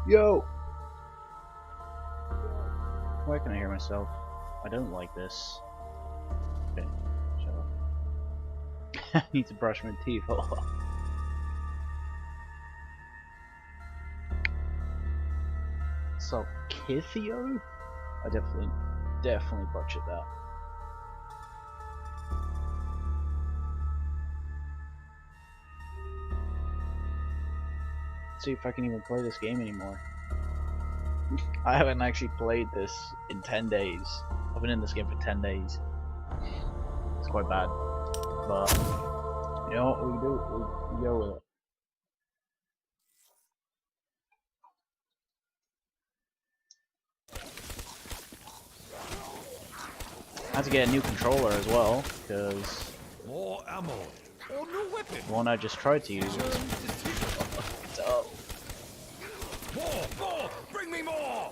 Yo! Why can I hear myself? I don't like this. Okay, shut up. I need to brush my teeth. So, Kithio? I definitely butchered that. Let's see if I can even play this game anymore. I haven't actually played this in 10 days. I've been in this game for 10 days. It's quite bad. But, you know what we do? We go with it. I had to get a new controller as well, because more ammo or new weapon. The one I just tried to use was up. More! Bring me more!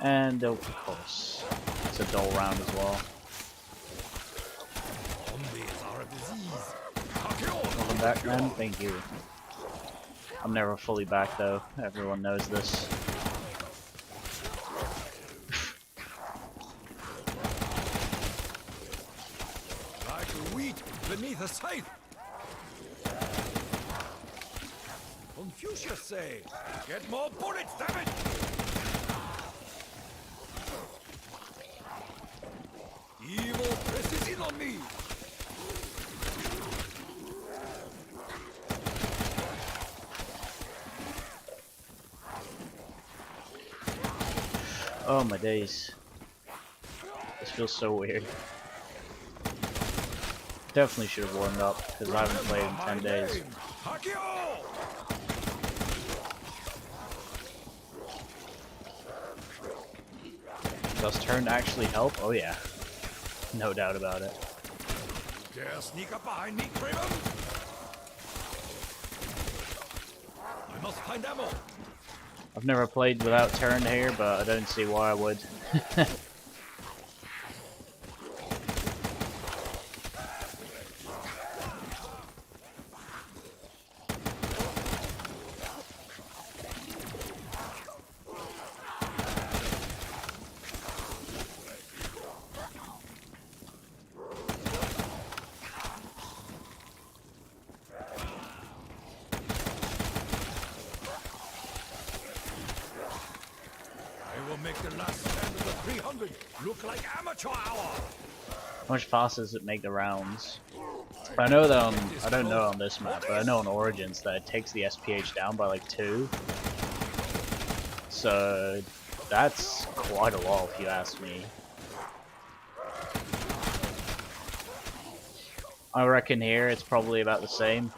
And of course, it's a dull round as well. Zombies are a disease. Welcome back, man. Thank you. I'm never fully back though. Everyone knows this. Like wheat beneath a scythe. Confucius say, get more bullets, damn it! Evil presses in on me. Oh my days. This feels so weird. Definitely should have warmed up, because I haven't played in 10 days. Does turn actually help? Oh yeah. No doubt about it. Dare sneak up behind me, Kraven? I must find ammo. I've never played without turned here, but I don't see why I would. Make the last stand of the 300 look like amateur hour. How much faster does it make the rounds? I know that I don't know on this map, but I know on Origins that it takes the SPH down by like 2. So that's quite a lot if you ask me. I reckon here it's probably about the same.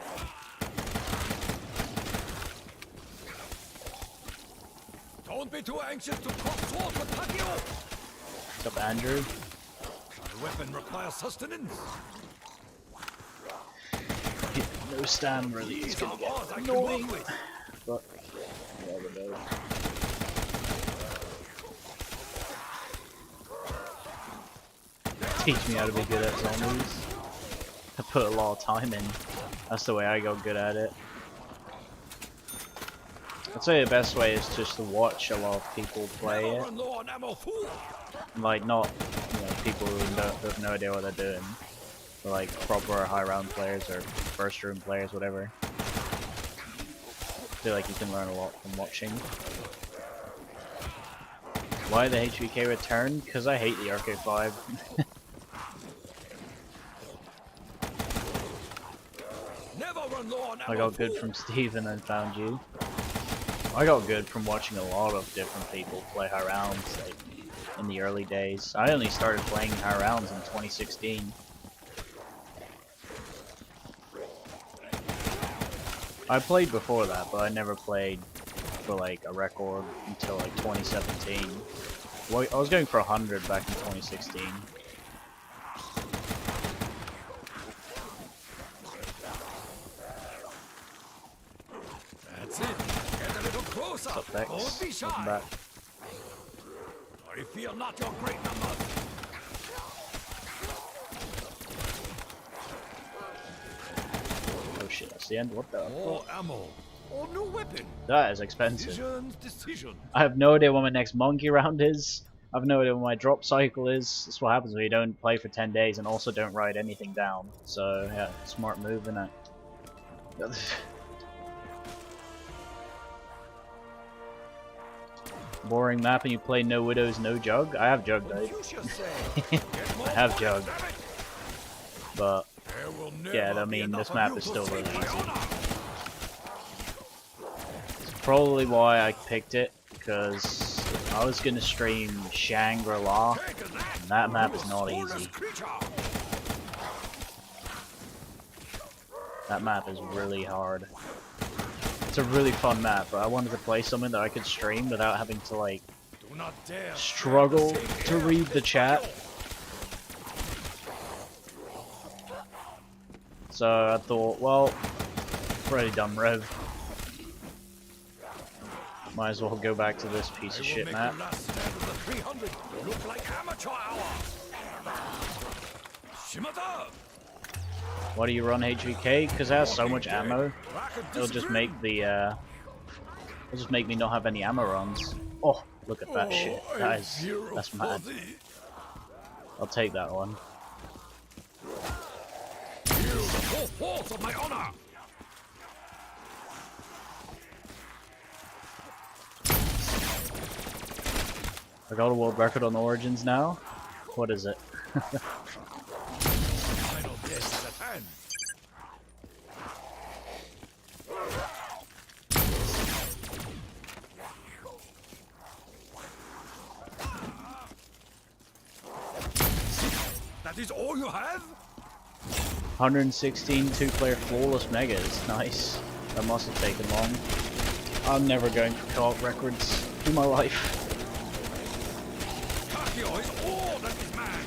Don't be too anxious to cross sword with Takio. What's up, Andrew? The weapon requires sustenance. No stand really is gonna get annoying. But teach me how to be good at zombies. I put a lot of time in. That's the way I got good at it. I'd say the best way is just to watch a lot of people play it. Like not, people who have no idea what they're doing. But like proper high round players or first room players, whatever. I feel like you can learn a lot from watching. Why the HVK return? Because I hate the RK5. I got good from Steve and then found you. I got good from watching a lot of different people play high rounds like, in the early days. I only started playing high rounds in 2016. I played before that, but I never played for like a record until like 2017. Well, I was going for 100 back in 2016. That's it. Get a little closer. What's up, Dex? Don't be shy. Welcome back. I fear not your great numbers. shit, that's the end. What the More fuck? ammo. Or new weapon. That is expensive. Decision. I have no idea when my next monkey round is. I have no idea when my drop cycle is. That's what happens when you don't play for 10 days and also don't write anything down. So, yeah, smart move, innit? Boring map and you play no widows, no jug? I have jug, dude. I have jug. But, yeah, I mean, this map is still really easy. It's probably why I picked it, because I was gonna stream Shangri-La, and that map is not easy. That map is really hard. It's a really fun map, but I wanted to play something that I could stream without having to, like, struggle to read the chat. So I thought, well, pretty dumb rev. Might as well go back to this piece of shit map. Why do you run HVK? Because it has so much ammo. It'll just make the it'll just make me not have any ammo runs. Oh, look at that shit. That's mad. I'll take that one. I got a world record on Origins now. What is it? That is all you have? 116 two-player flawless megas. Nice. That must have taken long. I'm never going for co-op records in my life. Takio is all that is man.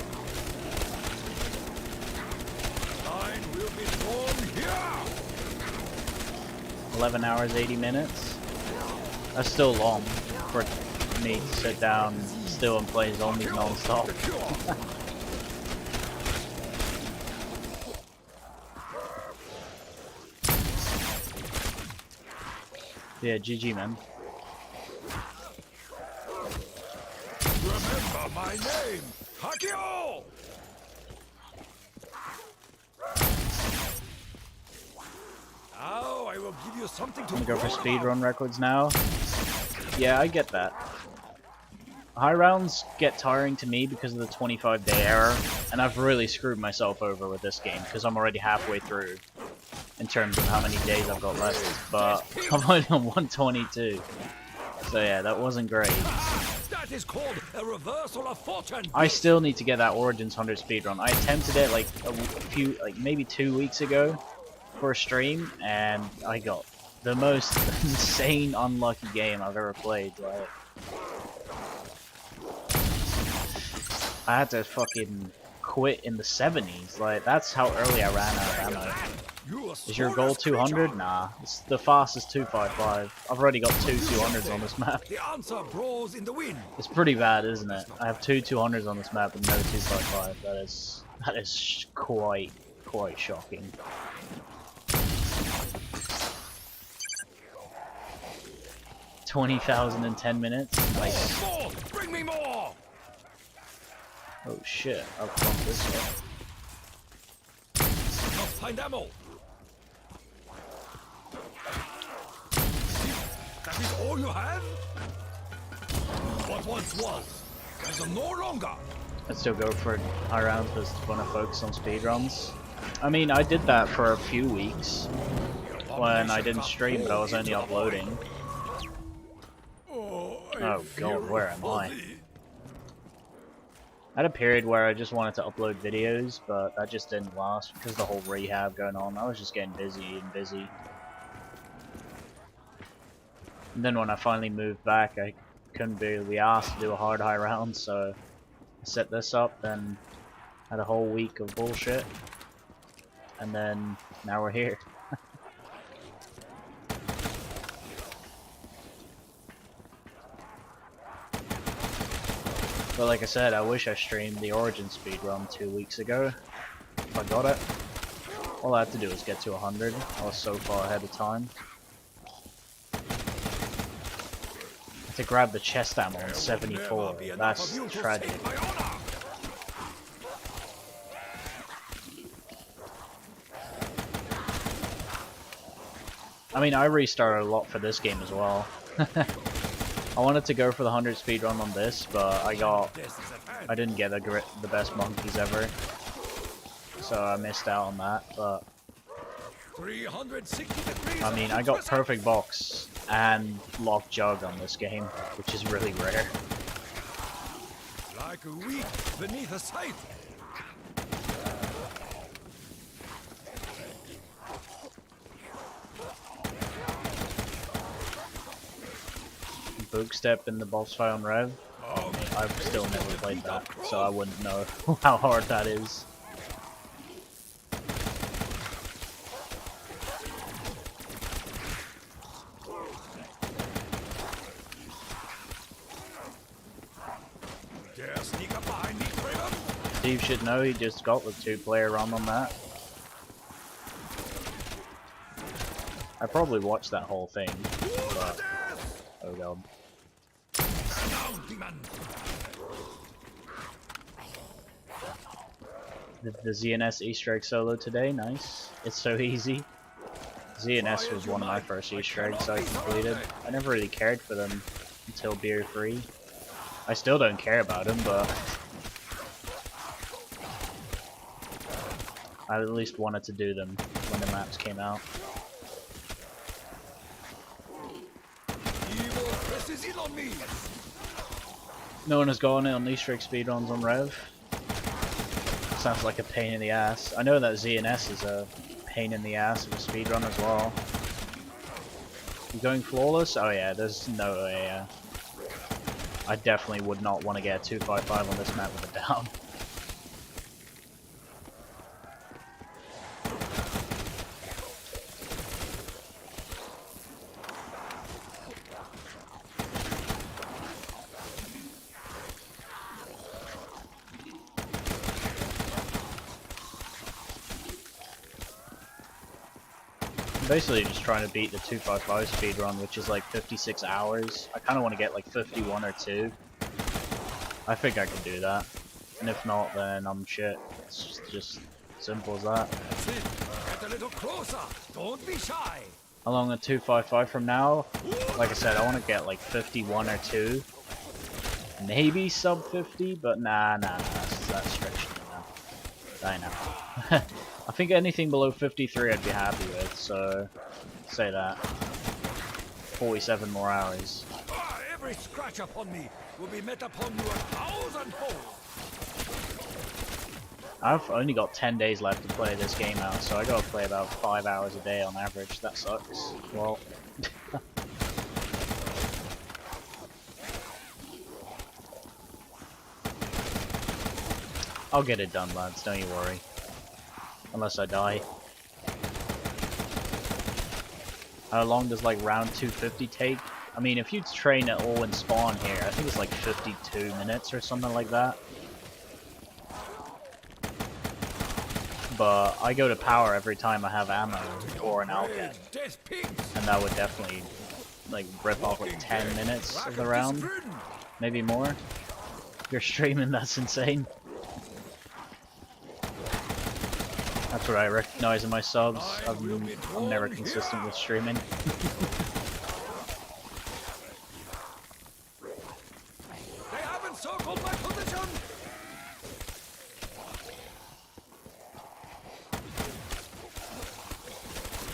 Line will be drawn here. 11 hours, 80 minutes. That's still long for me to sit down still and play zombies non-stop. Yeah, GG, man. Remember my name, Takio! Now I will give you something to I'm gonna go for speedrun records now. Yeah, I get that. High rounds get tiring to me because of the 25-day error, and I've really screwed myself over with this game because I'm already halfway through in terms of how many days I've got left, but I'm only on 122. So yeah, that wasn't great. That is called a reversal of fortune. I still need to get that Origins 100 speedrun. I attempted it like maybe 2 weeks ago for a stream, and I got the most insane unlucky game I've ever played. Like, I had to fucking quit in the 70s. Like, that's how early I ran out of ammo. Is your goal 200? Nah, it's the fastest 255. I've already got two 200s on this map. The answer bros in the wind. It's pretty bad, isn't it? I have two 200s on this map and no 255. That is quite shocking. $20,000 in 10 minutes. Nice. More! Bring me more! Oh shit! I'll fuck this up. Must find ammo. That is all you have? What once was is no longer. I still go for high rounds because I want to focus on speedruns. I mean, I did that for a few weeks when I didn't stream, but I was only uploading. Oh god, where am I? I had a period where I just wanted to upload videos, but that just didn't last because of the whole rehab going on. I was just getting busy and busy. And then when I finally moved back, I couldn't be asked to do a hard high round, so I set this up, then had a whole week of bullshit, and then now we're here. But like I said, I wish I streamed the Origin speedrun 2 weeks ago, if I got it. All I had to do was get to 100. I was so far ahead of time. To grab the chest ammo on 74, that's tragic. I mean, I restarted a lot for this game as well. I wanted to go for the 100 speedrun on this, but I didn't get the best monkeys ever, so I missed out on that. But I mean, I got perfect box and lock jug on this game, which is really rare. Like a weed beneath a scythe. Book step in the boss fight on Rev. I've still never played that, so I wouldn't know how hard that is. Steve should know, he just got the 2-player run on that. I probably watched that whole thing, but oh god. The ZNS Easter egg solo today, nice. It's so easy. ZNS was one of my first Easter eggs I completed. I never really cared for them until BO3. I still don't care about them, but I at least wanted to do them when the maps came out. No one has gotten it on Easter egg speedruns on Rev. Sounds like a pain in the ass. I know that ZNS is a pain in the ass of a speedrun as well. You going flawless? Oh yeah, there's no way. I definitely would not want to get a 255 on this map with a down. Basically just trying to beat the 255 speedrun, which is like 56 hours. I kind of want to get like 51 or 2. I think I can do that. And if not, then I'm shit. It's just simple as that. That's it. Get a little closer. Don't be shy. How long a 255 from now? Like I said, I want to get like 51 or 2. Maybe sub 50, but nah, that's stretching it now. I know. I think anything below 53 I'd be happy with, so say that. 47 more hours. Every scratch upon me will be met upon you 1,000-fold. I've only got 10 days left to play this game out, so I gotta play about 5 hours a day on average. That sucks. Well. I'll get it done, lads, don't you worry. Unless I die. How long does like round 250 take? I mean, if you train at all in spawn here, I think it's like 52 minutes or something like that. But I go to power every time I have ammo or an alcat. And that would definitely like rip off like 10 minutes of the round. Maybe more. If you're streaming, that's insane. That's what I recognize in my subs. I'm never consistent with streaming. They have encircled my position.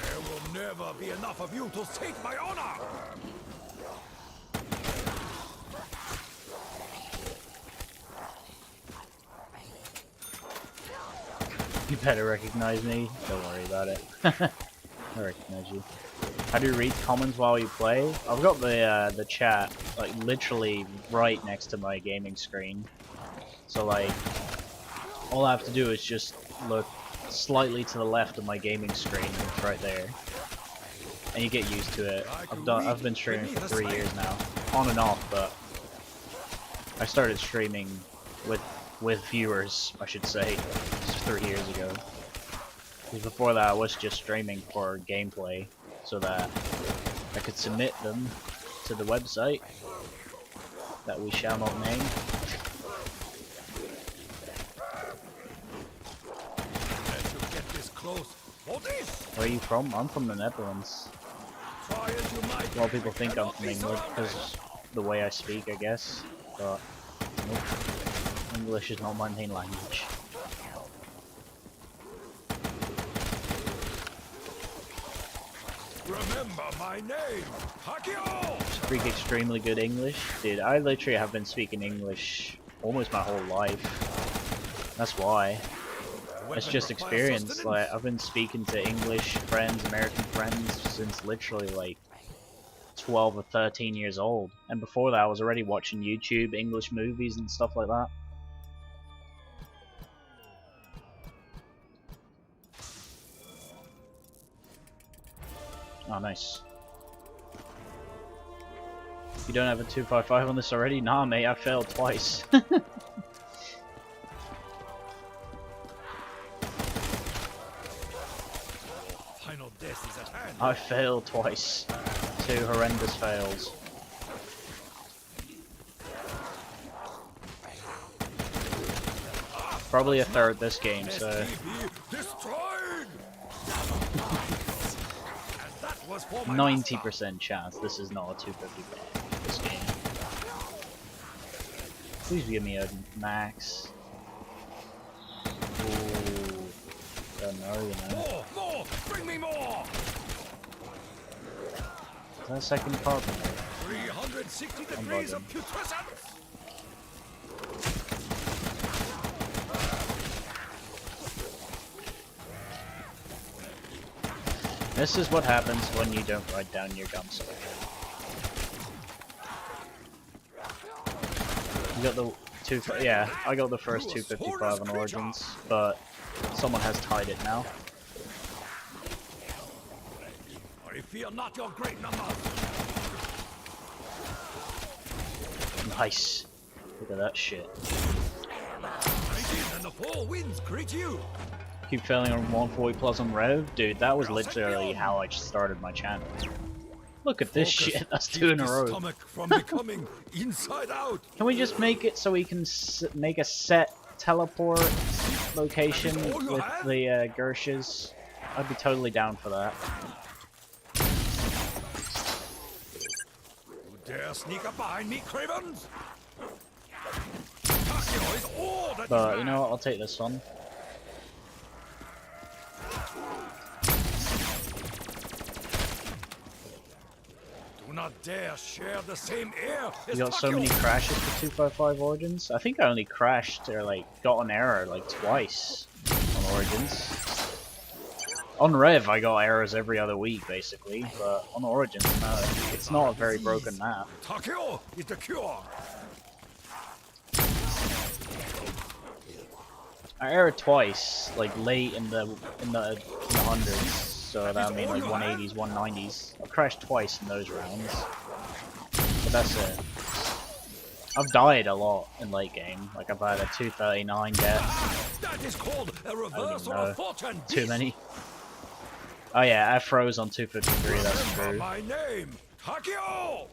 There will never be enough of you to take my honor. You better recognize me. Don't worry about it. I recognize you. How do you read comments while you play? I've got the chat like literally right next to my gaming screen. So like, all I have to do is just look slightly to the left of my gaming screen, and it's right there. And you get used to it. I've been streaming for 3 years now, on and off, but I started streaming with viewers, I should say, 3 years ago. Because before that I was just streaming for gameplay so that I could submit them to the website that we shall not name. Where are you from? I'm from the Netherlands. A lot of people think I'm from England because the way I speak, I guess, but nope. English is not my main language. Remember my name, Hakio! Speak extremely good English, dude. I literally have been speaking English almost my whole life. That's why. It's just experience. Like I've been speaking to English friends, American friends since literally like 12 or 13 years old, and before that I was already watching YouTube English movies and stuff like that. Oh, nice. You don't have a 255 on this already? Nah, mate, I failed twice. Final death is at hand. I failed twice. 2 horrendous fails. Probably a third this game, so... 90% chance this is not a 255 this game. Please give me a max. Ooh. Don't know, you know. More! Bring me more! Is that a second carbon? 360 degrees of putrescence! This is what happens when you don't write down your gun switch. You got the yeah, I got the first 255 on Origins, but someone has tied it now. I fear not your great numbers. Nice. Look at that shit. And the 4 winds greet you. Keep failing on 140 plus on Rev? Dude, that was literally how I started my channel. Look at this shit, that's 2 in a row. From becoming inside out. Can we just make it so we can make a set teleport location with the Gershes? I'd be totally down for that. You dare sneak up behind me, cravens? Hakio is all that But you know what, I'll take this one. Do not dare share the same air. You got so many crashes for 255 Origins? I think I only crashed or like got an error like twice on Origins. On Rev I got errors every other week basically, but on Origins no. It's not a very broken map. Hakio is the cure. I errored twice, like late in the hundreds, so that would mean like 180s, 190s. I've crashed twice in those rounds, but that's it. I've died a lot in late game, like I've had a 239 death. That is called a reverse or a fortune. Too many. Oh yeah, I froze on 253, that's true. My name, Hakio.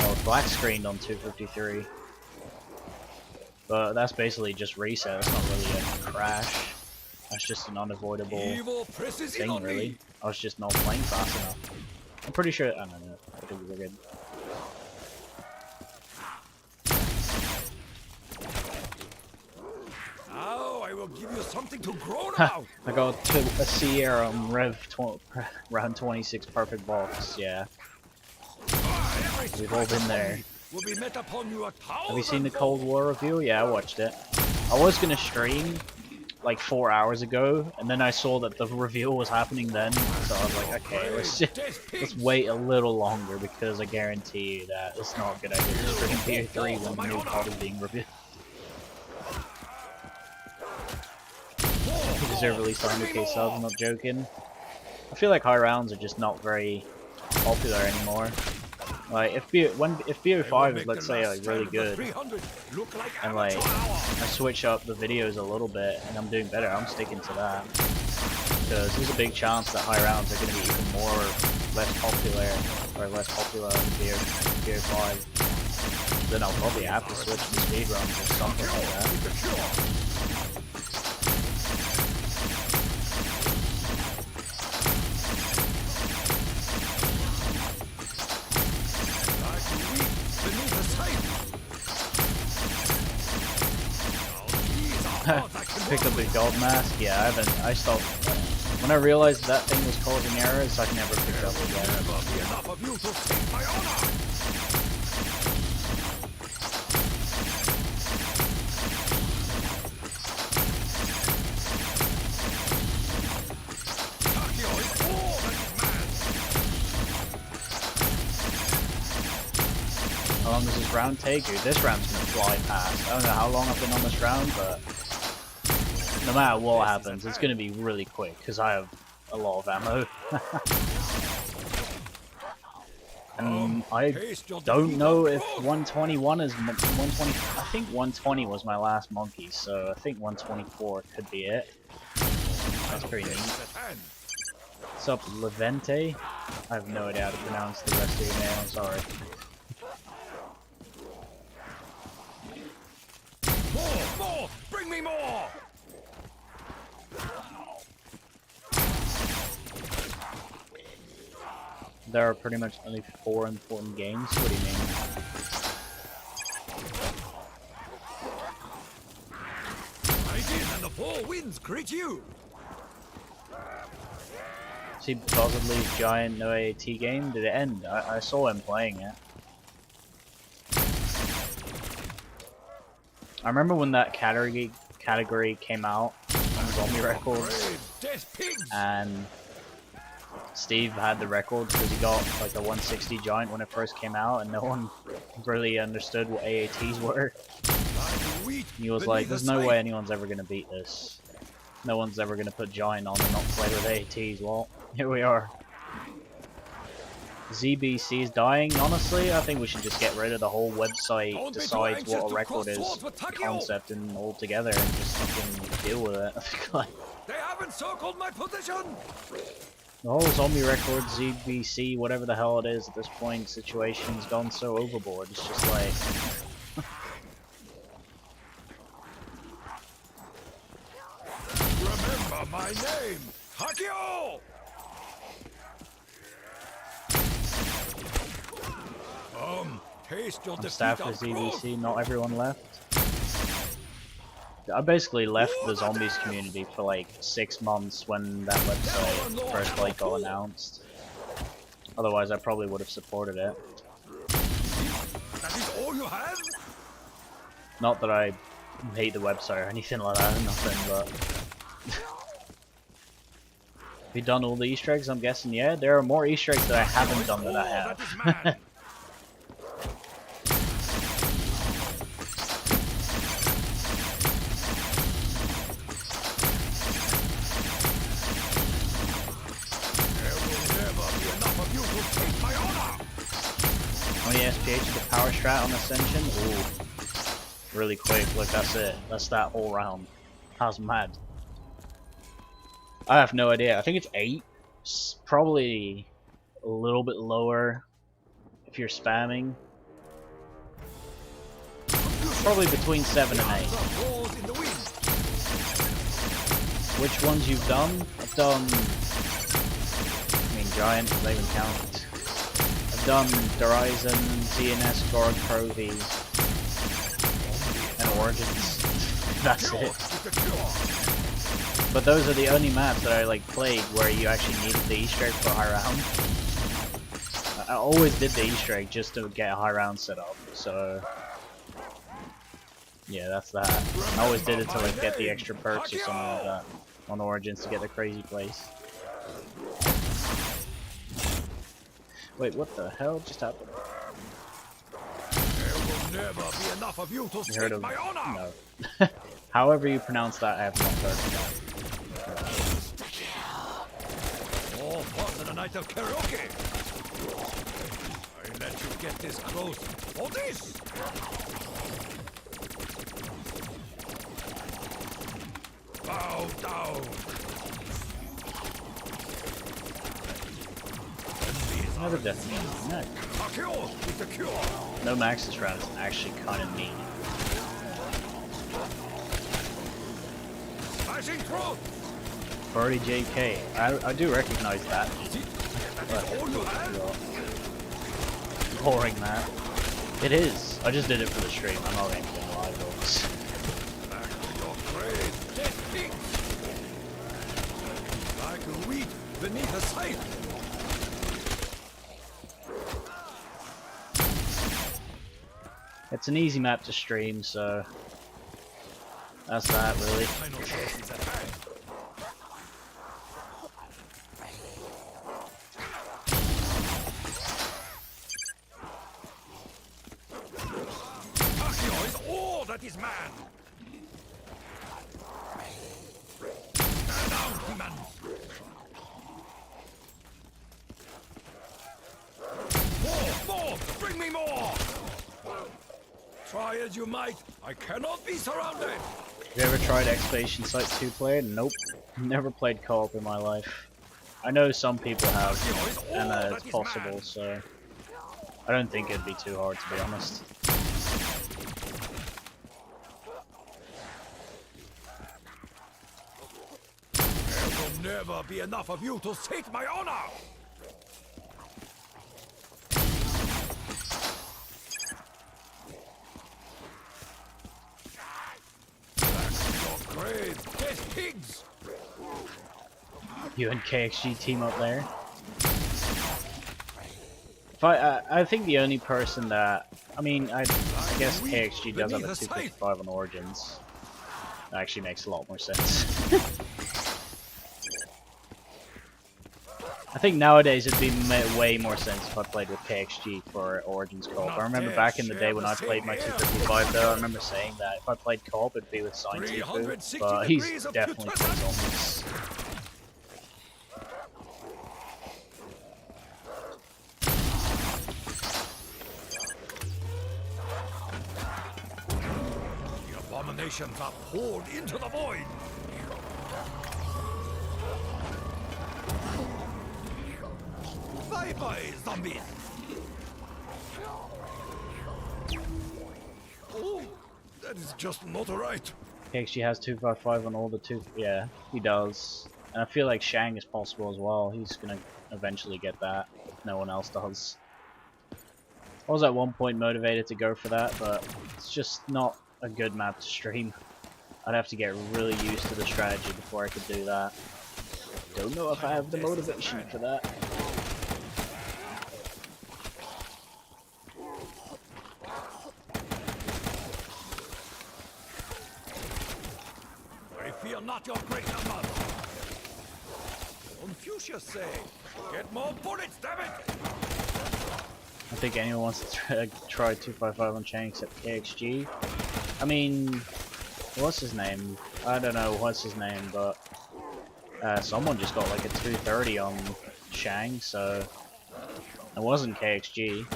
Oh, black screened on 253. But that's basically just reset, it's not really a crash. That's just an unavoidable thing, really. I was just not playing fast enough. I'm pretty sure, I don't know, I think we're good. Now I will give you something to groan about. I got a Sierra on round 26 perfect box, yeah. We've all been there. Have you seen the Cold War review? Yeah, I watched it. I was gonna stream like 4 hours ago, and then I saw that the reveal was happening then, so I was like, okay, let's wait a little longer because I guarantee you that it's not a good idea to stream BO3 when the new pod is being revealed. He deserve at least 100k subs, I'm not joking. I feel like high rounds are just not very popular anymore. Like if BO5 is, let's say, like really good, and like I switch up the videos a little bit and I'm doing better, I'm sticking to that, because there's a big chance that high rounds are going to be even more less popular than BO5. Then I'll probably have to switch to speedruns or something like that. Pick up the gold mask. Yeah, I stopped. When I realized that thing was causing errors, I never picked up again. How long does this round take? Dude, this round's gonna fly past. I don't know how long I've been on this round, but no matter what happens, it's gonna be really quick because I have a lot of ammo. And I don't know if 121 is 120. I think 120 was my last monkey, so I think 124 could be it. That's pretty neat. What's up, Levente? I have no idea how to pronounce the rest of your name. I'm sorry. More! Bring me more! There are pretty much only 4 important games. What do you mean? I did, and the 4 winds greet you. See, Possibly Giant no AAT game. Did it end? I saw him playing it. I remember when that category came out on Zombie Records, and Steve had the records because he got like a 160 Giant when it first came out, and no one really understood what AATs were. He was like, "There's no way anyone's ever gonna beat this. No one's ever gonna put Giant on and not play with AATs." Well, here we are. ZBC is dying. Honestly, I think we should just get rid of the whole website decides what a record is concept and all together and just fucking deal with it. They haven't circled my position. The whole Zombie Records, ZBC, whatever the hell it is at this point, situation's gone so overboard. It's just like Remember my name, Hakio! Taste your I'm staff for ZBC, not everyone left. I basically left the zombies community for like 6 months when that website first like got announced. Otherwise I probably would have supported it. That is all you have? Not that I hate the website or anything like that, nothing, but have you done all the Easter eggs? I'm guessing, yeah. There are more Easter eggs that I haven't done than I have. How many SPH is the power strat on Ascension? Ooh. Really quick, look, that's it. That's that whole round. That's mad. I have no idea. I think it's 8. It's probably a little bit lower if you're spamming. Probably between 7 and 8. Which ones you've done? I've done... I mean, Giant, does that even count? I've done Horizon, ZNS, Gorg, Pro V, and Origins. That's it. But those are the only maps that I like played where you actually needed the Easter egg for a high round. I always did the Easter egg just to get a high round set up, so yeah, that's that. I always did it to like get the extra perks or something like that on Origins to get the crazy place. Wait, what the hell just happened? There will never be enough of you to save my honor. No. However you pronounce that, I have not heard of that. All fun in a night of karaoke. I let let you get this close for this. Bow down. Another death. No. A cure is the cure. No Maxis round is actually kind of neat. Smashing through. 30 JK. I do recognize that. That is all you have? Boring that. It is. I just did it for the stream. I'm not going to do live votes. Back to your grave, dead pig. Like a wheat beneath a scythe. It's an easy map to stream, so that's that really. Final choice is at hand. Accio is all that is man. Stand down, human. More! Bring me more! Try as you might, I cannot be surrounded. Have you ever tried Expedition Site 2 player? Nope. Never played co-op in my life. I know some people have, and it's possible, so I don't think it'd be too hard, to be honest. There will never be enough of you to sate my honor. Grave, dead pigs! You and KXG team up there. If I think the only person that, I mean, I guess KXG does have a 255 on Origins. That actually makes a lot more sense. I think nowadays it'd be way more sense if I played with KXG for Origins co-op. I remember back in the day when I played my 255 though, I remember saying that if I played co-op it'd be with Scientific, but he's definitely played zombies. The abominations are poured into the void! Bye-bye, zombies! Oh, that is just not right. KXG has 255 on all the yeah, he does. And I feel like Shang is possible as well. He's gonna eventually get that if no one else does. I was at one point motivated to go for that, but it's just not a good map to stream. I'd have to get really used to the strategy before I could do that. Don't know if I have the motivation for that. I fear not your great number. Confucius say, get more bullets, damn it! I think anyone wants to try 255 on Shang except KXG. I mean, what's his name? I don't know what's his name, but someone just got like a 230 on Shang, so it wasn't KXG.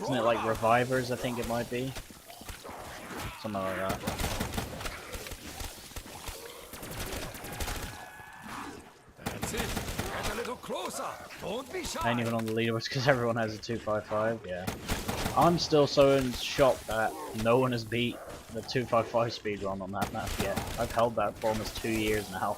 Isn't it like Revivers, I think it might be? Something like that. That's it. Get a little closer. Don't be shy. Ain't even on the leaderboards because everyone has a 255, yeah. I'm still so in shock that no one has beat the 255 speedrun on that map yet. I've held that for almost 2 years now.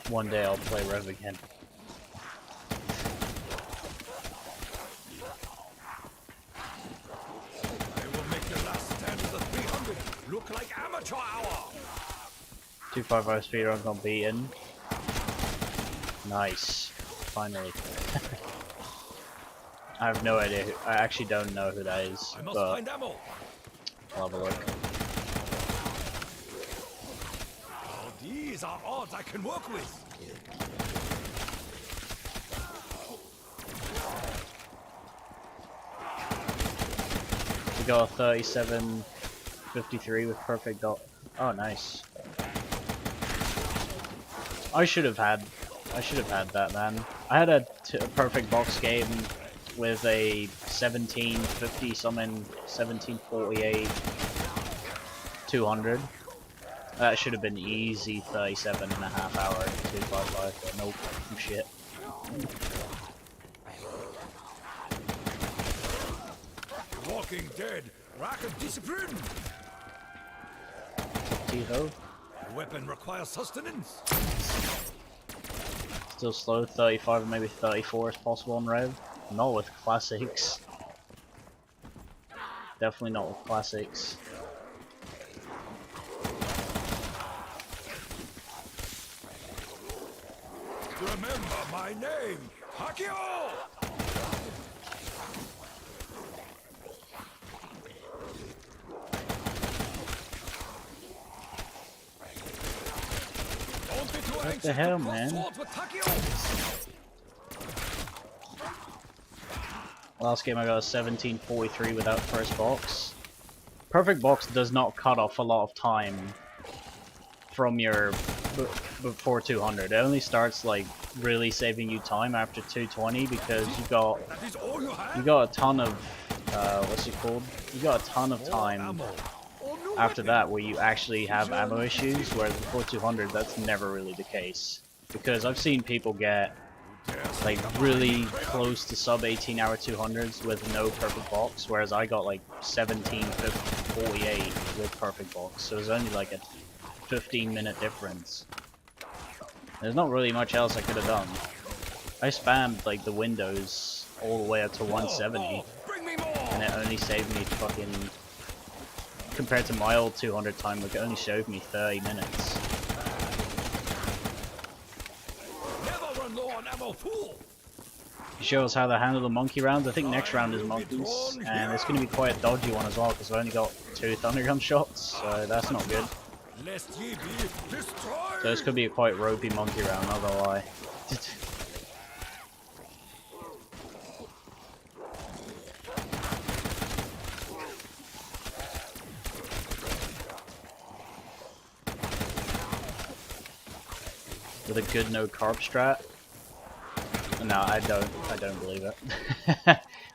One day I'll play Rev again. I will make the last stand of the 300 look like amateur hour. 255 speedrun got beaten. Nice. finally. I have no idea. I actually don't know who that is, I must but find ammo. I'll have a look. Oh, these are odds I can work with. We got a 37.53 with perfect dot. Oh, nice. I should have had that, man. I had a perfect box game with a 1750 something, 1748, 200. That should have been easy 37.5 hour 255, but nope, shit. Walking Dead, rack of discipline. T-ho. The weapon requires sustenance. Still slow, 35 or maybe 34 is possible on Rev. Not with classics. Definitely not with classics. Remember my name, Hakio! Don't be too What anxious the hell, to cross man? swords with Hakio! Last game I got a 1743 without first box. Perfect box does not cut off a lot of time from your before 200. It only starts like really saving you time after 220 because you got a ton of what's it called? You got a ton of time after that where you actually have ammo issues, whereas before 200 that's never really the case. Because I've seen people get like really close to sub 18 hour 200s with no perfect box, whereas I got like 1748 with perfect box, so it's only like a 15-minute difference. There's not really much else I could have done. I spammed like the windows all the way up to 170, and it only saved me fucking, compared to my old 200 time, it only showed me 30 minutes. It shows how they handle the monkey rounds. I think next round is monkeys, and it's going to be quite a dodgy one as well because I've only got 2 thundergun shots, so that's not good. So this could be a quite ropey monkey round, not gonna lie. With a good no carb strat. No, I don't believe it.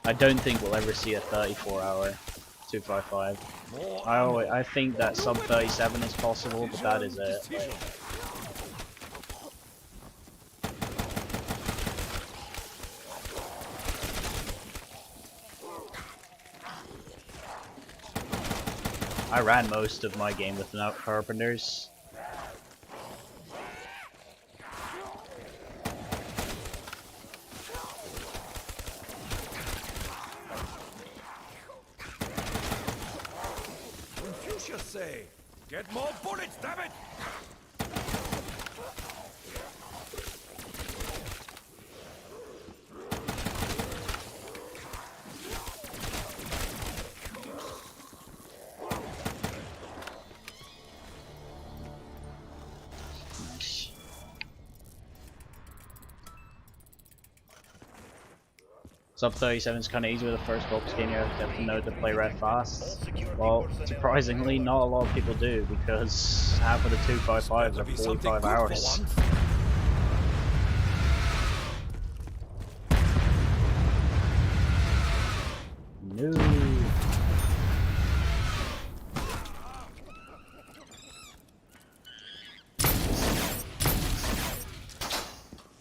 I don't think we'll ever see a 34-hour 255. I think that sub 37 is possible, but that is it. Like, I ran most of my game without carpenters. Say, get more bullets, damn it! Nice. Sub 37 is kind of easy with the first box game. You have to know to play red fast. Well, surprisingly, not a lot of people do because half of the 255s are 45 hours. No.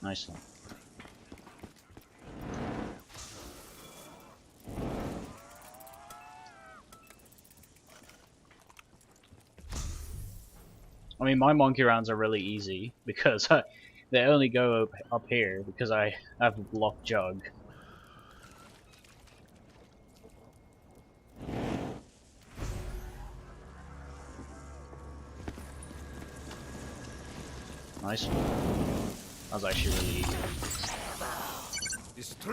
Nice one. I mean, my monkey rounds are really easy because they only go up here because I have a block jug. Nice one. That was actually really easy.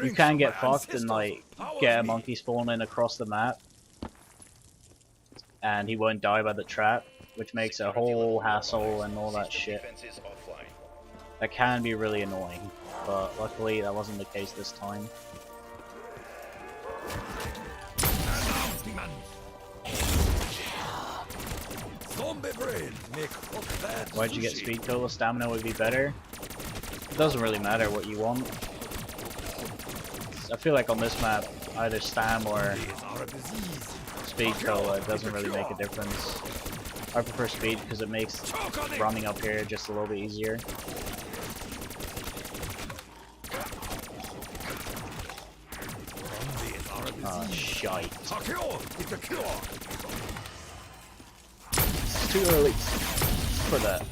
you can get fucked and like get a monkey spawning across the map, and he won't die by the trap, which makes a whole hassle and all that shit. That can be really annoying, but luckily that wasn't the case this time. Why'd you get speed kill? Stamina would be better. It doesn't really matter what you want. I feel like on this map, either stam or speed kill, it doesn't really make a difference. I prefer speed because it makes running up here just a little bit easier. Oh, shite. It's too early for that.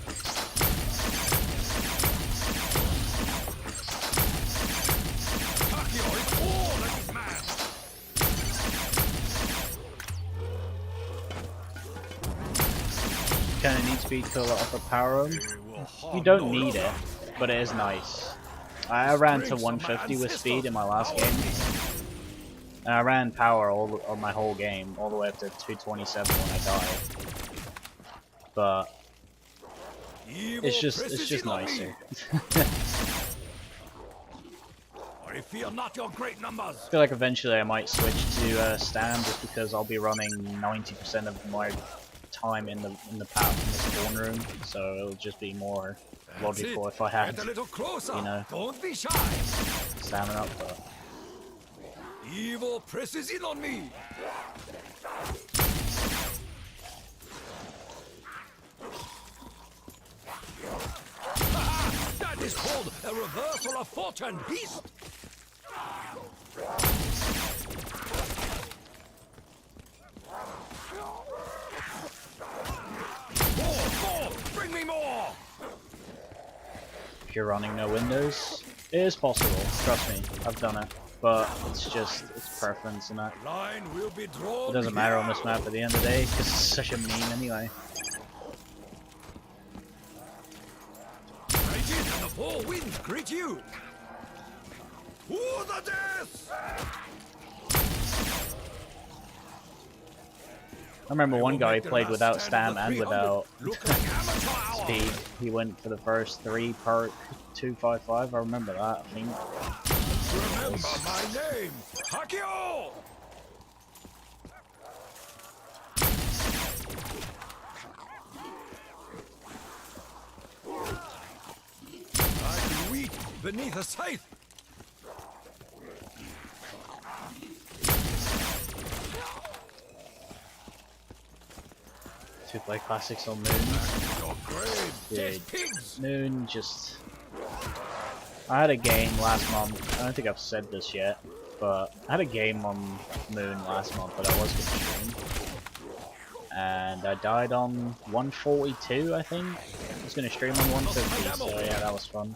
Kinda need speed kill off a power room. You don't need it, but it is nice. I ran to 150 with speed in my last game. And I ran power all my whole game, all the way up to 227 when I died. But it's just nicer. I fear not your great numbers. I feel like eventually I might switch to Stam just because I'll be running 90% of my time in the spawn room, so it'll just be more logical if I had, you know, Don't be shy. stamina up. But Evil presses in on me. That is called a reversal of fortune, beast. More! Bring me more! if you're running no windows, it is possible. Trust me, I've done it. But it's preference and that. Line will be drawn. It doesn't matter on this map at the end of the day because it's such a meme anyway. Right in, and the four winds greet you. To the death! I remember one guy played without stam and without speed. He went for the first 3 perk 255. I remember that, I think. Remember my name, Hakio! Like wheat beneath a scythe. To play classics on Moon. Your grave, dead Dude, pigs! Moon just... I had a game last month, I don't think I've said this yet, but I had a game on Moon last month that I was going to stream. And I died on 142, I think. I was going to stream on 150, so yeah, that was fun.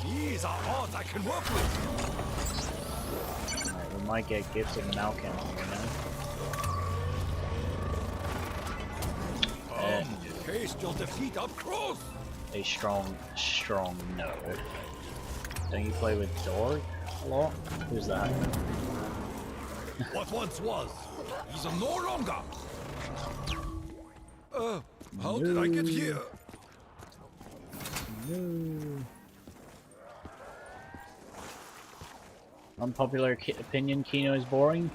These are odds I can work with. Alright, we might get gifted an Alchem, you know? Taste your defeat up close. A strong no. Don't you play with Dorg a lot? Who's that? What once was, is no longer. How did I get here? No. Unpopular opinion, Kino is boring.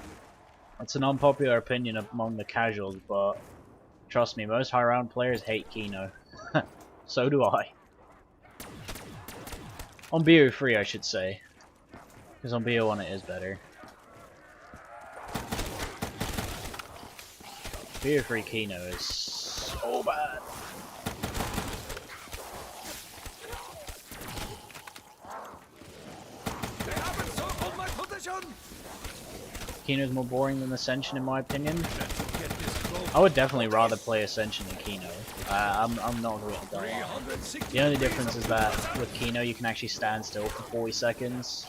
It's an unpopular opinion among the casuals, but trust me, most high round players hate Kino. So do I. On BO3 I should say. Because on BO1 it is better. BO3 Kino is so bad. They haven't circled my position. Kino's more boring than Ascension in my opinion. Get this close. I would definitely rather play Ascension than Kino. I'm not going to die. The only difference is that with Kino you can actually stand still for 40 seconds.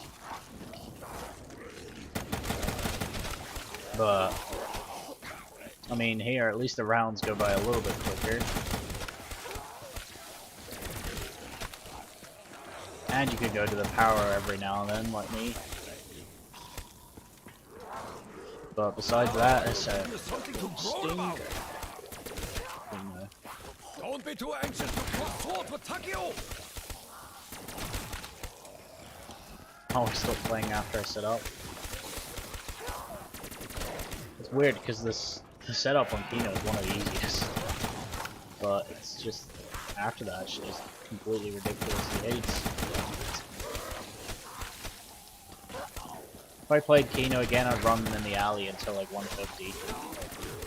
But I mean here at least the rounds go by a little bit quicker. And you could go to the power every now and then, like me. But besides that, it's a stinker. Don't be too anxious to cross swords with Takeo! Oh, we're still playing after I set up. It's weird because the setup on Kino is one of the easiest. But it's just, after that, it's just completely ridiculously aids. If I played Kino again, I'd run them in the alley until like 150.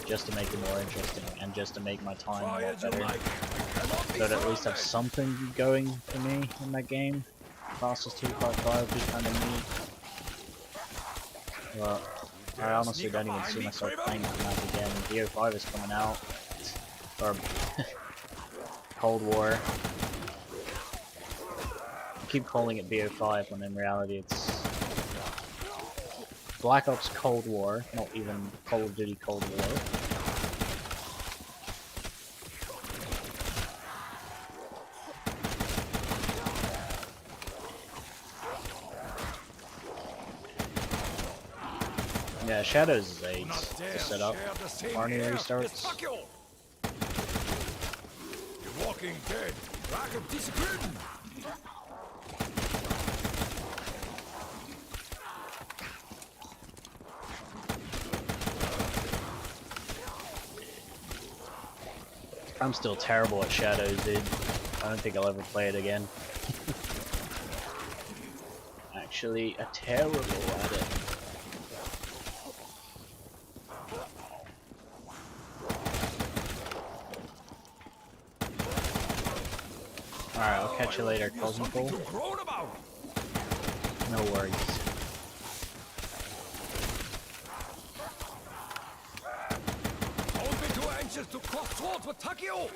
Just to make it more interesting and just to make my time a lot better. So I'd at least have something going for me in that game. Fastest 255 would be kind of neat. But I honestly don't even see myself playing that map again. BO3 is coming out. Or Cold War. I keep calling it BO5 when in reality it's Black Ops Cold War, not even Call of Duty Cold War. Yeah, Shadows is AIDS to set up. Arnie restarts. You're walking dead. Lack of discipline. I'm still terrible at Shadows, dude. I don't think I'll ever play it again. Actually, terrible at it. Alright, I'll catch you later, Cosmical. No worries. Don't be too anxious to cross swords with Takeo!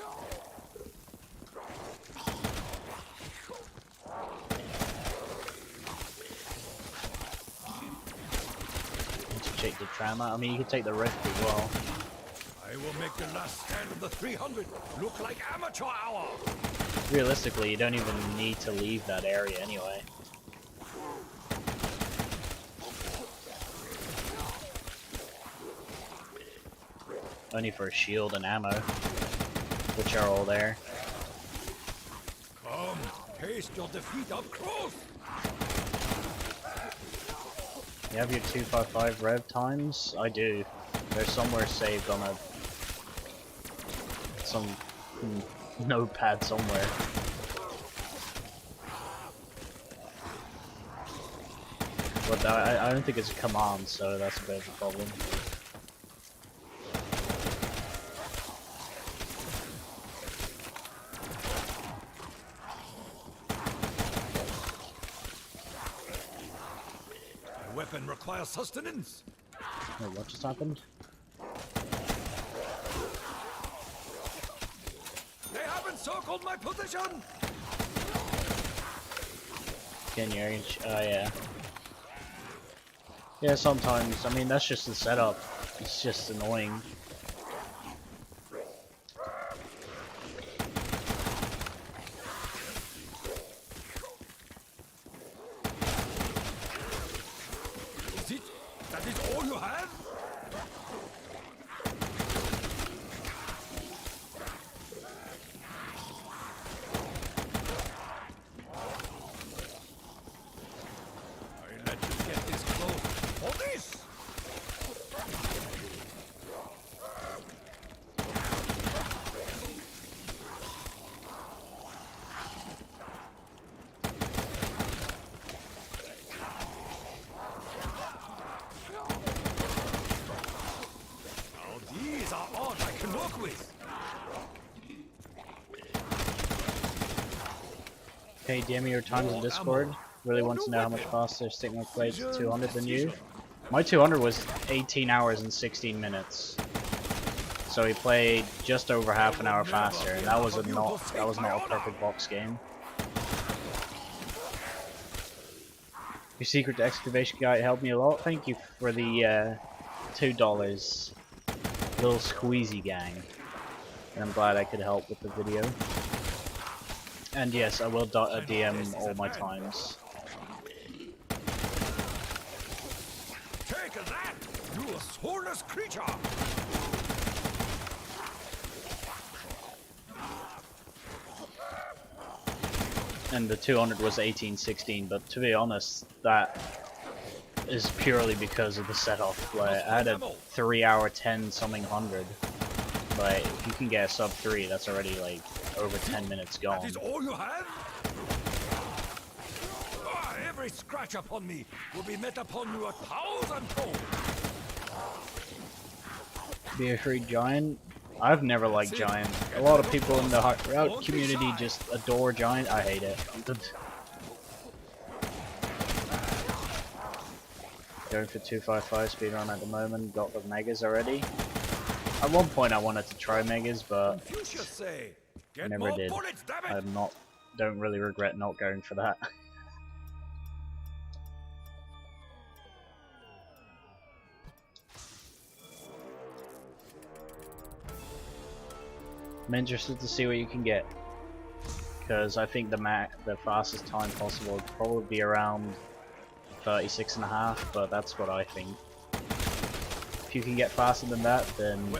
Let's check the tram out. I mean, you can take the rift as well. I will make the last stand of the 300 look like amateur hour! Realistically, you don't even need to leave that area anyway. Only for shield and ammo, which are all there. Come, taste your defeat up close! You have your 255 rev times? I do. They're somewhere saved on some notepad somewhere. But I don't think it's a command, so that's a bit of a problem. The weapon requires sustenance. Wait, what just happened? They have encircled my position! Can you reach? Oh yeah. Yeah, sometimes. I mean, that's just the setup. It's just annoying. Is it? That is all you have? I let you get this close. For this! Now these are odds I can work with. Okay, DM me your times in Discord. Really want to know how much faster Stigma plays 200 than you. My 200 was 18 hours and 16 minutes. So he played just over half an hour faster, and that was not a perfect box game. Your secret excavation guide helped me a lot. Thank you for the $2. Little squeezy gang. And I'm glad I could help with the video. And yes, I will DM all my times. Take that, you soulless creature! And the 200 was 1816, but to be honest, that is purely because of the set-off. Like, I had a 3 hour 10 something 100. Like, if you can get a sub 3, that's already like over 10 minutes gone. That is all you have? Ah, every scratch upon me will be met upon you 1,000-fold. BO3 Giant? I've never liked Giant. A lot of people in the route community just adore Giant. I hate it. Going for 255 speedrun at the moment. Got the megas already. At one point I wanted to try megas, but never did. Don't really regret not going for that. I'm interested to see what you can get, because I think the fastest time possible would probably be around 36.5, but that's what I think. If you can get faster than that, then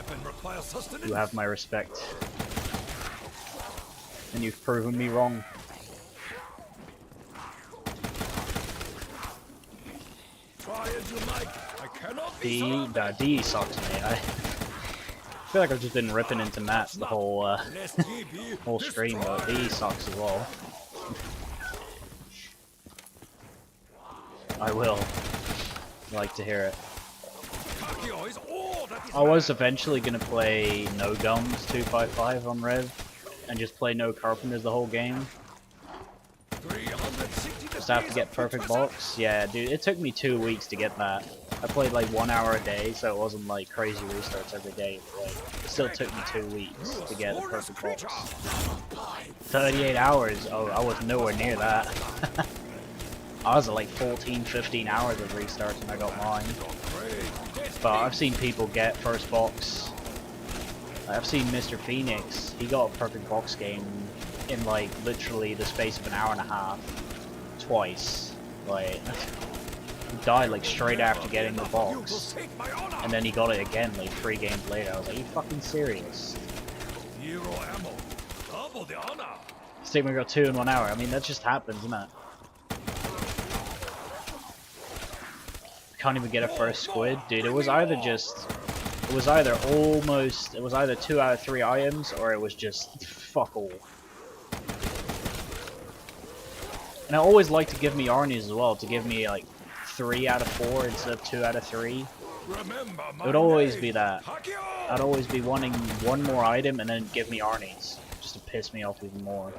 you have my respect. And you've proven me wrong. D sucks, mate. I feel like I've just been ripping into mats the whole whole stream, but D sucks as well. I will like to hear it. I was eventually gonna play no guns 255 on Rev and just play no carpenters the whole game. Just have to get perfect box. Yeah, dude, it took me 2 weeks to get that. I played like 1 hour a day, so it wasn't like crazy restarts every day. But, like, it still took me 2 weeks to get the perfect box. 38 hours? Oh, I was nowhere near that. I was at like 14, 15 hours of restarts when I got mine. But I've seen people get first box. I've seen Mr. Phoenix, he got a perfect box game in like literally the space of an hour and a half. Twice. Like, he died like straight after getting the box. And then he got it again like 3 games later. I was like, are you fucking serious? Stigma got 2 in 1 hour. I mean, that just happens, isn't it? Can't even get a first squid, dude. It was either 2 out of 3 items, or it was just fuck all. And I always like to give me Arnie's as well, to give me like 3 out of 4 instead of 2 out of 3. It would always be that. I'd always be wanting 1 more item and then give me Arnie's, just to piss me off even more.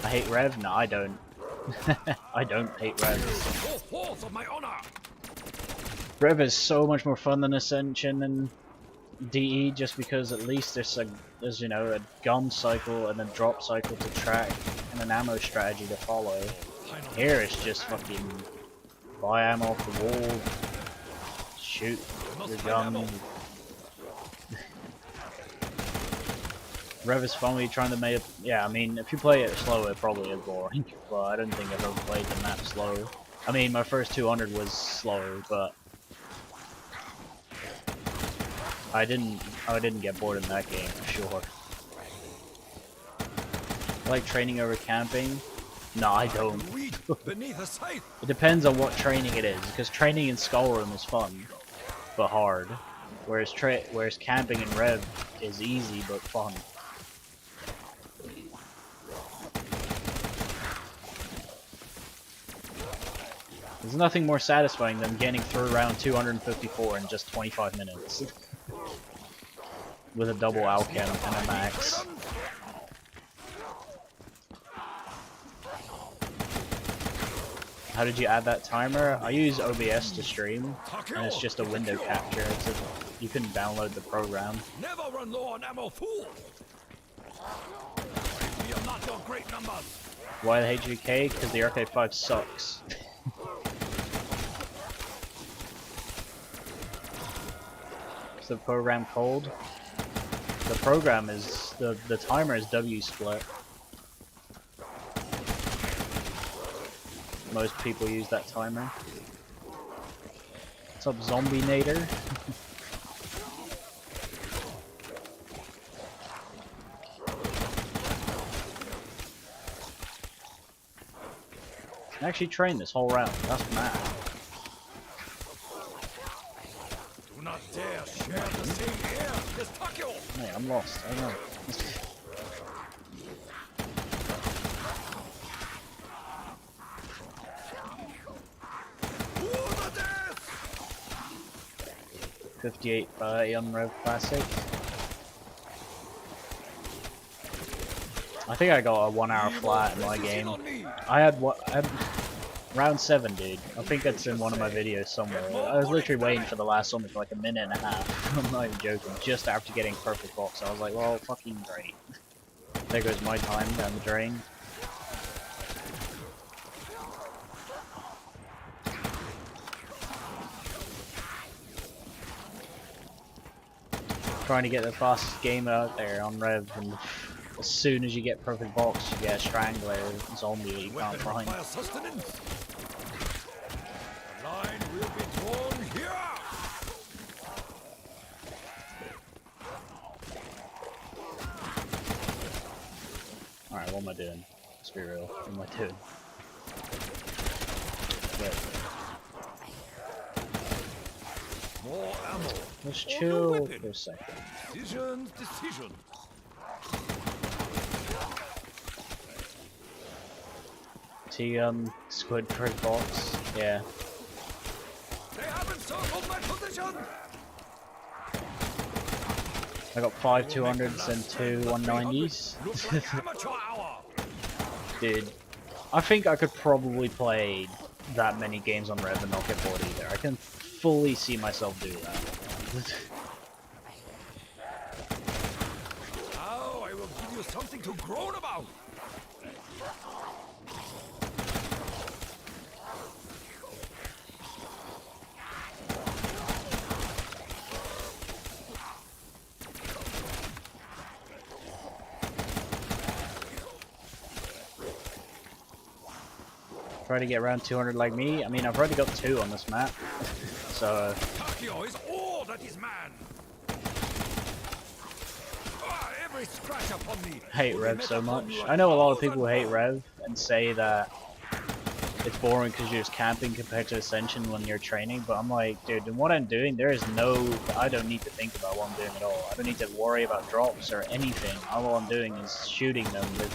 I hate Rev? No, I don't. I don't hate Rev. Rev is so much more fun than Ascension and DE, just because at least there's you know, a gun cycle and a drop cycle to track and an ammo strategy to follow. Here it's just fucking buy ammo off the wall, shoot your gun. Rev is fun when you're trying to make it. Yeah, I mean, if you play it slow, it probably is boring. But I don't think I've ever played the map slow. I mean, my first 200 was slow, but I didn't get bored in that game for sure. I like training over camping. No, I don't. It depends on what training it is, because training in Skullroom is fun, but hard. Whereas camping in Rev is easy but fun. There's nothing more satisfying than getting through round 254 in just 25 minutes. With a double Alchem and a max. How did you add that timer? I use OBS to stream, and it's just a window capture. You can download the program. Never run low on ammo, fool. We are not your great numbers. Why the HVK? Because the Arcade 5 sucks. Is the program cold? The program is the timer is W split. Most people use that timer. What's up, Zombie Nader? I actually trained this whole round. That's mad. Do not dare share the same air as Takio! Hey, I'm lost. I know. 58 on Rev Classic. I think I got a 1 hour flat in my game. I had round 7, dude. I think that's in one of my videos somewhere. I was literally waiting for the last one for like a minute and a half. I'm not even joking. Just after getting perfect box, I was like, well, fucking great. There goes my time down the drain. Trying to get the fastest game out there on Rev, and as soon as you get perfect box, you get a strangler zombie that you can't find. The line will be drawn here. Alright, what am I doing? Let's be real. What am I doing? Wait. More ammo. Let's chill for a second. Decision. T squid per box. Yeah. They haven't circled my position. I got 5 200s and 2 190s. Looks like amateur hour. Dude, I think I could probably play that many games on Rev and not get bored either. I can fully see myself do that. Now I will give you something to groan about. Try to get around 200 like me. I mean, I've already got 2 on this map. So Takio is all that is man. Every scratch upon me. hate Rev so much. I know a lot of people hate Rev and say that it's boring because you're just camping compared to Ascension when you're training, but I'm like, dude, in what I'm doing, I don't need to think about what I'm doing at all. I don't need to worry about drops or anything. All I'm doing is shooting them with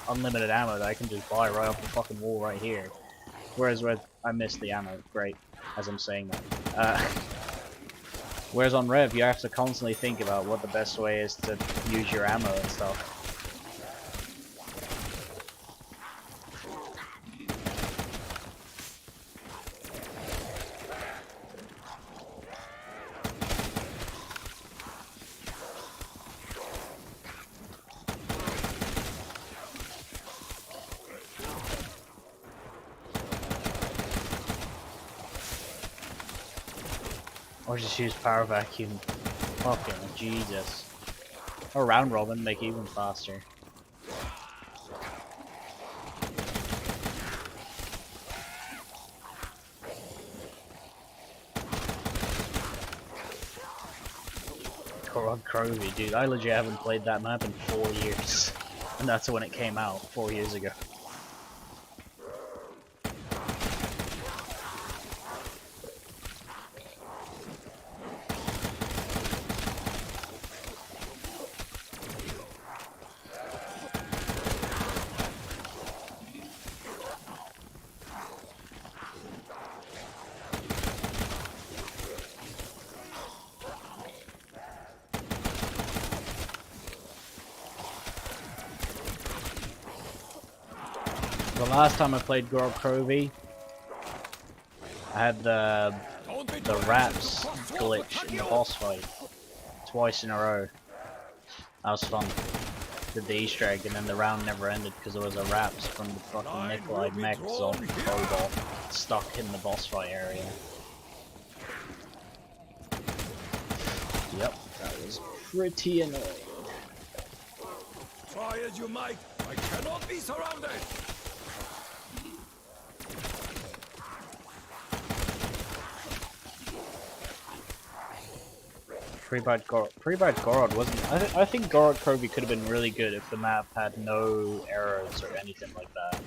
unlimited ammo that I can just buy right off the fucking wall right here. Whereas I missed the ammo, great, as I'm saying that. Whereas on Rev, you have to constantly think about what the best way is to use your ammo and stuff. Or just use power vacuum. Fucking Jesus. Or round robin, make it even faster. Crovey, dude, I legit haven't played that map in 4 years. And that's when it came out, 4 years ago. The last time I played Crovey, I had the wraps glitch in the boss fight twice in a row. That was fun. Did the Easter egg and then the round never ended because there was a wraps from the fucking Nikolai mechs on Cobalt stuck in the boss fight area. Yep, that was pretty annoying. as you might, I cannot be surrounded. Pre-bad Gorod wasn't. I think Gorod Kobe could have been really good if the map had no errors or anything like that.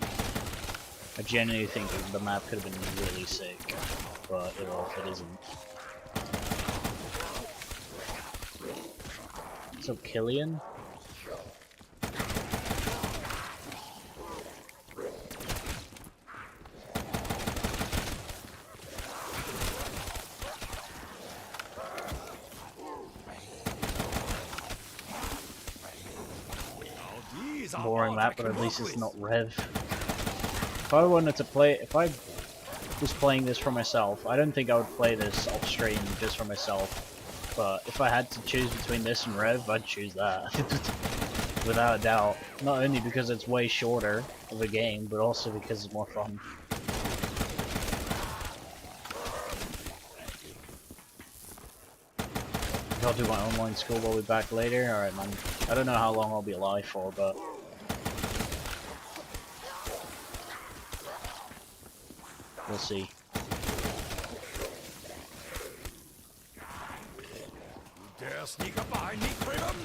I genuinely think that the map could have been really sick, but it isn't. So Killian? Boring map, but at least it's not Rev. If I wanted to play, if I was playing this for myself, I don't think I would play this off stream just for myself. But if I had to choose between this and Rev, I'd choose that. Without a doubt. Not only because it's way shorter of a game, but also because it's more fun. I'll do my online school, we'll be back later. Alright man. I don't know how long I'll be alive for, but... we'll see. You dare sneak up behind me, Freedom?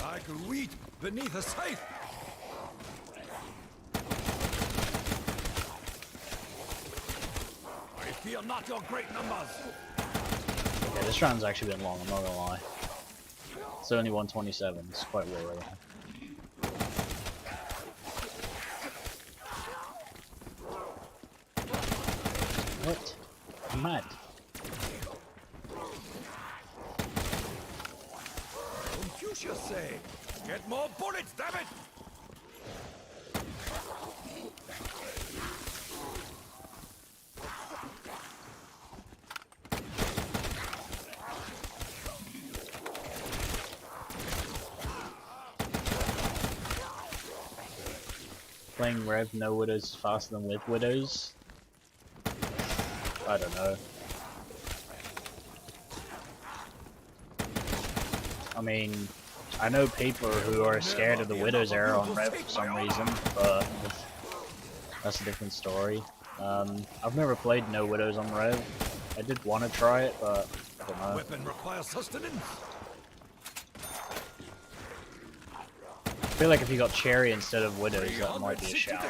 Like wheat beneath a scythe. I fear not your great numbers. Okay, this round's actually been long, I'm not gonna lie. It's only 127, it's quite low right now. What? I'm mad. Confucius say, get more bullets, damn it! Playing Rev no widows is faster than with widows? I don't know. I mean, I know people who are scared of the widows era on Rev for some reason, but that's a different story. I've never played no widows on Rev. I did want to try it, but I don't know. Weapon requires sustenance. I feel like if you got Cherry instead of widows, that might be a shout.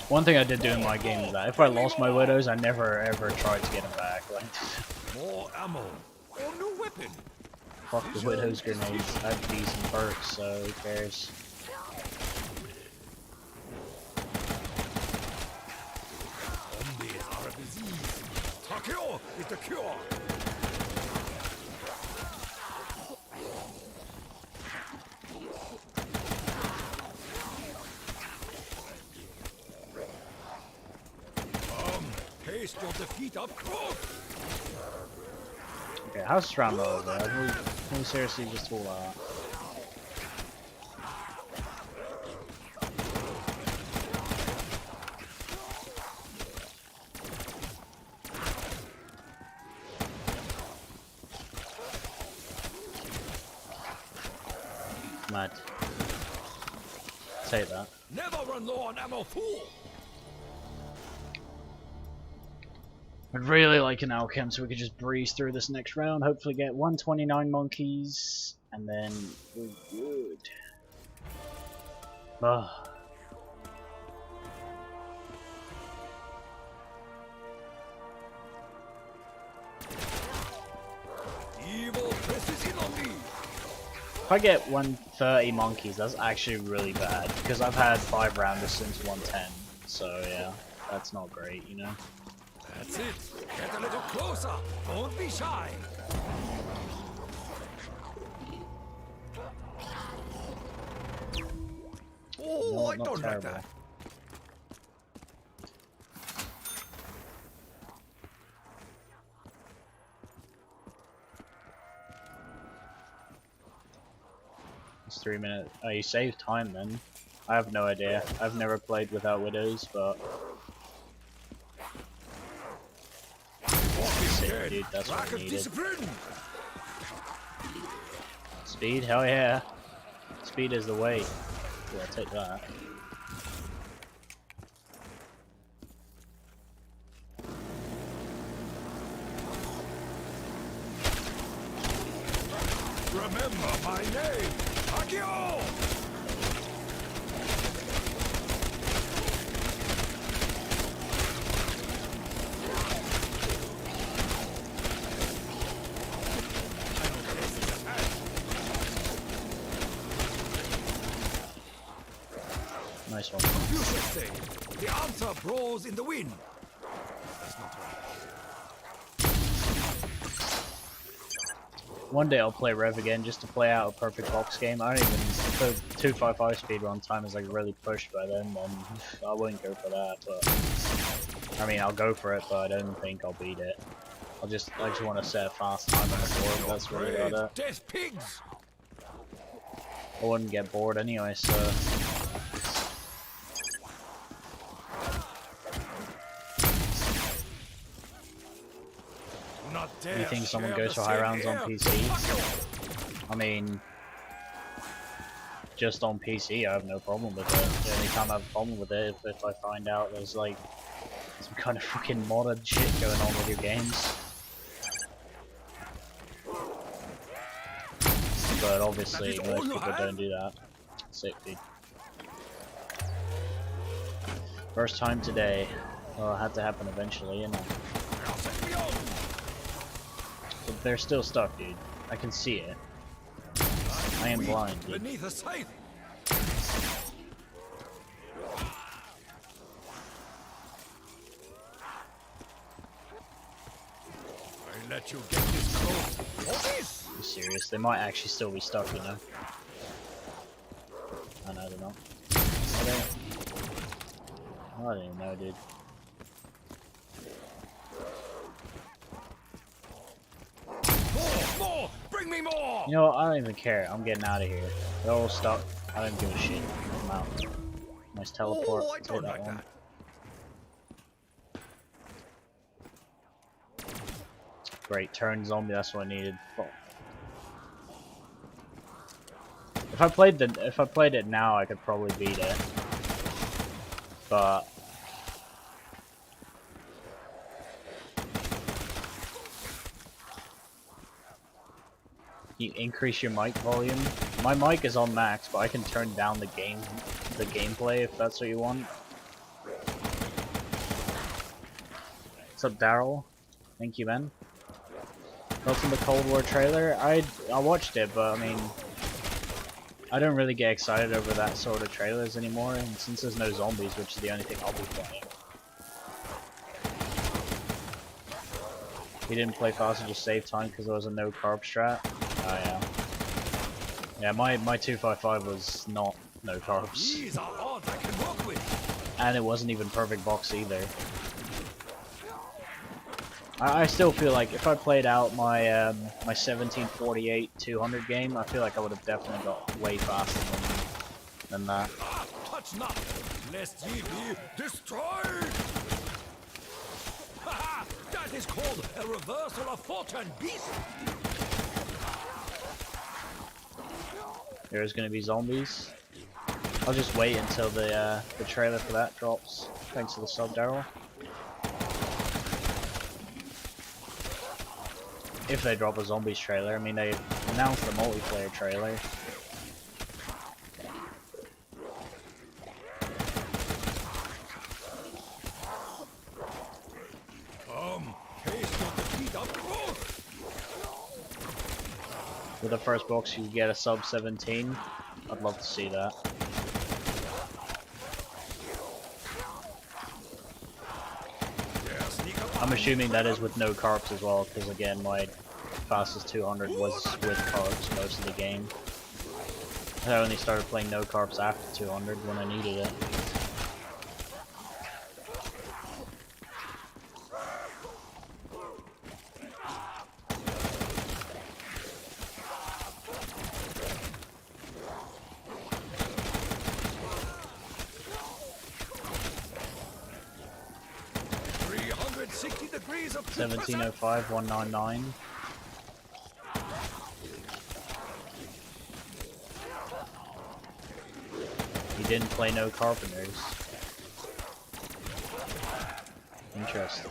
One thing I did do in my game is that if I lost my widows, I never ever tried to get them back. Like, more ammo or new weapon. Fuck the widows grenades. I have decent perks, so who cares? Zombies are a disease. Takeo is the cure. Taste your defeat up close. Okay, how's this round over? Can we seriously just all that? Mad. Say that. Never run low on ammo, fool. I'd really like an Alchem so we could just breeze through this next round, hopefully get 129 monkeys, and then we're good. Ugh. Evil presses in on me. If I get 130 monkeys, that's actually really bad, because I've had 5 rounders since 110, so yeah, that's not great, you know? That's it. Get a little closer. Don't be shy. Oh, No, I not don't like terrible. that. It's 3 minutes. Oh, you saved time then. I have no idea. I've never played without widows, but sick, dude. That's what I needed. Speed, hell yeah. Speed is the way. Yeah, I'll take that. Remember my name, Akio! Nice one. Confucius say, the answer blows in the wind. That's not right. One day I'll play Rev again just to play out a perfect box game. I don't even... The 255 speedrun time is like really pushed by then I wouldn't go for that, but... I mean, I'll go for it, but I don't think I'll beat it. I just want to set a fast time on the board, that's really about it. Death pigs! I wouldn't get bored anyway, so... Do you think someone goes for high rounds on PC? I mean, just on PC I have no problem with it. The only time I have a problem with it if I find out there's like some kind of fucking modded shit going on with your games. But obviously most people don't do that. Sick, dude. First time today. Well, it had to happen eventually, you know. But they're still stuck, dude. I can see it. I am blind, dude. Beneath a scythe. I let you get this close. What is? Are you serious? They might actually still be stuck, you know. I know they're not. Are they? I don't even know, dude. More! Bring me more! You know what? I don't even care. I'm getting out of here. They're all stuck. I don't give a shit. I'm out. Nice teleport. Oh, I Take don't that like one. that. Great, turn zombie. That's what I needed. Fuck. If I played it now, I could probably beat it. But you increase your mic volume. My mic is on max, but I can turn down the gameplay if that's what you want. What's up, Daryl? Thank you, man. What's in the Cold War trailer? I watched it, but I mean, I don't really get excited over that sort of trailers anymore, and since there's no zombies, which is the only thing I'll be playing. We didn't play fast and just save time because there was a no carb strat. Oh yeah. Yeah, my 255 was not no carbs. These are odds I can work with. And it wasn't even perfect box either. I still feel like if I played out my my 1748 200 game, I feel like I would have definitely got way faster than that. Touch not, lest ye be destroyed. That is called a reversal of fortune, beast. There's gonna be zombies. I'll just wait until the trailer for that drops. Thanks for the sub, Daryl. If they drop a zombies trailer, I mean they announced the multiplayer trailer. Taste your defeat up close. With the first box, you get a sub 17. I'd love to see that. I'm assuming that is with no carbs as well, because again, my fastest 200 was with carbs most of the game. I only started playing no carbs after 200 when I needed it. disappeared. 1705 199. You didn't play no carpenters. Interesting.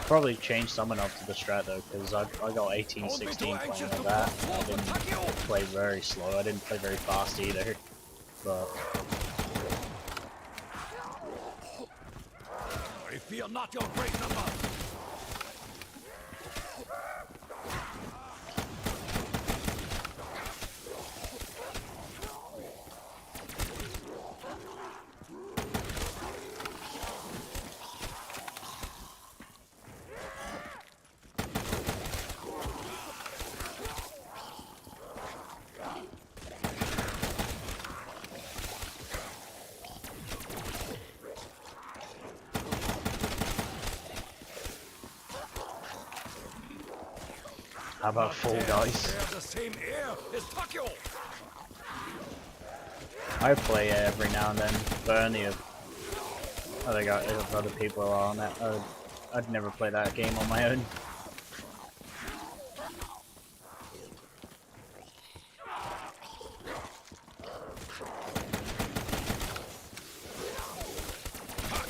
Probably change someone up to the strat though, because I got 1816 playing like that. I didn't play very slow. I didn't play very fast either. But I fear not your great number. how about Fall Guys? The same air as Tokyo. I play it every now and then, but only if if other people are on it. I'd never play that game on my own.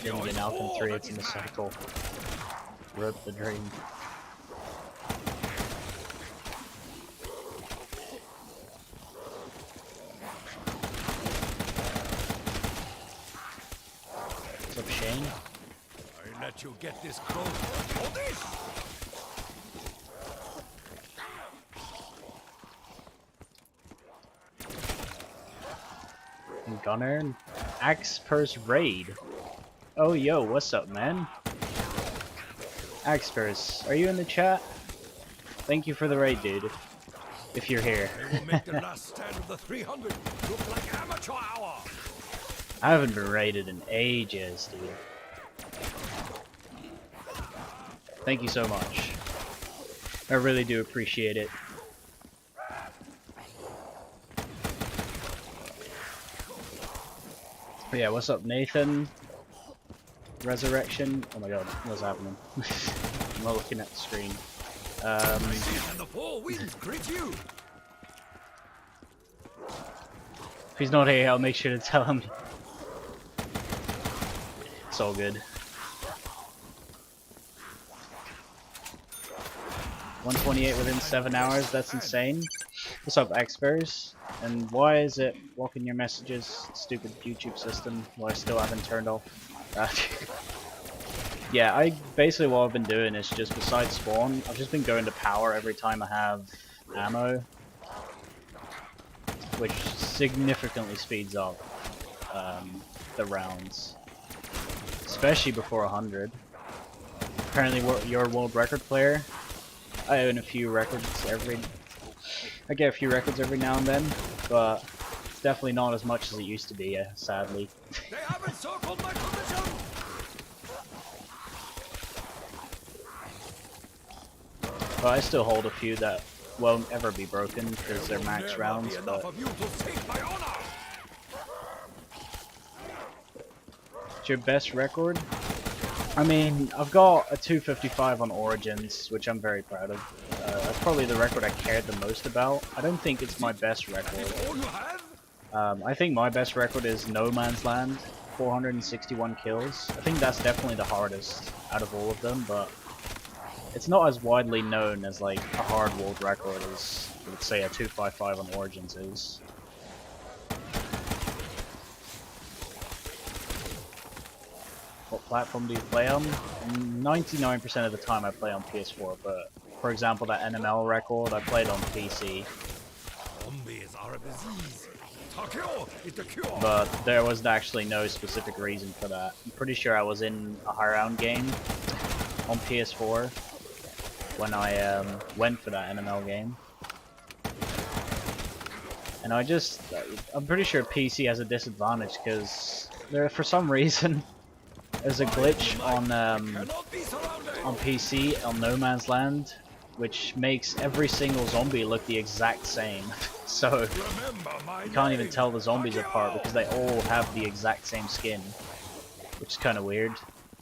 Didn't get Alpha 3, it's in the cycle. Rip the dream. What's up, Shane? I let you get this close. Hold this! Gunner, Axe Purse Raid. Oh yo, what's up, man? Axe Purse, are you in the chat? Thank you for the raid, dude. If you're here. They will make the last stand of the 300 look like amateur hour. I haven't been raided in ages, dude. Thank you so much. I really do appreciate it. But yeah, what's up, Nathan? Resurrection. Oh my god, what's happening? I'm not looking at the screen. And the four winds greet you. If he's not here, I'll make sure to tell him. It's all good. 128 within 7 hours, that's insane. What's up, Xpers? And why is it blocking your messages? Stupid YouTube system, who I still haven't turned off. Yeah, basically what I've been doing is just besides spawn, I've just been going to power every time I have ammo, which significantly speeds up the rounds, especially before 100. Apparently, you're a world record player. I own a few records I get a few records every now and then, but it's definitely not as much as it used to be, sadly. They have encircled my position. But I still hold a few that won't ever be broken because they're max rounds. But it's your best record? I mean, I've got a 255 on Origins, which I'm very proud of. That's probably the record I cared the most about. I don't think it's my best record. I think my best record is No Man's Land, 461 kills. I think that's definitely the hardest out of all of them, but it's not as widely known as like a hard world record as, let's say, a 255 on Origins is. What platform do you play on? 99% of the time I play on PS4, but for example that NML record I played on PC. Zombies are a disease. Tokyo is the cure. But there was actually no specific reason for that. I'm pretty sure I was in a high round game on PS4 when I went for that NML game. And I'm pretty sure PC has a disadvantage because for some reason there's a glitch on PC on No Man's Land which makes every single zombie look the exact same. So you can't even tell the zombies apart because they all have the exact same skin, which is kind of weird.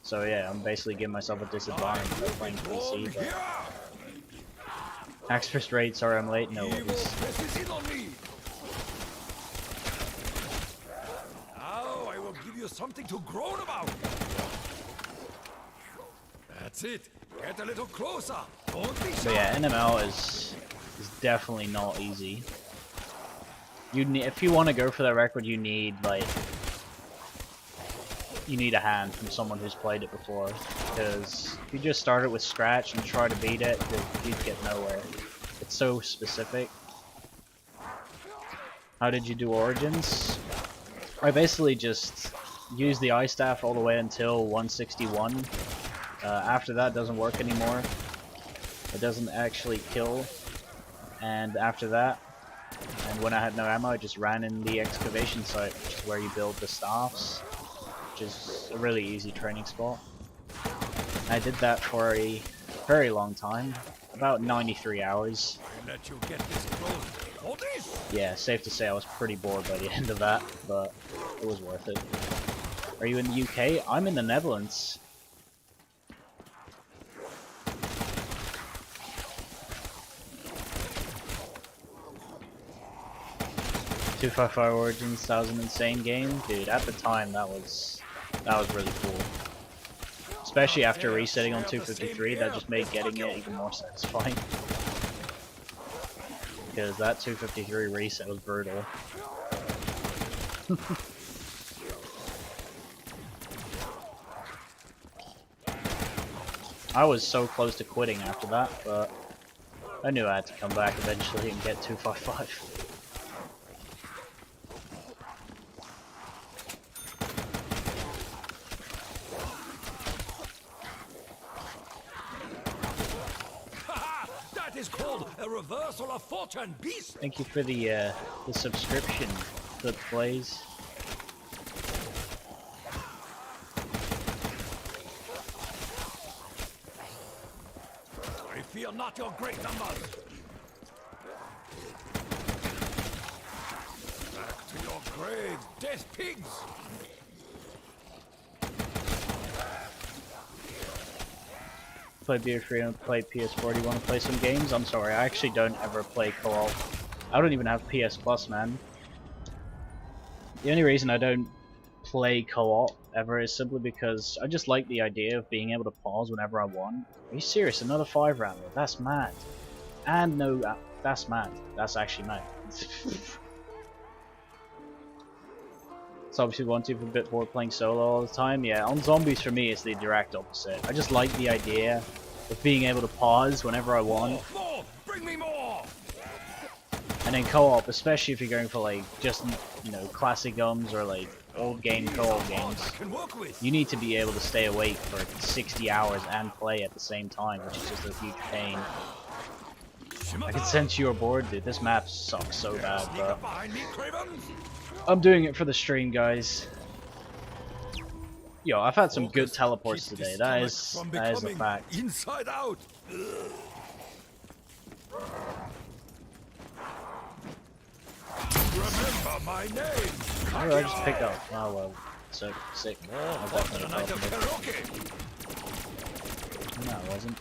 So yeah, I'm basically giving myself a disadvantage by playing PC. But axe first rate, sorry I'm late. No worries. Now I will give you something to groan about. That's it. Get a little closer. Don't be shy. So yeah, NML is definitely not easy. You need, if you want to go for that record, you need a hand from someone who's played it before. Because if you just start it with scratch and try to beat it, you'd get nowhere. It's so specific. How did you do Origins? I basically just used the ice staff all the way until 161. After that, it doesn't work anymore. It doesn't actually kill. And after that, and when I had no ammo, I just ran in the excavation site, which is where you build the staffs, which is a really easy training spot. I did that for a very long time, about 93 hours. Let you get this close. Hold this. Yeah, safe to say I was pretty bored by the end of that, but it was worth it. Are you in the UK? I'm in the Netherlands. .255 Origins, that was an insane game, dude. At the time, that was really cool. Especially after resetting on 253, that just made getting it even more satisfying. Because that 253 reset was brutal. I was so close to quitting after that, but I knew I had to come back eventually and get 255. Is called a reversal of fortune, beast. Thank you for the subscription, Good Plays. I fear not your great numbers. Back to your graves, death pigs. Play BO3 and play PS4. Do you want to play some games? I'm sorry, I actually don't ever play co-op. I don't even have PS Plus, man. The only reason I don't play co-op ever is simply because I just like the idea of being able to pause whenever I want. Are you serious? Another 5-rounder? That's mad. And no, that's mad. That's actually mad. It's obviously 1-2 for a bit bored playing solo all the time. Yeah, on zombies for me it's the direct opposite. I just like the idea of being able to pause whenever I want. More! Bring me more! And then co-op, especially if you're going for like just, you know, classic guns or like old game co-op games, you need to be able to stay awake for 60 hours and play at the same time, which is just a huge pain. I can sense you're bored, dude. This map sucks so bad, but I'm doing it for the stream, guys. Yo, I've had some good teleports today. That is a fact. Inside out. Remember my name. How did I just pick up? Oh well, sick. I definitely felt it. No, it wasn't.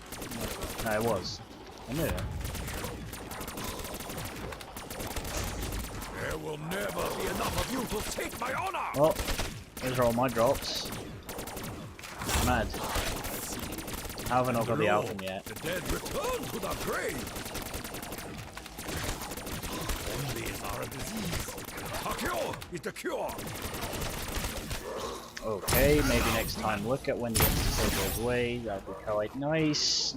No, it was. I knew it. There will never be enough of you to take my honor. Well, those are all my drops. Mad. How have I not got the outcome yet? The dead return to the grave. Zombies are a disease. A cure is the cure. Okay, maybe next time look at when the insta goes away. That'd be quite nice.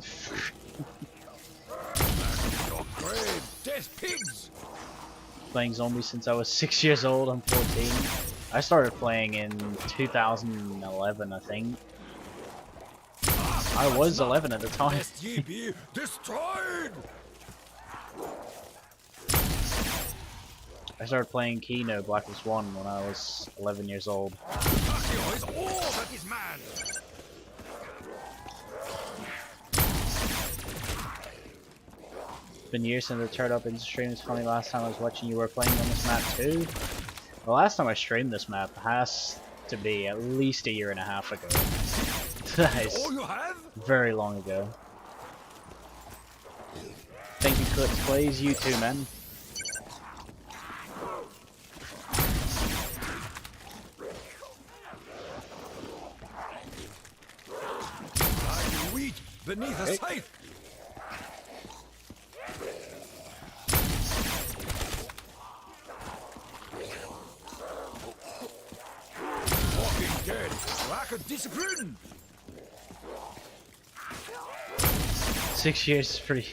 Your grave, dead pigs. Playing zombies since I was 6 years old. I'm 14. I started playing in 2011, I think. I was 11 at the time. Lest ye be destroyed. I started playing Kino Black Ops 1 when I was 11 years old. Takio is all that is man. Been years since I turned up into stream. It's funny, last time I was watching you were playing on this map too. The last time I streamed this map has to be at least a year and a half ago. That is All you have? very long ago. Thank you, Clips Plays. You too, man. Like wheat beneath a scythe. Walking dead. Lack of discipline. 6 years is pretty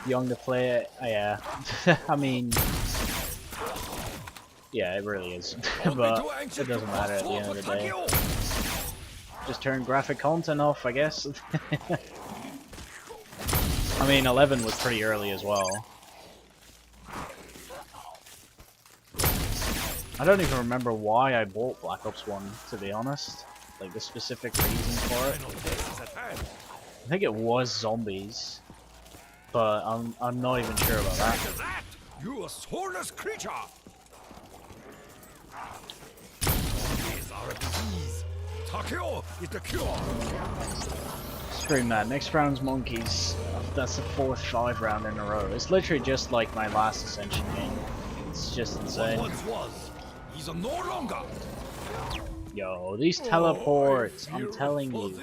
young to play it. Yeah. I mean, yeah, it really is. But it doesn't matter at the end of the day. Just turn graphic content off, I guess. I mean, 11 was pretty early as well. I don't even remember why I bought Black Ops 1, to be honest. Like, the specific reason for it. I think it was zombies, but I'm not even sure about that. You a soulless creature. Zombies are a disease. Takeo is the cure. Screw that. Next round's monkeys. That's the 4th 5 round in a row. It's literally just like my last Ascension game. It's just insane. What once was, he's no longer. Yo, these teleports, I'm telling you.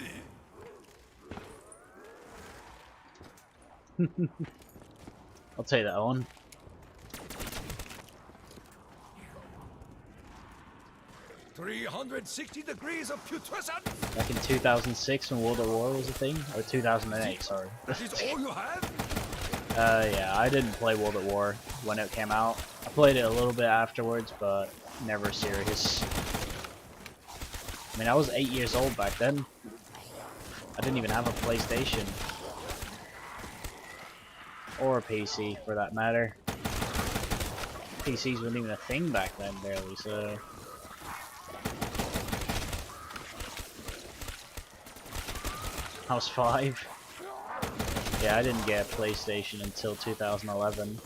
I'll take that one. $360 degrees of putrescence. Back in 2006 when World at War was a thing? Or 2008, sorry. That is all you have? Yeah, I didn't play World at War when it came out. I played it a little bit afterwards, but never serious. I mean, I was 8 years old back then. I didn't even have a PlayStation. Or a PC, for that matter. PCs weren't even a thing back then, barely, so... I was 5. Yeah, I didn't get a PlayStation until 2011.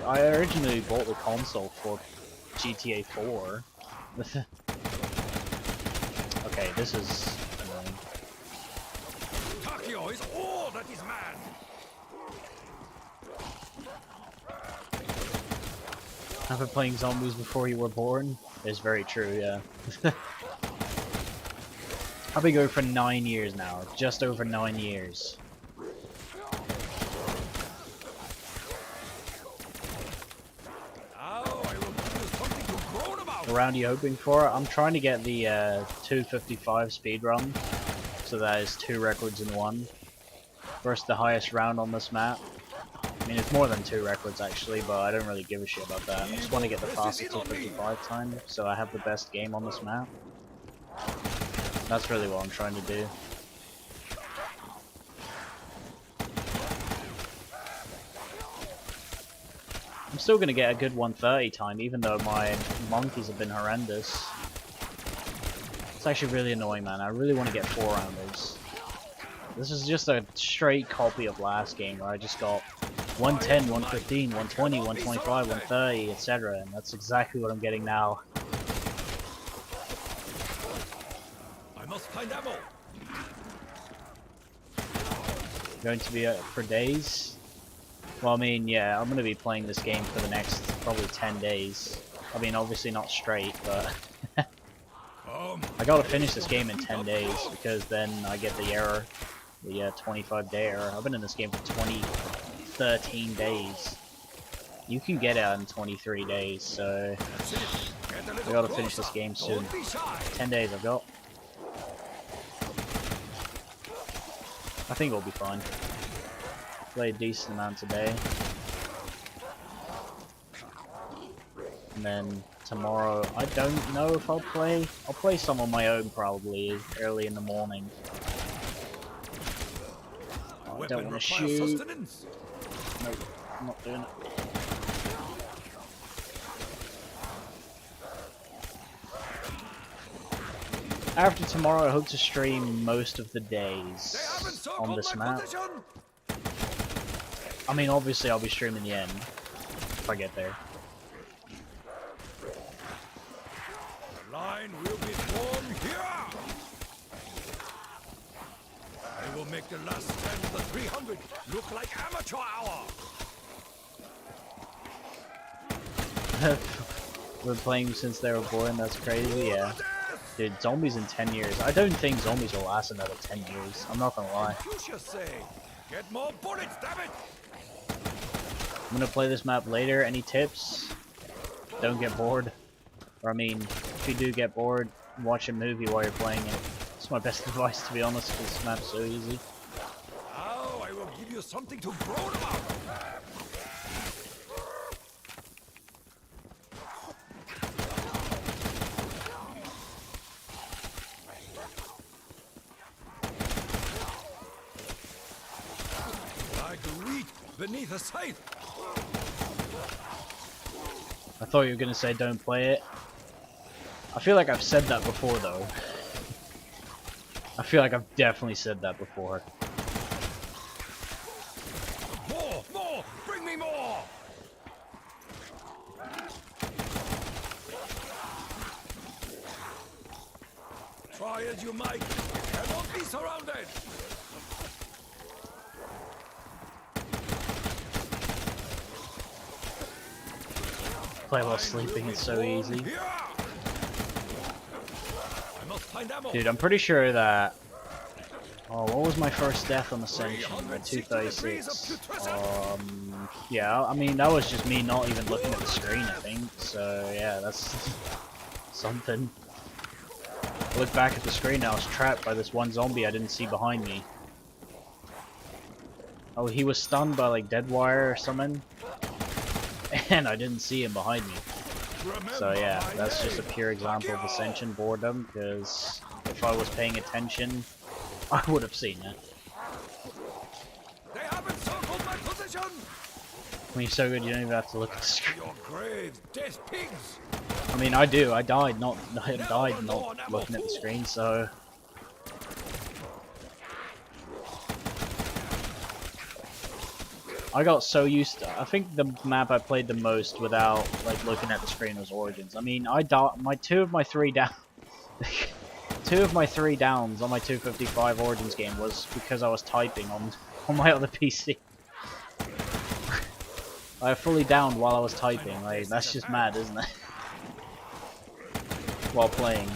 I originally bought the console for GTA 4. Okay, this is annoying. Takeo is all that is man. I've been playing zombies before you were born. It's very true, yeah. I've been going for 9 years now, just over 9 years. What round are you hoping for? I'm trying to get the 255 speedrun, so that is 2 records in 1. First, the highest round on this map. I mean, it's more than 2 records actually, but I don't really give a shit about that. I just want to get the fastest 255 time, so I have the best game on this map. That's really what I'm trying to do. I'm still going to get a good 130 time, even though my monkeys have been horrendous. It's actually really annoying, man. I really want to get 4-rounders. This is just a straight copy of last game, where I just got 110, 115, 120, 125, 130, etc. And that's exactly what I'm getting now. Must find ammo. Going to be for days? Well, I mean, yeah, I'm going to be playing this game for the next probably 10 days. I mean, obviously not straight, but I got to finish this game in 10 days because then I get the error, the 25-day error. I've been in this game for 13 days. You can get it in 23 days, so I got to finish this game soon. 10 days I've got. I think we'll be fine. Play a decent amount today. And then tomorrow, I don't know if I'll play. I'll play some on my own probably, early in the morning. Oh, I don't want to shoot. Nope, I'm not doing it. After tomorrow, I hope to stream most of the days on this map. I mean, obviously I'll be streaming the end if I get there. The line will be formed here. I will make the last stand of the 300 look like amateur hour. Been playing since they were born, that's crazy, yeah. Dude, zombies in 10 years. I don't think zombies will last another 10 years. I'm not gonna lie. Confucius say, get more bullets, damn it! I'm gonna play this map later. Any tips? Don't get bored. Or I mean, if you do get bored, watch a movie while you're playing it. It's my best advice, to be honest, because this map's so easy. Now I will give you something to groan about. Like wheat beneath a scythe. I thought you were gonna say don't play it. I feel like I've said that before, though. I feel like I've definitely said that before. More! More! Bring me more! Try as you might, you cannot be surrounded! Play while sleeping is so easy. Dude, I'm pretty sure that... Oh, what was my first death on Ascension? 236. Yeah, I mean, that was just me not even looking at the screen, I think. So, yeah, that's something. I look back at the screen and I was trapped by this one zombie I didn't see behind me. Oh, he was stunned by, like, dead wire or something. And I didn't see him behind me. So yeah, that's just a pure example of Ascension boredom, because if I was paying attention, I would have seen it. They have encircled my position! When you're so good, you don't even have to look at the screen. Your graves, death pigs! I mean, I do. I died not looking at the screen, so... I got so used to... I think the map I played the most without, like, looking at the screen was Origins. I mean, I died... Two of my three downs on my 255 Origins game was because I was typing on my other PC. I fully downed while I was typing. Like, that's just mad, isn't it? While playing.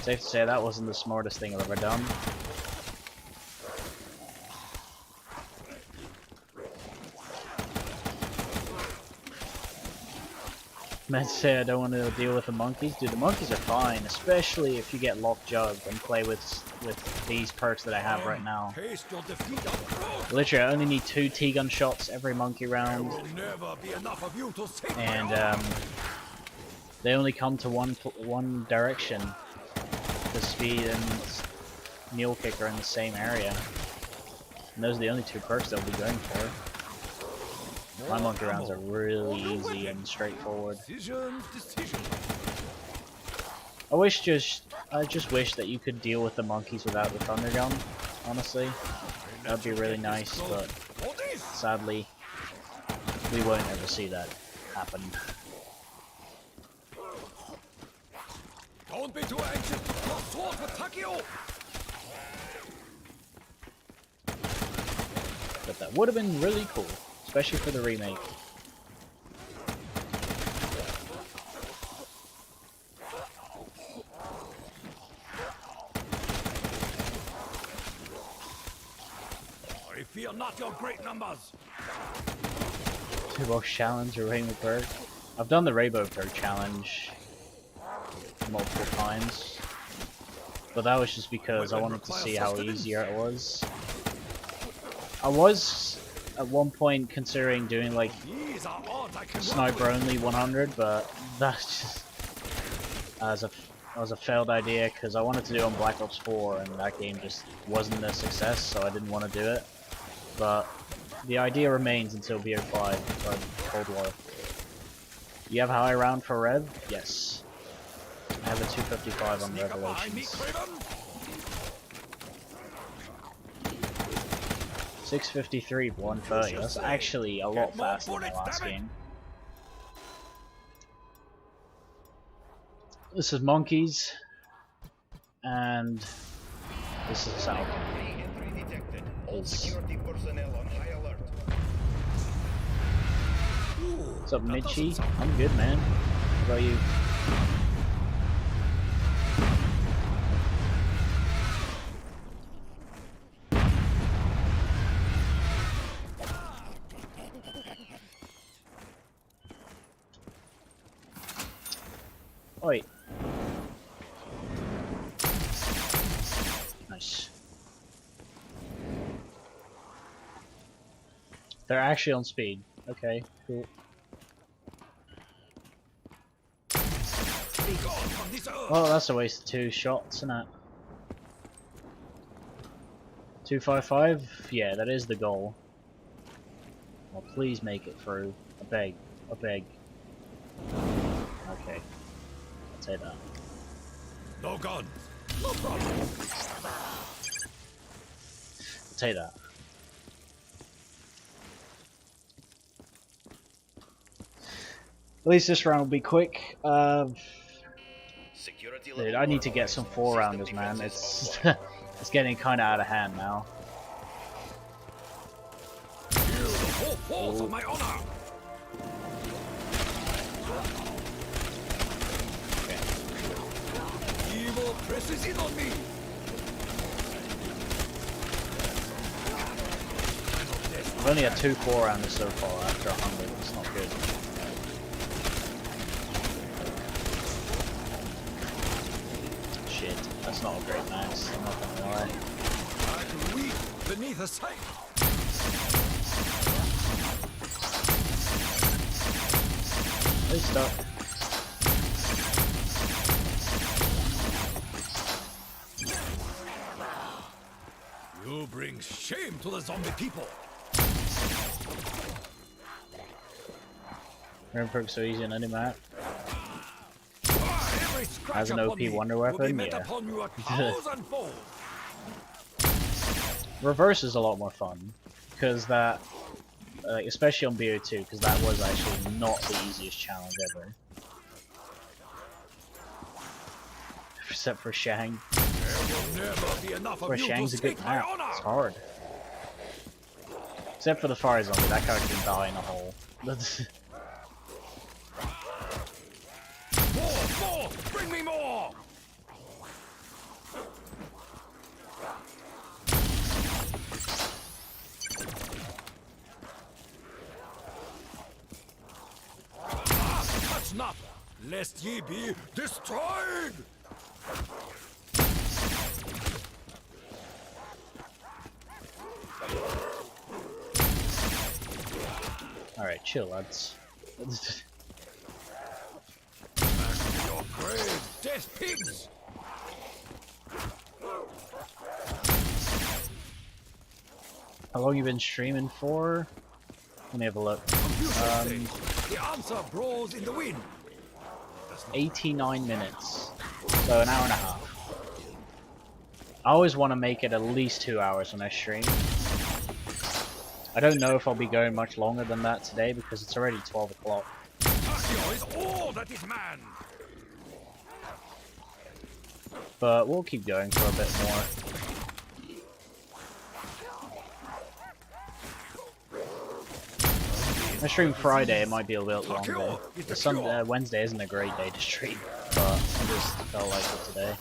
Safe to say that wasn't the smartest thing I've ever done. Meant to say I don't want to deal with the monkeys. Dude, the monkeys are fine, especially if you get locked jugged and play with these perks that I have right now. Literally, I only need 2 T-gun shots every monkey round, and they only come to one direction. The speed and mule kick are in the same area, and those are the only 2 perks they'll be going for. My monkey rounds are really easy and straightforward. I just wish that you could deal with the monkeys without the thunder gun, honestly. That would be really nice, but sadly, we won't ever see that happen. Don't be too anxious to cross swords with Takio! But that would have been really cool. Especially for the remake. I fear not your great numbers. Rainbow challenge or rainbow perk. I've done the rainbow perk challenge multiple times, but that was just because I wanted to see how easier it was. I was at one point considering doing like sniper only 100, but that's just as a failed idea because I wanted to do it on Black Ops 4 and that game just wasn't a success, so I didn't want to do it. But the idea remains until BO5 or Cold War. You have a high round for Rev? Yes. I have a 255 on Revelations. 653 for 130. That's actually a lot faster than the last game. This is monkeys, and this is South. What's up, Mitchie? I'm good, man. How about you? Wait. Nice. They're actually on speed. Okay, cool. Oh, that's a waste of 2 shots, isn't it? 255? Yeah, that is the goal. Well, please make it through. I beg. I beg. Okay. I'll take that. No guns. No problem. I'll take that. At least this round will be quick. Dude, I need to get some 4-rounders, man. It's it's getting kind of out of hand now. For my honor. Okay. Evil presses in on me. I've only had 2 4-rounders so far after 100. It's not good. Shit, that's not a great max. I'm not gonna lie. I can weep beneath a sight. Please stop. You bring shame to the zombie people. Remember so easy on any map. Every scratch Has an upon OP me wonder will be weapon, met yeah. upon you 1,000-fold. Reverse is a lot more fun, because that, especially on BO2, because that was actually not the easiest challenge ever. Except for Shang. There will never be enough of Where you Shang's to a good seek my map. honor. It's hard. Except for the fire zombie, that guy can die in a hole. More! Bring me more! Touch not, lest ye be destroyed! Alright, chill, lads. Your grave, dead pigs! How long you been streaming for? Let me have a look. The answer blows in the wind. 89 minutes. So an hour and a half. I always want to make it at least 2 hours when I stream. I don't know if I'll be going much longer than that today because it's already 12 o'clock. Takio is all that is man. But we'll keep going for a bit more. I stream Friday, it might be a little longer. The Sunday, Wednesday isn't a great day to stream, but I just felt like it today.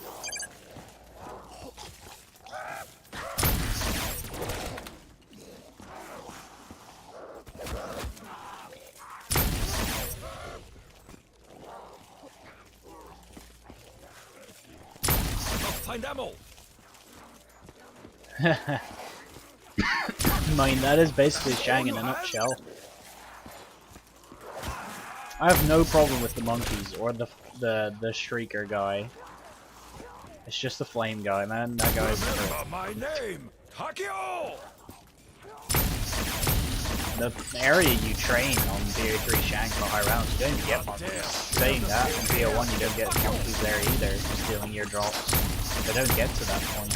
Find ammo. I mean, that is basically Shang in a nutshell. I have no problem with the monkeys or the shrieker guy. It's just the flame guy, man. That guy's Remember my name, Takio. the area you train on BO3 Shang for high rounds. You don't get monkeys. Saying that, in BO1 you don't get monkeys there either, stealing your drops. They don't get to that point.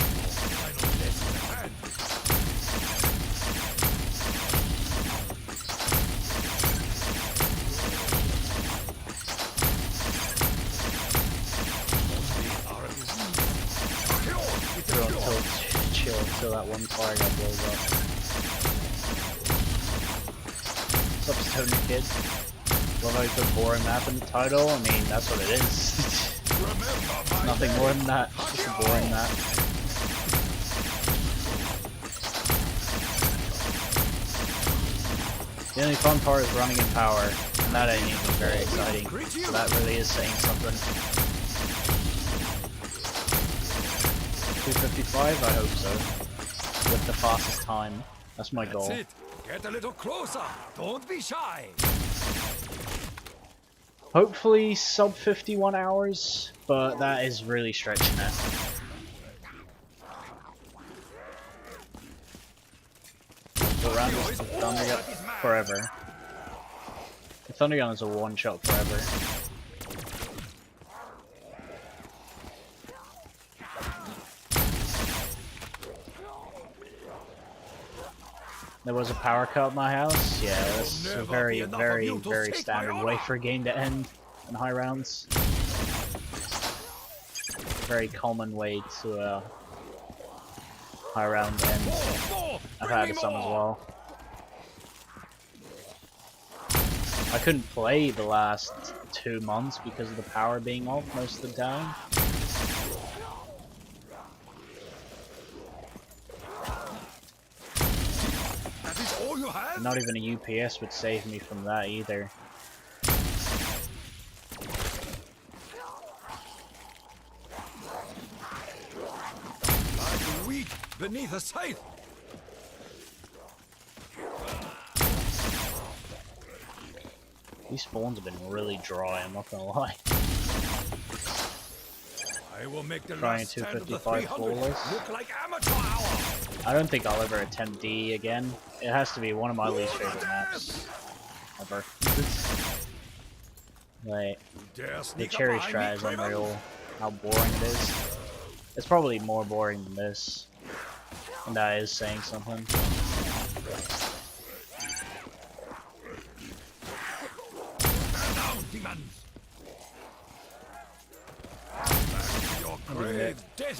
until that one fire guy blows up. What's up, Stoner Kid? Love how you put boring map in the title. I mean, that's what it is. It's nothing more than that. It's just a boring map. The only fun part is running in power, and that ain't even very exciting. So that really is saying something. 255, I hope so. With the fastest time. That's my goal. That's it. Get a little closer. Don't be shy. Hopefully sub 51 hours, but that is really stretching it. Go around this Thunder Gun forever. The Thunder Gun is a one shot forever. There was a power cut at my house. Yeah, that's a very, very, very standard way for a game to end in high rounds. Very common way to high round end. I've had some as well. I couldn't play the last 2 months because of the power being off most of the time. Not even a UPS would save me from that either. Like a weed beneath a scythe. These spawns have been really dry, I'm not gonna lie. I will make the Trying last stand of the 255 300 flawless. look like amateur hour. I don't think I'll ever attempt D again. It has to be one of my least favorite maps ever. Like, the cherry strat is unreal. How boring it is. It's probably more boring than this. And that is saying something.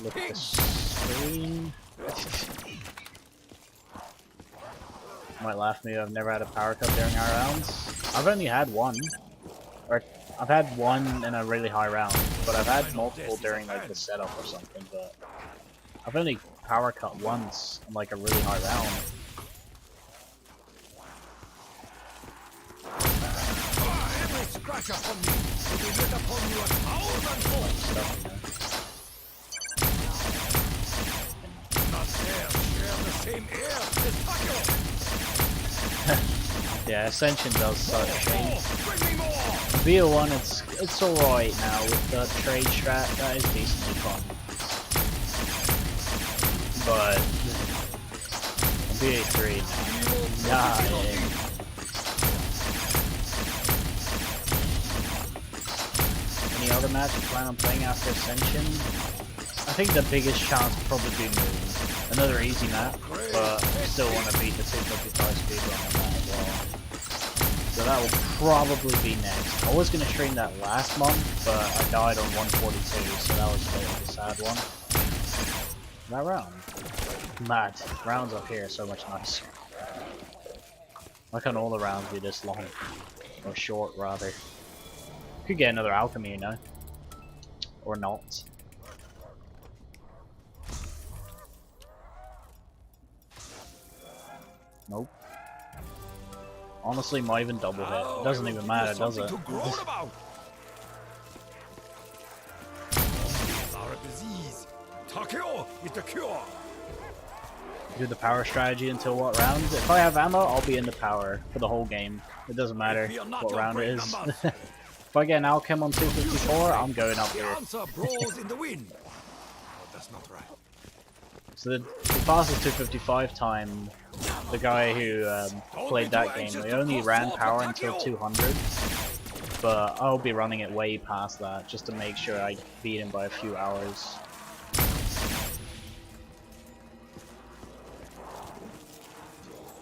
Look at the screen. Might laugh at me, I've never had a power cut during our rounds. I've only had one. Or I've had one in a really high round, but I've had multiple during like the setup or something, but I've only power cut once in like a really high round. Every scratch upon me will be lit upon you 1,000-fold. Stuff, you know. Not dare share the same air as Takio. Yeah, Ascension does suck shame. Bring me more. BO1, it's alright now with the trade strat, that is decently fun. But BO3, nah. Any other match you plan on playing after Ascension? I think the biggest chance would probably be Moon. Another easy map, but I still want to beat the 255 speedrun on that as well. So that will probably be next. I was going to stream that last month, but I died on 142, so that was a bit of a sad one. That round? Mad. Rounds up here are so much nicer. Why can't all the rounds be this long? Or short, rather. Could get another alchemy, you know? Or not. Nope. Honestly, might even double hit. It doesn't even matter, does it? Are a disease. Takio is the cure. Do the power strategy until what round? If I have ammo, I'll be in the power for the whole game. It doesn't matter what round it is. If I get an Alchem on 254, I'm going up The here. answer blows in the wind. Oh, that's not right. So the fastest 255 time, the guy who played that game, they only ran power until 200. But I'll be running it way past that, just to make sure I beat him by a few hours.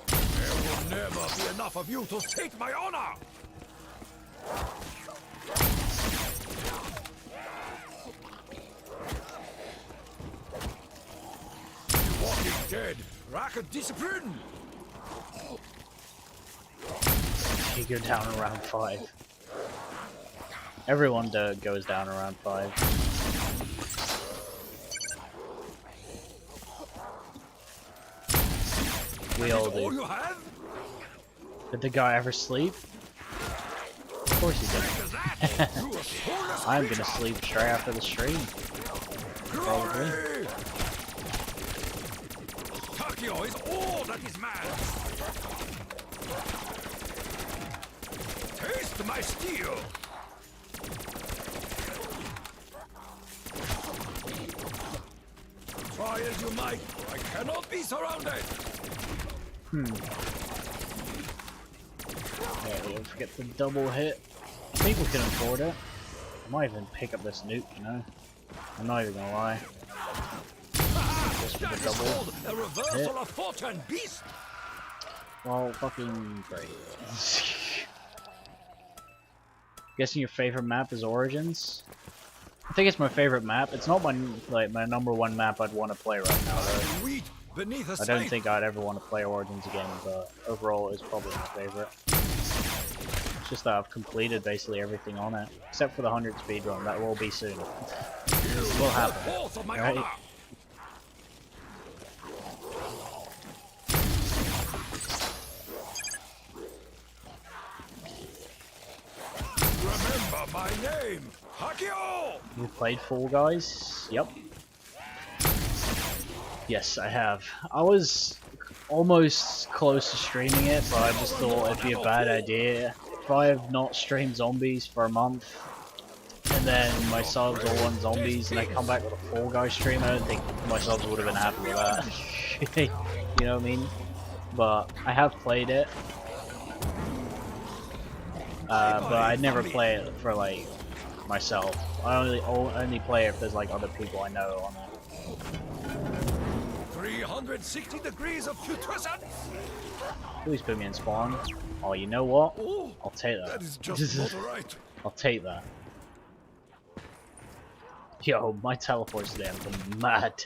There will never be enough of you to take my honor! Dead. Racket discipline. You go down around 5. Everyone goes down around 5. We all All do. you have? Did the guy ever sleep? Of course he did. I'm gonna sleep straight after the stream. Probably. Takio is all that is man. Taste my steel. Try as you might, I cannot be surrounded. Yeah, we don't forget the double hit. I think we can afford it. I might even pick up this nuke, you know? I'm not even gonna lie. Just for the double A reversal hit. of fortune, beast. Well, fucking great. Guessing your favorite map is Origins? I think it's my favorite map. It's not my my number one map I'd want to play right now though. Wheat beneath a I don't sight. think I'd ever want to play Origins again, but overall it's probably my favorite. It's just that I've completed basically everything on it, except for the 100 speedrun. That will be soon. It will happen. Force of my Right? honor. Remember my name, Hakio. You played Fall Guys? Yep. Yes, I have. I was almost close to streaming it, but I just thought it'd be a bad idea. If I have not streamed zombies for a month, and then my subs all want zombies, and I come back with a Fall Guys stream, I don't think my subs would have been happy with that. You know what I mean? But I have played it. But I never play it for like myself. I only play it if there's like other people I know on it. 360 degrees of putrescence. Please put me in spawn. Oh, you know what? Oh, I'll take that. that is just not right. I'll take that. Yo, my teleports today have been mad.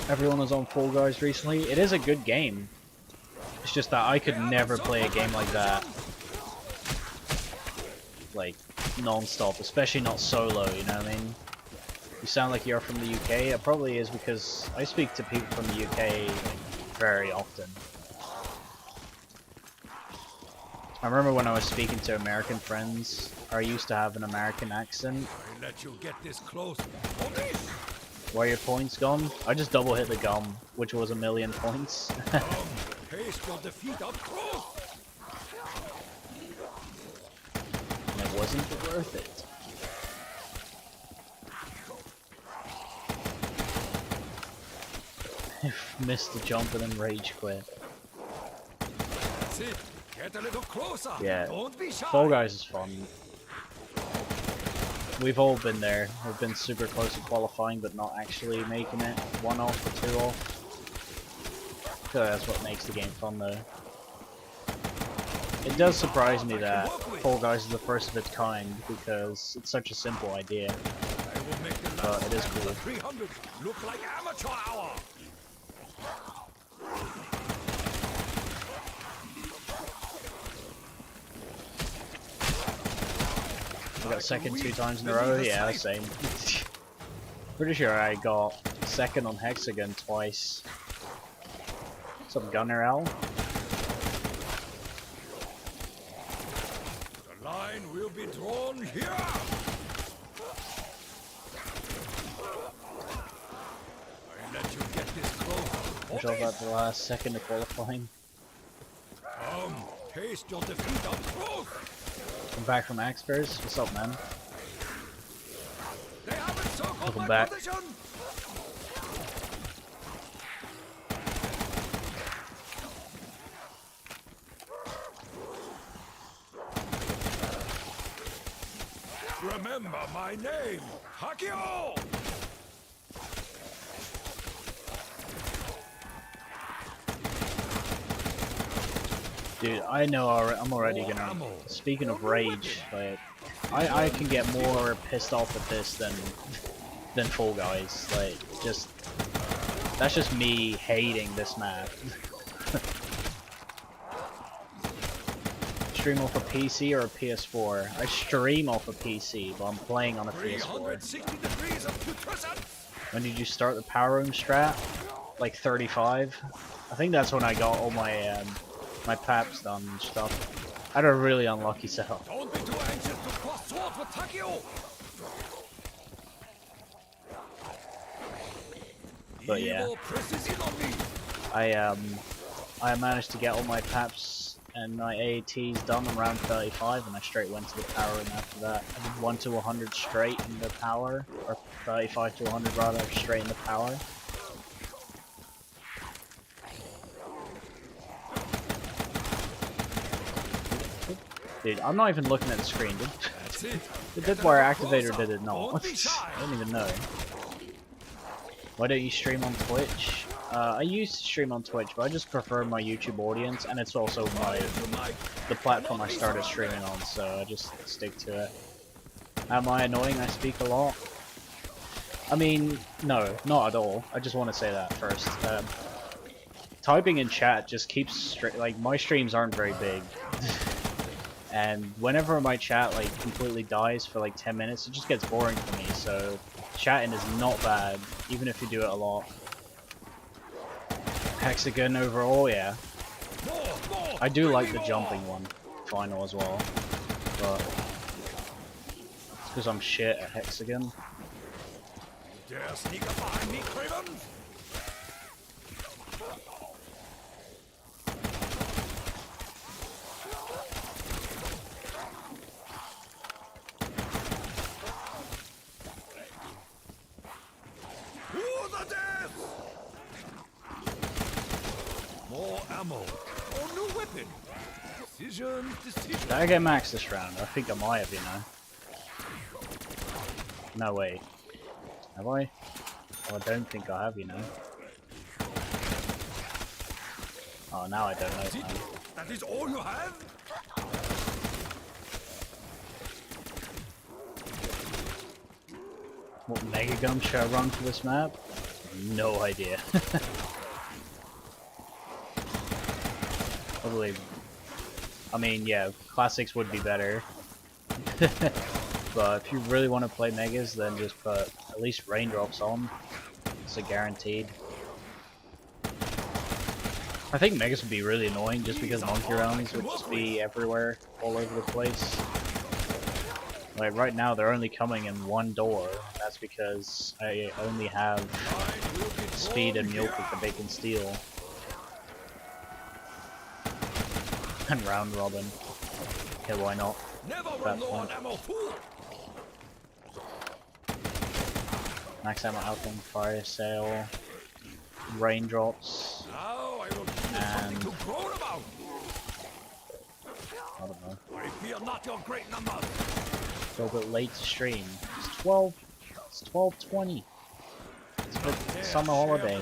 Everyone was on Fall Guys recently. It is a good game. It's just that I could never play a game like that, like, non-stop, especially not solo, you know what I mean? You sound like you're from the UK. It probably is because I speak to people from the UK very often. I remember when I was speaking to American friends, I used to have an American accent. I let you get this close. Oh, this. Where are your points gone? I just double hit the gum, which was 1,000,000 points. Taste your defeat up close. And it wasn't worth it. Missed the jump and then rage quit. That's it. Get a little closer. Yeah. Don't be shy. Fall Guys is fun. We've all been there. We've been super close to qualifying, but not actually making it 1 off or 2 off. I feel like that's what makes the game fun, though. It does surprise me that Fall Guys is the first of its kind, because it's such a simple idea. I will make the But last it is stand of cool. the 300 look like amateur hour. I got second 2 times in a row. Yeah, same. Pretty sure I got second on Hexagon twice. What's up, Gunner L? The line will be drawn here. I let you get this close. I drove out the last second of qualifying. Taste your defeat up close. I'm back from Axpers. What's up, man? They haven't circled Welcome my back. position. Remember my name, Hakio! Dude, I know I'm already gonna... Speaking of rage, like, I can get more pissed off at this than than Fall Guys. Like, that's just me hating this map. Stream off a PC or a PS4? I stream off a PC, but I'm playing on a PS4. When did you start the power room strat? Like 35? I think that's when I got all my my paps done and stuff. I had a really unlucky setup. Don't be too anxious to cross swords with Takio. But yeah, I managed to get all my paps and my AATs done around 35, and I straight went to the power room after that. I did 1 to 100 straight in the power, or 35 to 100 rather, straight in the power. Dude, I'm not even looking at the screen. Did Deadwire Activator did it not? I don't even know. Why don't you stream on Twitch? I used to stream on Twitch, but I just prefer my YouTube audience, and it's also the platform I started streaming on, so I just stick to it. Am I annoying? I speak a lot? I mean, no, not at all. I just want to say that first. Typing in chat just keeps like, my streams aren't very big. And whenever my chat like completely dies for like 10 minutes, it just gets boring for me, so chatting is not bad, even if you do it a lot. Hexagon overall, yeah. I do like the jumping one, final as well, but it's because I'm shit at Hexagon. Dare sneak up behind me, Craven? More ammo. Or new weapon. Decision. Did I get max this round? I think I might have, you know. No, wait. Have I? Oh, I don't think I have, you know. Oh, now I don't know. Man. That is all you have? What mega gun should I run for this map? No idea. Probably. I mean, yeah, classics would be better. But if you really want to play megas, then just put at least raindrops on. It's a guaranteed. I think megas would be really annoying just because monkey rounds would just be everywhere, all over the place. Like right now, they're only coming in one door. That's because I only have speed and milk that they can steal. And round robin. Okay, why not? That point. Max ammo out on fire sale. Raindrops. And I don't know. A little bit late to stream. It's 12. It's 12:20. It's the summer holiday.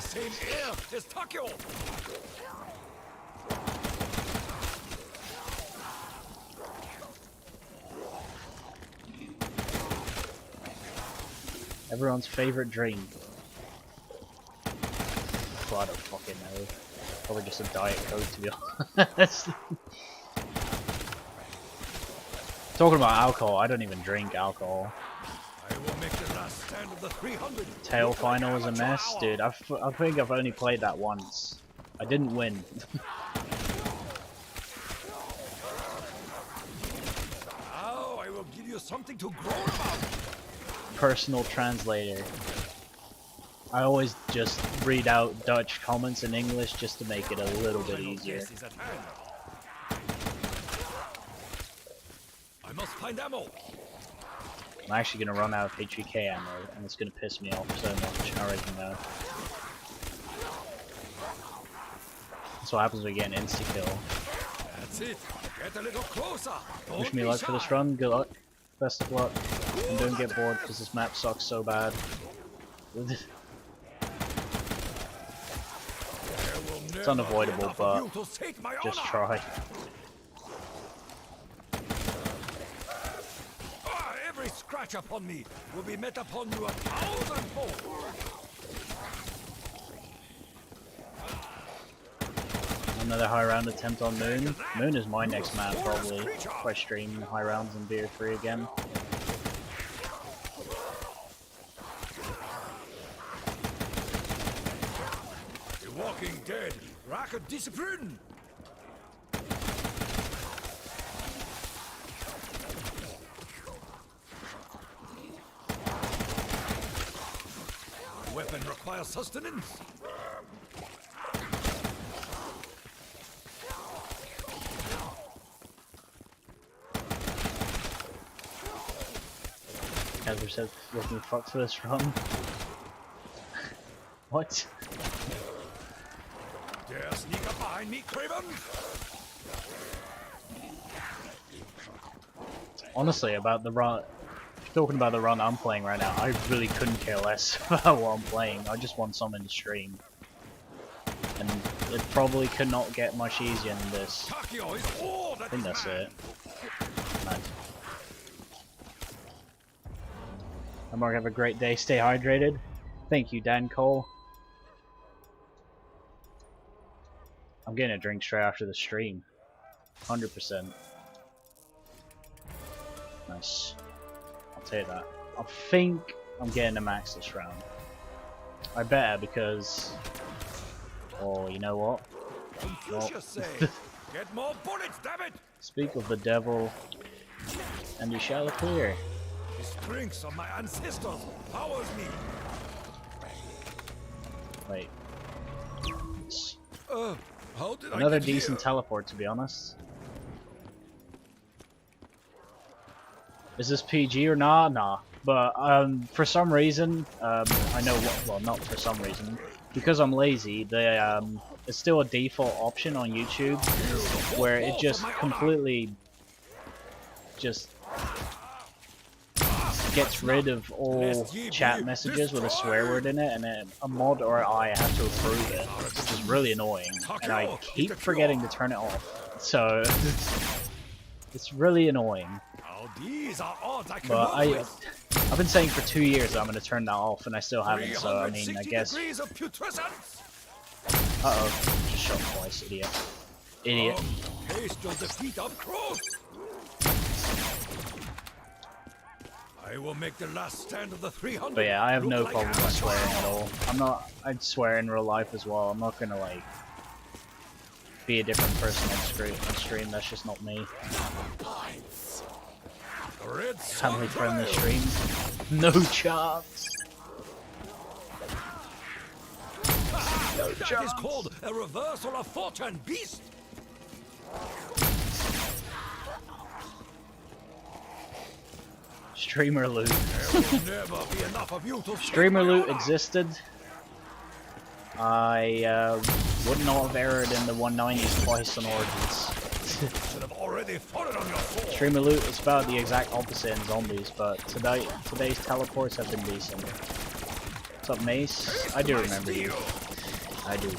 Everyone's favorite drink. Well, I don't fucking know. Probably just a Diet Coke, to be honest. Talking about alcohol, I don't even drink alcohol. I will make the last stand of the 300. Tail final was a mess, dude. I think I've only played that once. I didn't win. Now I will give you something to groan about. Personal translator. I always just read out Dutch comments in English just to make it a little bit easier. I must find ammo. I'm actually gonna run out of HVK ammo, and it's gonna piss me off so much. I already know. That's what happens when we get an insta-kill. That's it. Get a little closer. Wish me luck for this run. Good luck. Best of luck. And don't get bored because this map sucks so bad. It's unavoidable, but just try. Every scratch upon me will be met upon you 1,000-fold. Another high round attempt on Moon. Moon is my next man probably. If I stream high rounds in BO3 again. The Walking Dead, lack of discipline. Weapon requires sustenance. Kazler says, looking fucked for this run. What? Dare sneak up behind me, Craven? Honestly, about the run, talking about the run I'm playing right now, I really couldn't care less about what I'm playing. I just want something to stream. And it probably could not get much easier than this. I think that's it. Nice. Mark, have a great day. Stay hydrated. Thank you, Dan Cole. I'm getting a drink straight after the stream. 100%. Nice. I'll tell you that. I think I'm getting a max this round. I better because... Oh, you know what? Well, Get more bullets, damn it! Speak of the devil, and you shall appear. The strength of my ancestors powers me. Wait. How did Another I get decent here? teleport, to be honest. Is this PG or not? Nah. But for some reason, I know what. Well, not for some reason. Because I'm lazy, it's still a default option on YouTube where it just completely just gets rid of all chat messages with a swear word in it, and then a mod or I have to approve it, which is really annoying, and I keep forgetting to turn it off, so it's really annoying. But I've been saying for 2 years that I'm going to turn that off, and I still haven't, so I mean, I guess... Uh-oh, just shot twice, idiot. Idiot. I will make the last stand of the 300. But yeah, I have no problem with swearing at all. I'd swear in real life as well. I'm not gonna like be a different person on stream. That's just not me. Family friendly stream. No chance. No chance. That is called a reversal of fortune, beast. Streamer loot. There will never be enough of you to Streamer loot existed. I would not have erred in the 190s twice on Origins. should have already fallen on your sword. Streamer loot is about the exact opposite in zombies, but today's teleports have been decent. What's up, Mace? I do remember you. I do.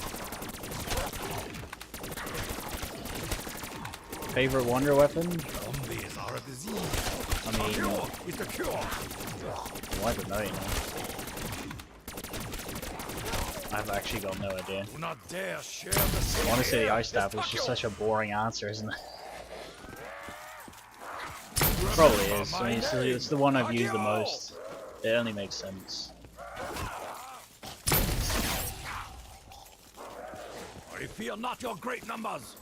Favorite wonder weapon? Zombies are a disease. I mean, Cure is the cure. well, I don't know, you know. I've actually got no idea. Do not dare share the same Honestly, the air ice staff as is just Takio. such a boring answer, isn't it? Probably is. I mean, it's the one I've used the most. It only makes sense. I fear not your great numbers.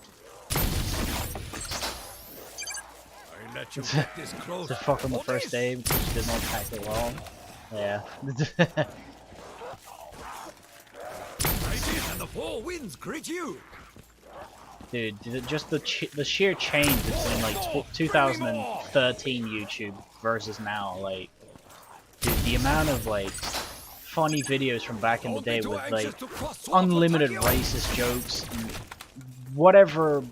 I let you get this close. To fuck on the first day because you did not tackle it well. Yeah. And the four winds greet you. Dude, just the sheer change between like 2013 YouTube versus now, like, dude, the amount of like funny videos from back in the day with like unlimited racist jokes and whatever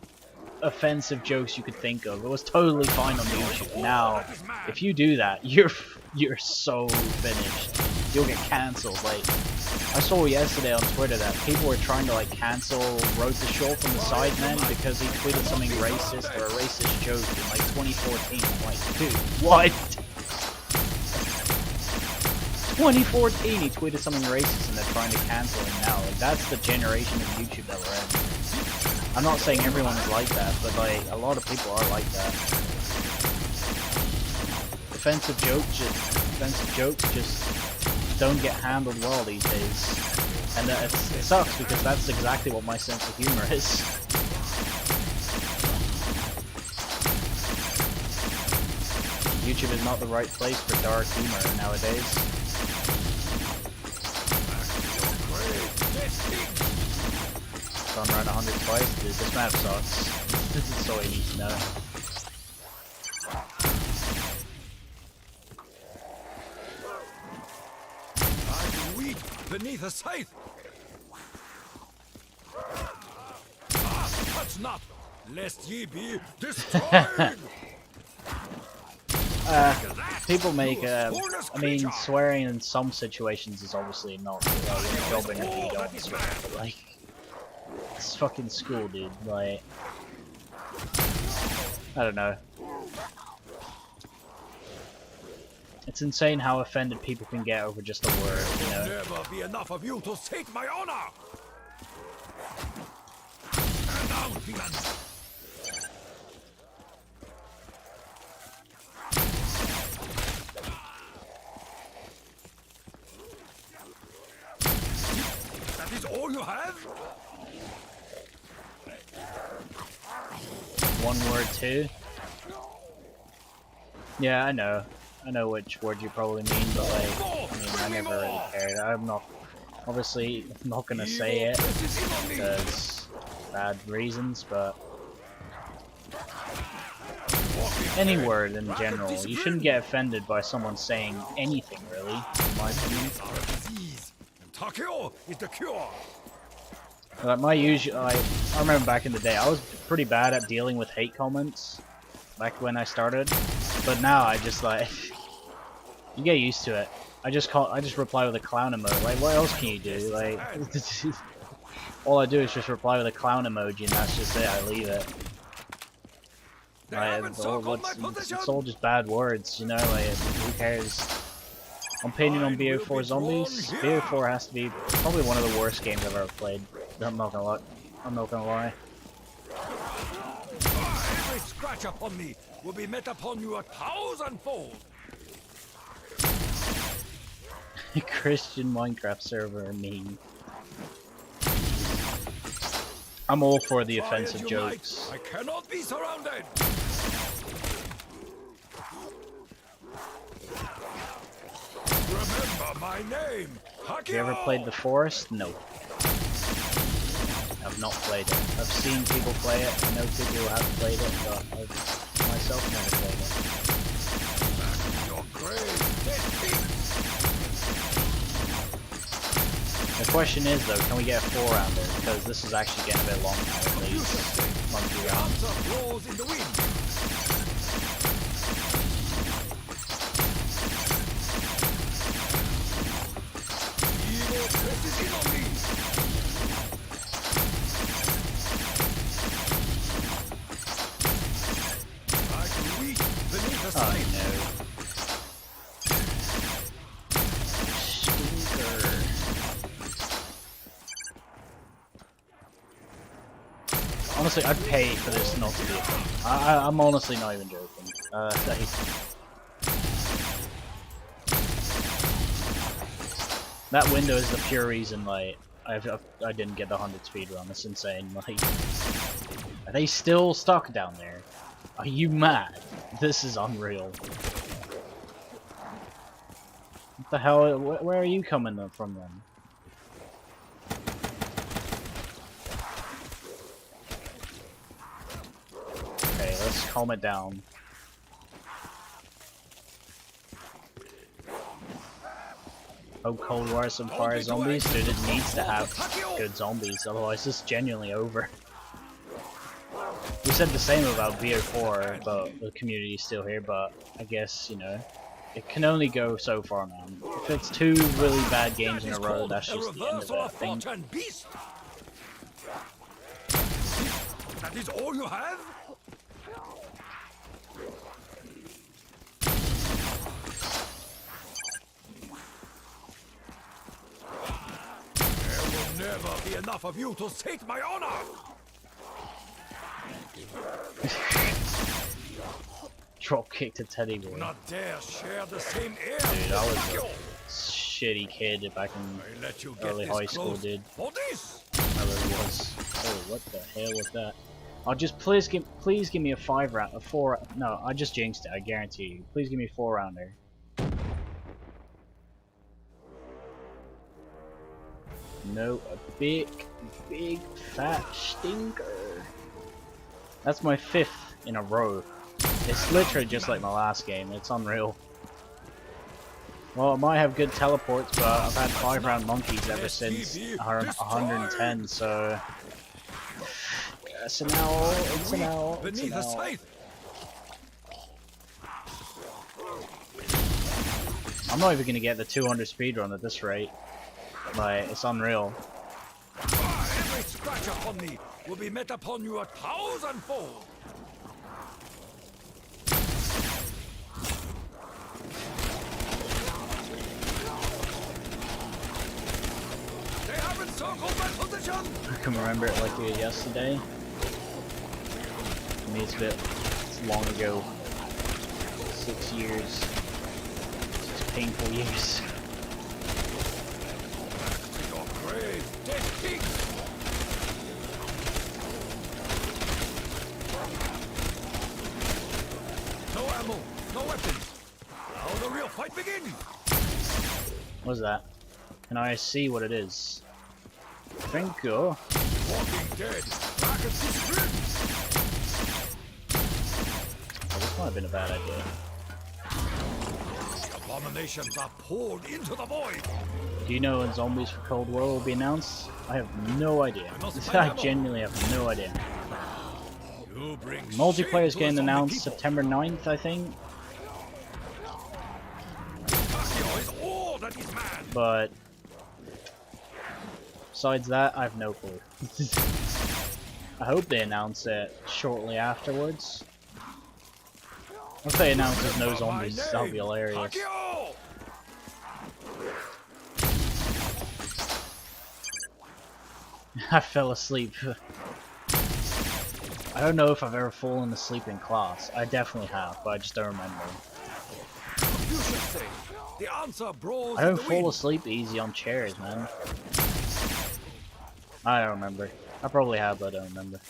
offensive jokes you could think of, it was totally fine on YouTube. Now, if you do that, you're so finished. You'll get cancelled. Like, I saw yesterday on Twitter that people were trying to like cancel Road to Shore from the Sidemen because he tweeted something racist or a racist joke in like 2014. I'm like, dude, what? 2014 he tweeted something racist and they're trying to cancel him now. Like, that's the generation of YouTube that we're in. I'm not saying everyone is like that, but like a lot of people are like that. Offensive jokes just don't get handled well these days. And it sucks because that's exactly what my sense of humor is. YouTube is not the right place for dark humor nowadays. Gone around 100 twice, dude. This map sucks. This is all you need to know. I do weep beneath a scythe. Touch not, lest ye be destroyed. People make, I mean, swearing in some situations is obviously not, in a job interview you don't swear, but like, it's fucking school, dude, like, I don't know. It's insane how offended people can get over just a word, you know? Never be enough of you to sate my honor. Stand down, demons. That is all you have? One word too? Yeah, I know. I know which word you probably mean, but like, I mean, I never really cared. I'm not, obviously, I'm not gonna say it because bad reasons, but any word in general, you shouldn't get offended by someone saying anything, really, in my opinion. Takeo is the cure. Like my usual, I remember back in the day, I was pretty bad at dealing with hate comments back when I started, but now I just like, you get used to it. I just reply with a clown emoji. Like, what else can you do? Like, all I do is just reply with a clown emoji, and that's just it. I leave it. Like, it's all just bad words, you know. Like, who cares? I'm painting on BO3 Zombies. BO3 has to be probably one of the worst games I've ever played. I'm not gonna lie. I'm not gonna lie. Every scratch upon me will be met upon you 1,000-fold. Christian Minecraft server meme. I'm all for the offensive jokes. I cannot be surrounded. Remember my name. Have you ever played The Forest? No. I've not played it. I've seen people play it. I know people who have played it, but I've myself never played it. Your grave. The question is though, can we get a 4-rounder? Because this is actually getting a bit long now with these monkey rounds. Oh no. Stinker. Honestly, I'd pay for this not to be a thing. I'm honestly not even joking. That window is the pure reason, like, I didn't get the 100 speed run. It's insane. Like, are they still stuck down there? Are you mad? This is unreal. What the hell? Where are you coming from then? Okay, let's calm it down. Oh, Cold War some fire zombies? Dude, it needs to have good zombies, otherwise it's genuinely over. We said the same about BO4, but the community's still here, but I guess, you know, it can only go so far, man. If it's 2 really bad games in a row, that's just the end of it, I think. That is all you have? never be enough of you to sate my honor! Drop kick to Teddy Do boy. not dare share the same air! Dude, I was Fuck a shitty kid back in I let you get early this high school, close dude. for this! I really was. Oh, what the hell was that? I'll just please give me a 5 round, a 4. No, I just jinxed it. I guarantee you. Please give me a 4 rounder. No, a big fat stinker. That's my 5th in a row. It's literally just like my last game. It's unreal. Well, I might have good teleports, but I've had 5 round monkeys ever since 110, so it's an L, it's an L, it's an L. I'm not even gonna get the 200 speedrun at this rate. Like, it's unreal. Every scratch upon me will be met upon you 1,000-fold. They have encircled my position. I can remember it like it was yesterday. I mean, it's long ago. 6 years. 6 painful years. Your grave, dead king. No ammo, no weapons. Now the real fight begins. What's that? Can I see what it is? Thank you. Walking dead, back at the strings. Oh, this might have been a bad idea. Abominations are poured into the void. Do you know when Zombies for Cold War will be announced? I have no idea. I genuinely have no idea. You bring Multiplayer is shame to getting the announced people. September 9th, I think. Casio is all that is man. But besides that, I have no clue. I hope they announce it shortly afterwards. If they announce there's no zombies, that would be hilarious. Casio! I fell asleep. I don't know if I've ever fallen asleep in class. I definitely have, but I just don't remember. You should say the answer bros I in don't the fall wind. asleep easy on chairs, man. I don't remember. I probably have, but I don't remember.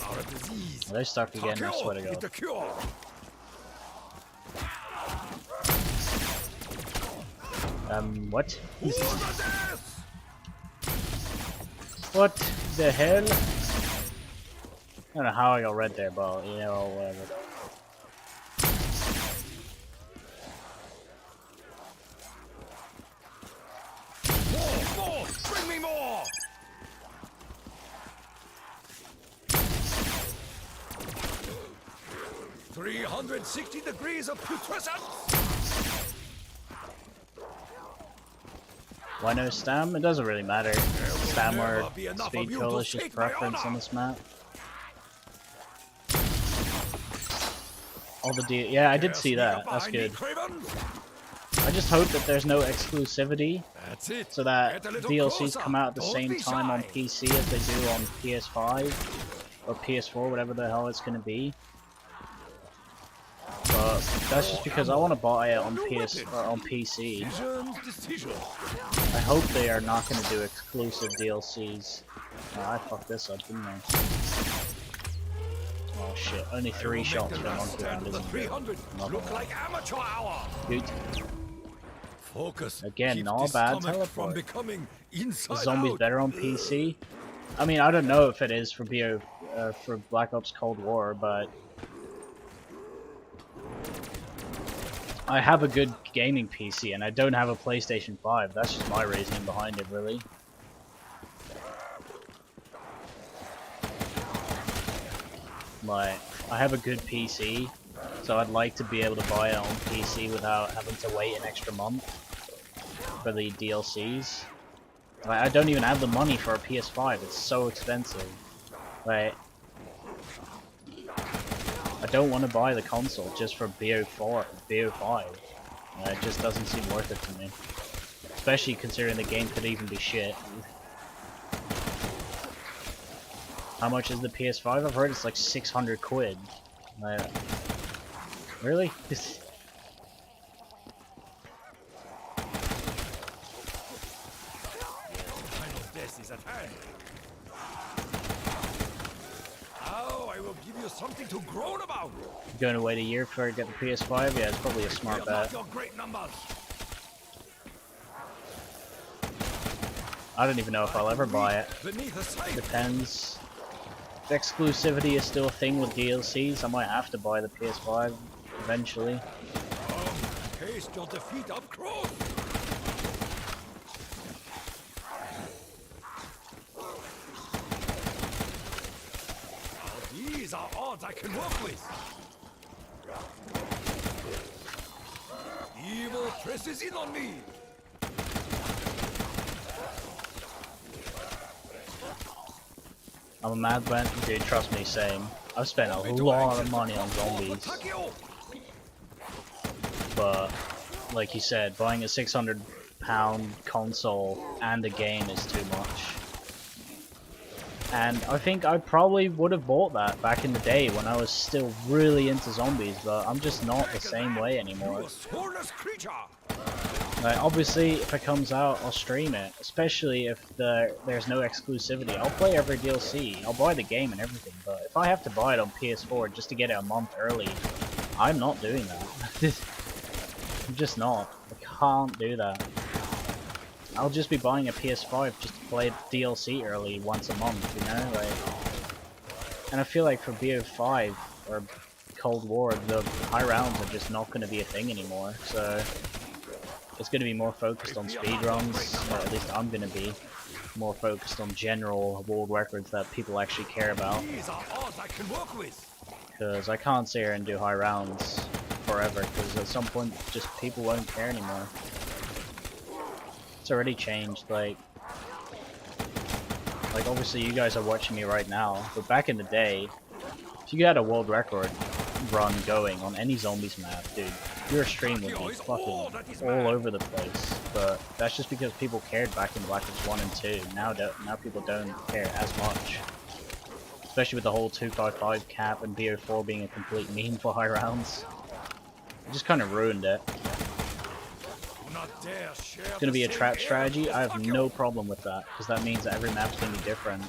Are a disease. Are they stuck again? I swear to Casio is God. the cure. What? Who the death? What the hell? I don't know how I got red there, but you know, whatever. More! Bring me more! "360 degrees of putrescence!" Why no stam? It doesn't really matter. Stam or never be enough speed of you kill to is just sate my preference honor. on this map. All the yeah, I did see that. That's good. I just hope that there's no exclusivity, That's it. so that Get a little DLCs closer. come out at the Don't same be time on shy. PC as they do on PS5 or PS4, whatever the hell it's gonna be. But that's just because I want to buy it on PS or on PC. Decisions. I hope they are not going to do exclusive DLCs. Oh, I fucked this up, didn't I? Oh shit! Only 3 shots for a monkey round, isn't it? 300 look like amateur hour. Good. Focus. Again, keeps not this bad stomach teleport. From becoming inside Is zombies out. better on PC? I mean, I don't know if it is for for Black Ops Cold War, but I have a good gaming PC and I don't have a PlayStation 5. That's just my reasoning behind it, really. Like, I have a good PC, so I'd like to be able to buy it on PC without having to wait an extra month for the DLCs. Like, I don't even have the money for a PS5, it's so expensive. Like, I don't want to buy the console just for BO4, BO5. It just doesn't seem worth it to me. Especially considering the game could even be shit. How much is the PS5? I've heard it's like 600 quid. Really? Death is at hand. Now I will give you something to groan about. Going to wait a year before I get the PS5? Yeah, it's probably a smart bet. Your great numbers. I don't even know if I'll ever buy it. Depends. If exclusivity is still a thing with DLCs, I might have to buy the PS5 eventually. Taste your defeat up close. These are odds I can work with. Evil presses in on me. I'm a madman, dude, trust me, same. I've spent a lot of money on zombies. But, like you said, buying a £600 console and a game is too much. And I think I probably would have bought that back in the day when I was still really into zombies, but I'm just not the same way anymore. Like, obviously, if it comes out, I'll stream it, especially if there's no exclusivity. I'll play every DLC, I'll buy the game and everything, but if I have to buy it on PS4 just to get it a month early, I'm not doing that. I'm just not. I can't do that. I'll just be buying a PS5 just to play DLC early once a month, you know? Like, and I feel like for BO5 or Cold War, the high rounds are just not going to be a thing anymore, so it's going to be more focused on speedruns, or at least I'm going to be more focused on general world records that people actually care about. Because I can't sit here and do high rounds forever, because at some point just people won't care anymore. It's already changed, like obviously you guys are watching me right now, but back in the day, if you had a world record run going on any zombies map, dude, your stream would be fucking all over the place. But that's just because people cared back in Black Ops 1 and 2. Now people don't care as much. Especially with the whole 255 cap and BO4 being a complete meme for high rounds. It just kind of ruined it. It's going to be a trap strategy. I have no problem with that, because that means that every map's going to be different.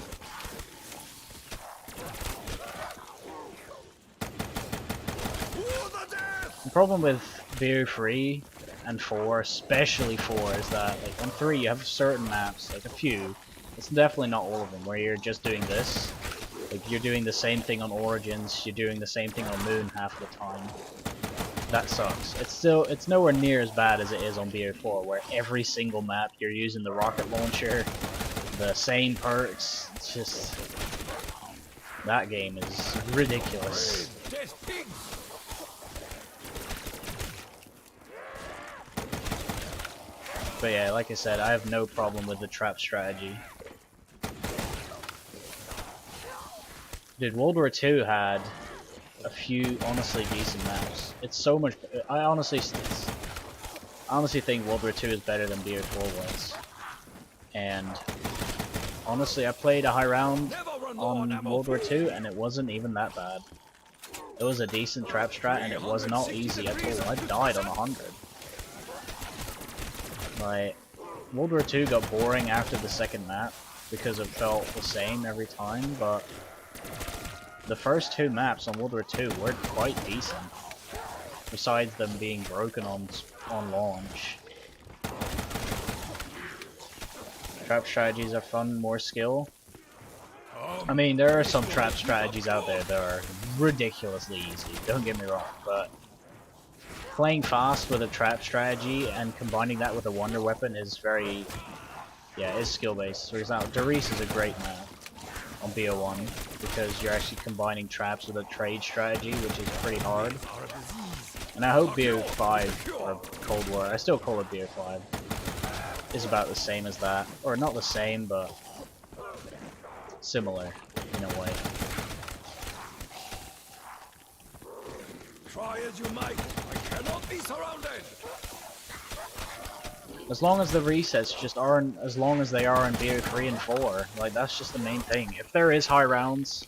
The problem with BO3 and 4, especially 4, is that like on 3 you have certain maps, like a few, it's definitely not all of them, where you're just doing this. Like you're doing the same thing on Origins, you're doing the same thing on Moon half the time. That sucks. It's nowhere near as bad as it is on BO4, where every single map you're using the rocket launcher, the same perks. It's just, that game is ridiculous. But yeah, like I said, I have no problem with the trap strategy. Dude, World War II had a few honestly decent maps. It's so much. I honestly think World War II is better than BO4 was. And honestly, I played a high round on World War II, and it wasn't even that bad. It was a decent trap strat, and it was not easy at all. I died on 100. Like, World War II got boring after the second map because it felt the same every time, but the first 2 maps on World War II were quite decent, besides them being broken on launch. Trap strategies are fun, more skill. I mean, there are some trap strategies out there that are ridiculously easy, don't get me wrong, but playing fast with a trap strategy and combining that with a wonder weapon is very, is skill based. For example, Doris is a great map on BO1 because you're actually combining traps with a trade strategy, which is pretty hard. And I hope BO5 or Cold War, I still call it BO5, is about the same as that, or not the same, but similar in a way. Try as you might, I cannot be surrounded. As long as the resets just aren't as long as they are in BO3 and 4, like that's just the main thing. If there is high rounds,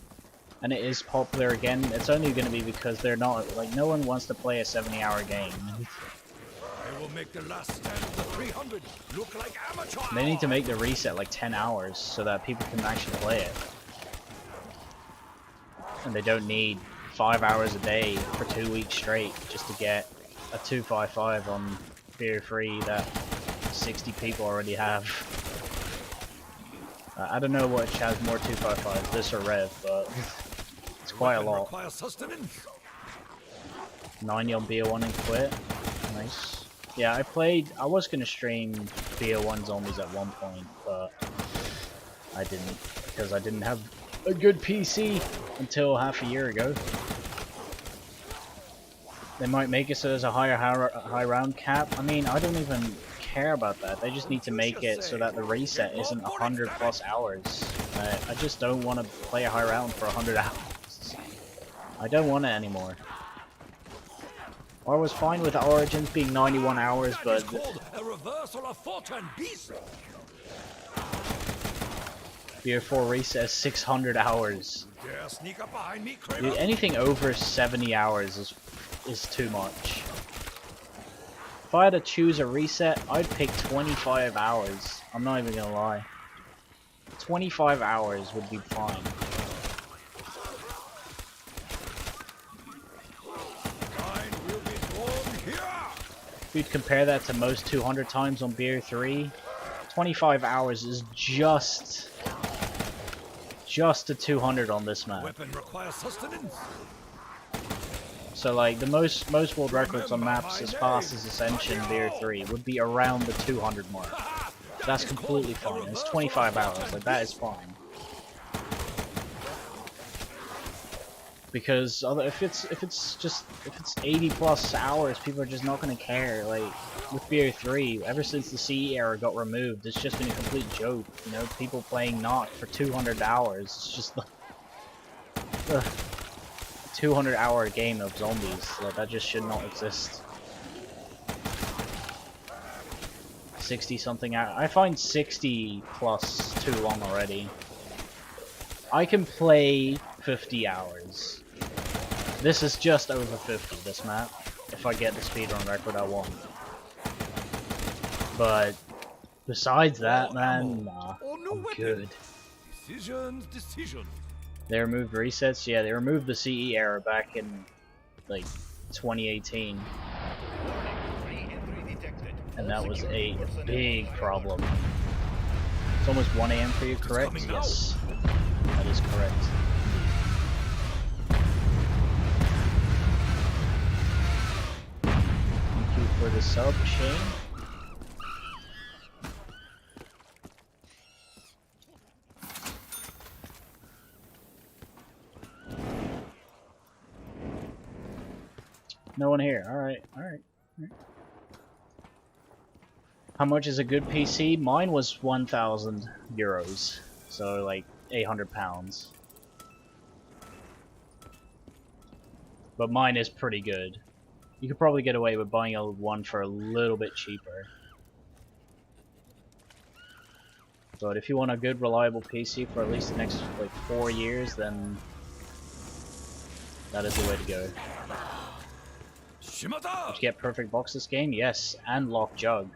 and it is popular again, it's only going to be because they're not, like, no one wants to play a 70-hour game. I will make the last stand of the 300 look like amateur. They need to make the reset like 10 hours so that people can actually play it. And they don't need 5 hours a day for 2 weeks straight just to get a 255 on BO3 that 60 people already have. I don't know which has more 255s, this or Rev, but it's quite a lot. 90 on BO1 and quit. Nice. Yeah, I was gonna stream BO1 zombies at one point, but I didn't, because I didn't have a good PC until half a year ago. They might make it so there's a high round cap. I mean, I don't even care about that. They just need to make it so that the reset isn't 100 plus hours. I just don't want to play a high round for 100 hours. I don't want it anymore. I was fine with Origins being 91 hours, but BO4 reset is 600 hours. Dude, anything over 70 hours is too much. If I had to choose a reset, I'd pick 25 hours. I'm not even gonna lie. 25 hours would be fine. If you'd compare that to most 200 times on BO3, 25 hours is just a 200 on this map. Weapon requires sustenance. So like the most world records on maps as fast as Ascension BO3 would be around the 200 mark. That's completely fine. It's 25 hours. Like that is fine. Because if it's 80 plus hours, people are just not gonna care. Like with BO3, ever since the CE era got removed, it's just been a complete joke. You know, people playing not for 200 hours. It's just the 200-hour game of zombies. Like that just should not exist. 60 something hours. I find 60 plus too long already. I can play 50 hours. This is just over 50, this map, if I get the speedrun record I want. But besides that, man, nah, I'm good. Decisions. They removed resets? Yeah, they removed the CE error back in, like, 2018. And that was a big problem. It's almost 1 AM for you, correct? Yes, that is correct. Thank you for the sub, Shane. No one here. Alright. How much is a good PC? Mine was 1,000 euros. So like 800 pounds. But mine is pretty good. You could probably get away with buying one for a little bit cheaper. But if you want a good reliable PC for at least the next like 4 years, then that is the way to go. Did you get perfect box this game? Yes, and lock jug.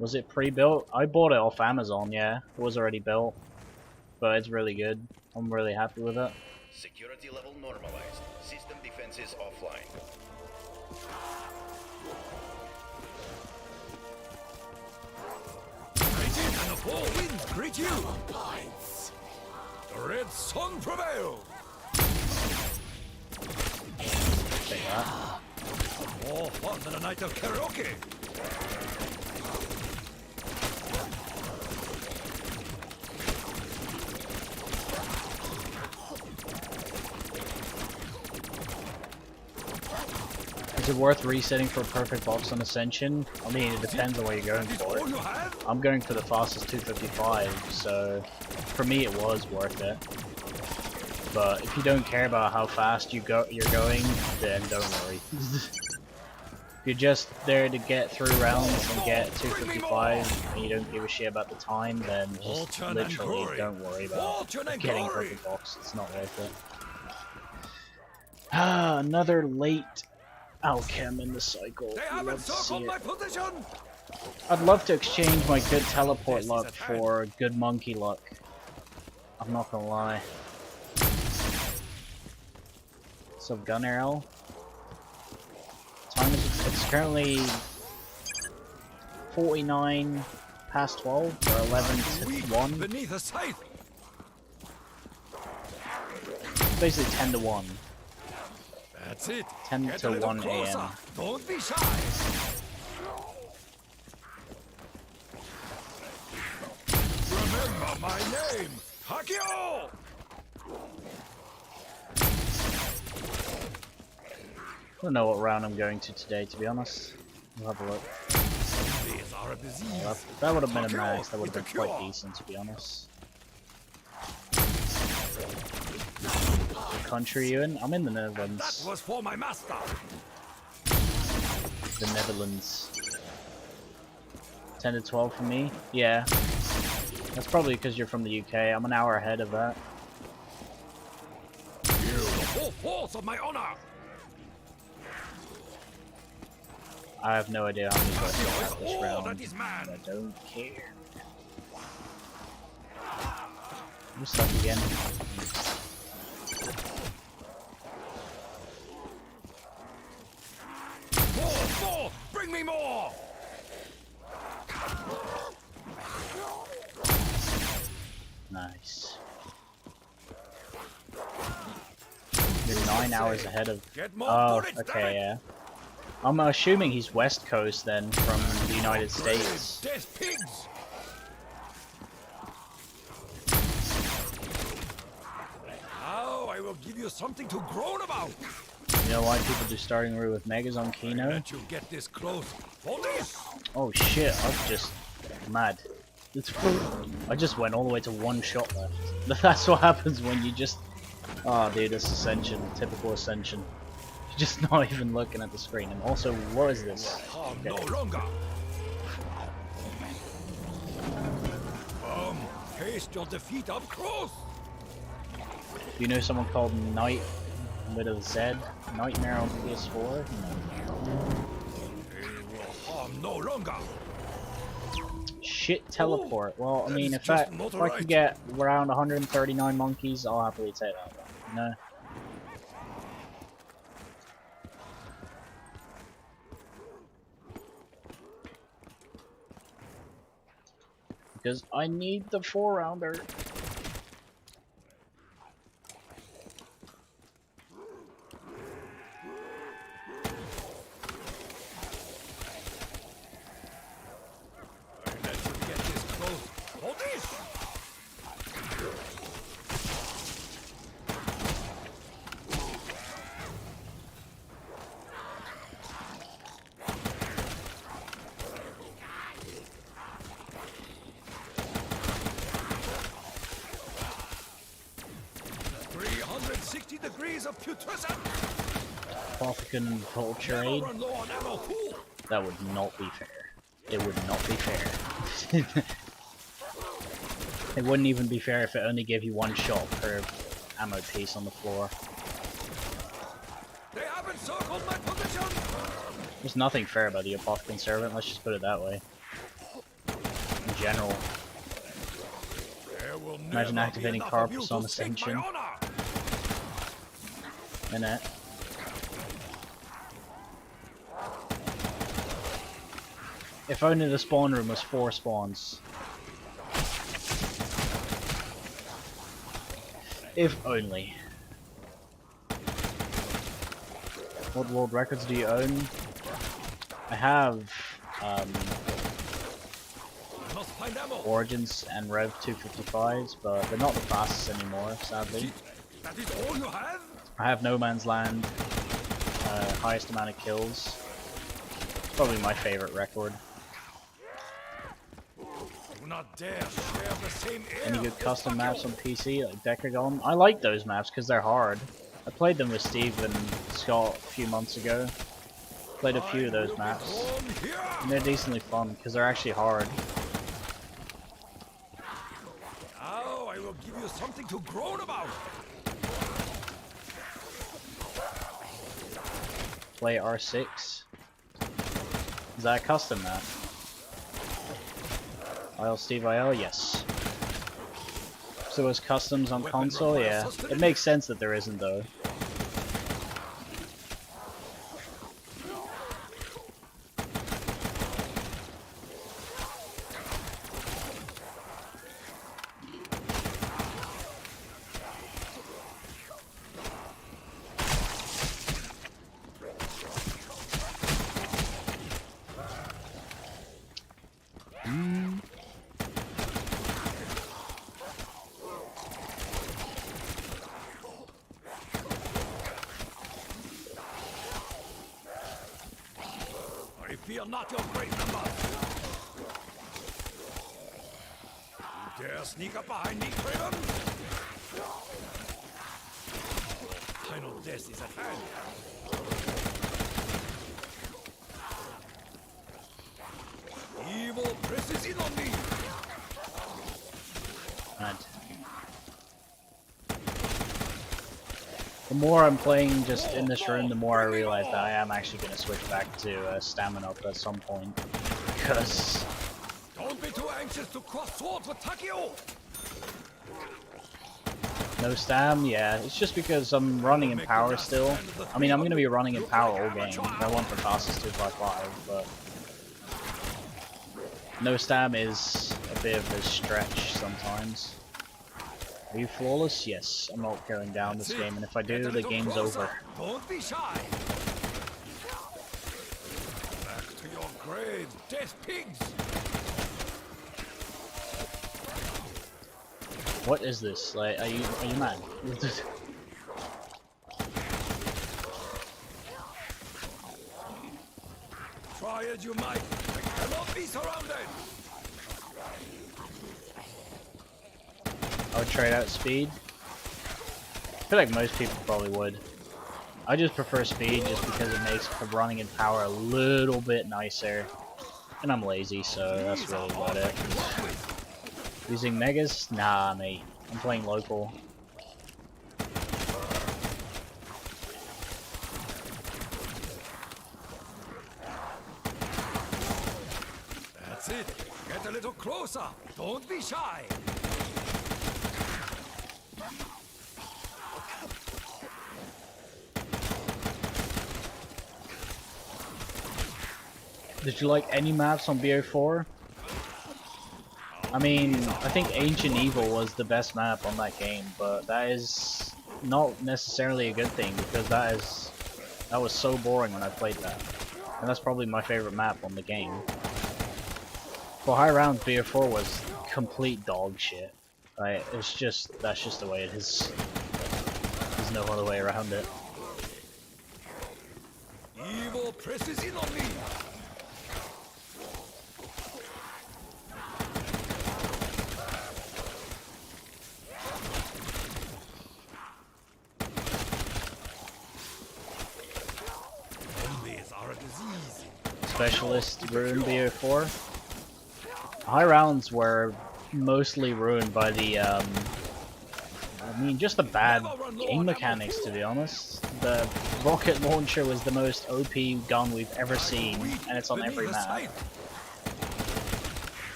Was it pre-built? I bought it off Amazon, yeah. It was already built. But it's really good. I'm really happy with it. Security level normalized. System defenses offline. And the four winds greet you. The red sun prevails. Take that. More fun than a night of karaoke. Is it worth resetting for a perfect box on Ascension? I mean, it depends on what you're going for. I'm going for the fastest 255, so for me it was worth it. But if you don't care about how fast you're going, then don't worry. If you're just there to get through rounds and get 255 and you don't give a shit about the time, then just literally don't worry about getting purple box. It's not worth it. Ah, another late Alchem in the cycle. Love to see it. I'd love to exchange my good teleport luck for good monkey luck. I'm not gonna lie. So gun arrow. Time is it's currently 49 past 12 or 11 to 1. Beneath a scythe. Basically 10 to 1. That's it. 10 Get to 1 closer. AM. Don't be shy. Remember my name, Hakio. I don't know what round I'm going to today, to be honest. We'll have a look. These are a disease. That would have been a max. That would have been quite decent, to be honest. What country are you in? I'm in the Netherlands. That was for my master. The Netherlands. 10 to 12 for me? Yeah. That's probably because you're from the UK. I'm an hour ahead of that. Feel the full force of my honor. I have no idea how many votes I have this round. That is man. I don't care. I'm stuck again. More! Bring me more! Nice. You're 9 hours ahead of... Oh, okay, yeah. I'm assuming he's West Coast then, from the United States. Death pigs! Now I will give you something to groan about. You know why people do starting route with Megas on Kino? Let you get this close. For this. Oh shit, I've just... mad. It's I just went all the way to one shot left. That's what happens when you just... Oh dude, this Ascension, typical Ascension. You're just not even looking at the screen. And also, what is this? Okay. No longer. Taste your defeat up close. Do you know someone called Night with a Z? Nightmare on PS4? No. They will harm no longer. Shit teleport. Well, I mean, if I can right. get around 139 monkeys, I'll happily take that one. You know? Because I need the 4-rounder. Degrees of putrescence. Apothecon Vulture Aid? That would not be fair. It would not be fair. It wouldn't even be fair if it only gave you one shot per ammo piece on the floor. They have encircled my position. There's nothing fair about the Apothecon Servant, let's just put it that way. In general. Imagine activating Carpus on Ascension. Innit? If only the spawn room was 4 spawns. If only. What world records do you own? I have Origins and Rev 255s, but they're not the fastest anymore, sadly. That is all you have? I have No Man's Land, highest amount of kills. It's probably my favorite record. Do not dare share the same air. Any good custom maps on PC, like Decagon? I like those maps because they're hard. I played them with Steve and Scott a few months ago. Played a few of those maps. And they're decently fun because they're actually hard. Now I will give you something to groan about. Play R6. Is that a custom map? IL Steve IL? Yes. So is customs on console? Yeah. It makes sense that there isn't though. I fear not your great numbers. You dare sneak up behind me, Craven? Final death is at hand. Evil presses in on me. And the more I'm playing just in this room, the more I realize that I am actually going to switch back to stamina up at some point. Because Don't be too anxious to cross swords with Takio. no stam, yeah, it's just because I'm running in power still. I mean, I'm going to be running in power all game. I want the fastest 2x5, but no stam is a bit of a stretch sometimes. Are you flawless? Yes, I'm not going down this game, and if I do, the game's over. Don't be shy. Back to your grave, dead pigs. What is this? Like, are you mad? Try as you might, I cannot be surrounded. I would trade out speed. I feel like most people probably would. I just prefer speed just because it makes running in power a little bit nicer. And I'm lazy, so that's really about it. Using megas? Nah, mate. I'm playing local. That's it. Get a little closer. Don't be shy. Did you like any maps on BO4? I mean, I think Ancient Evil was the best map on that game, but that is not necessarily a good thing because that was so boring when I played that. And that's probably my favorite map on the game. For high rounds, BO4 was complete dog shit. Like, that's just the way it is. There's no other way around it. Evil presses in on me. Zombies are a disease. Specialist ruined BO4. High rounds were mostly ruined by the I mean, just the bad game mechanics, to be honest. The rocket launcher was the most OP gun we've ever seen, and it's on every map.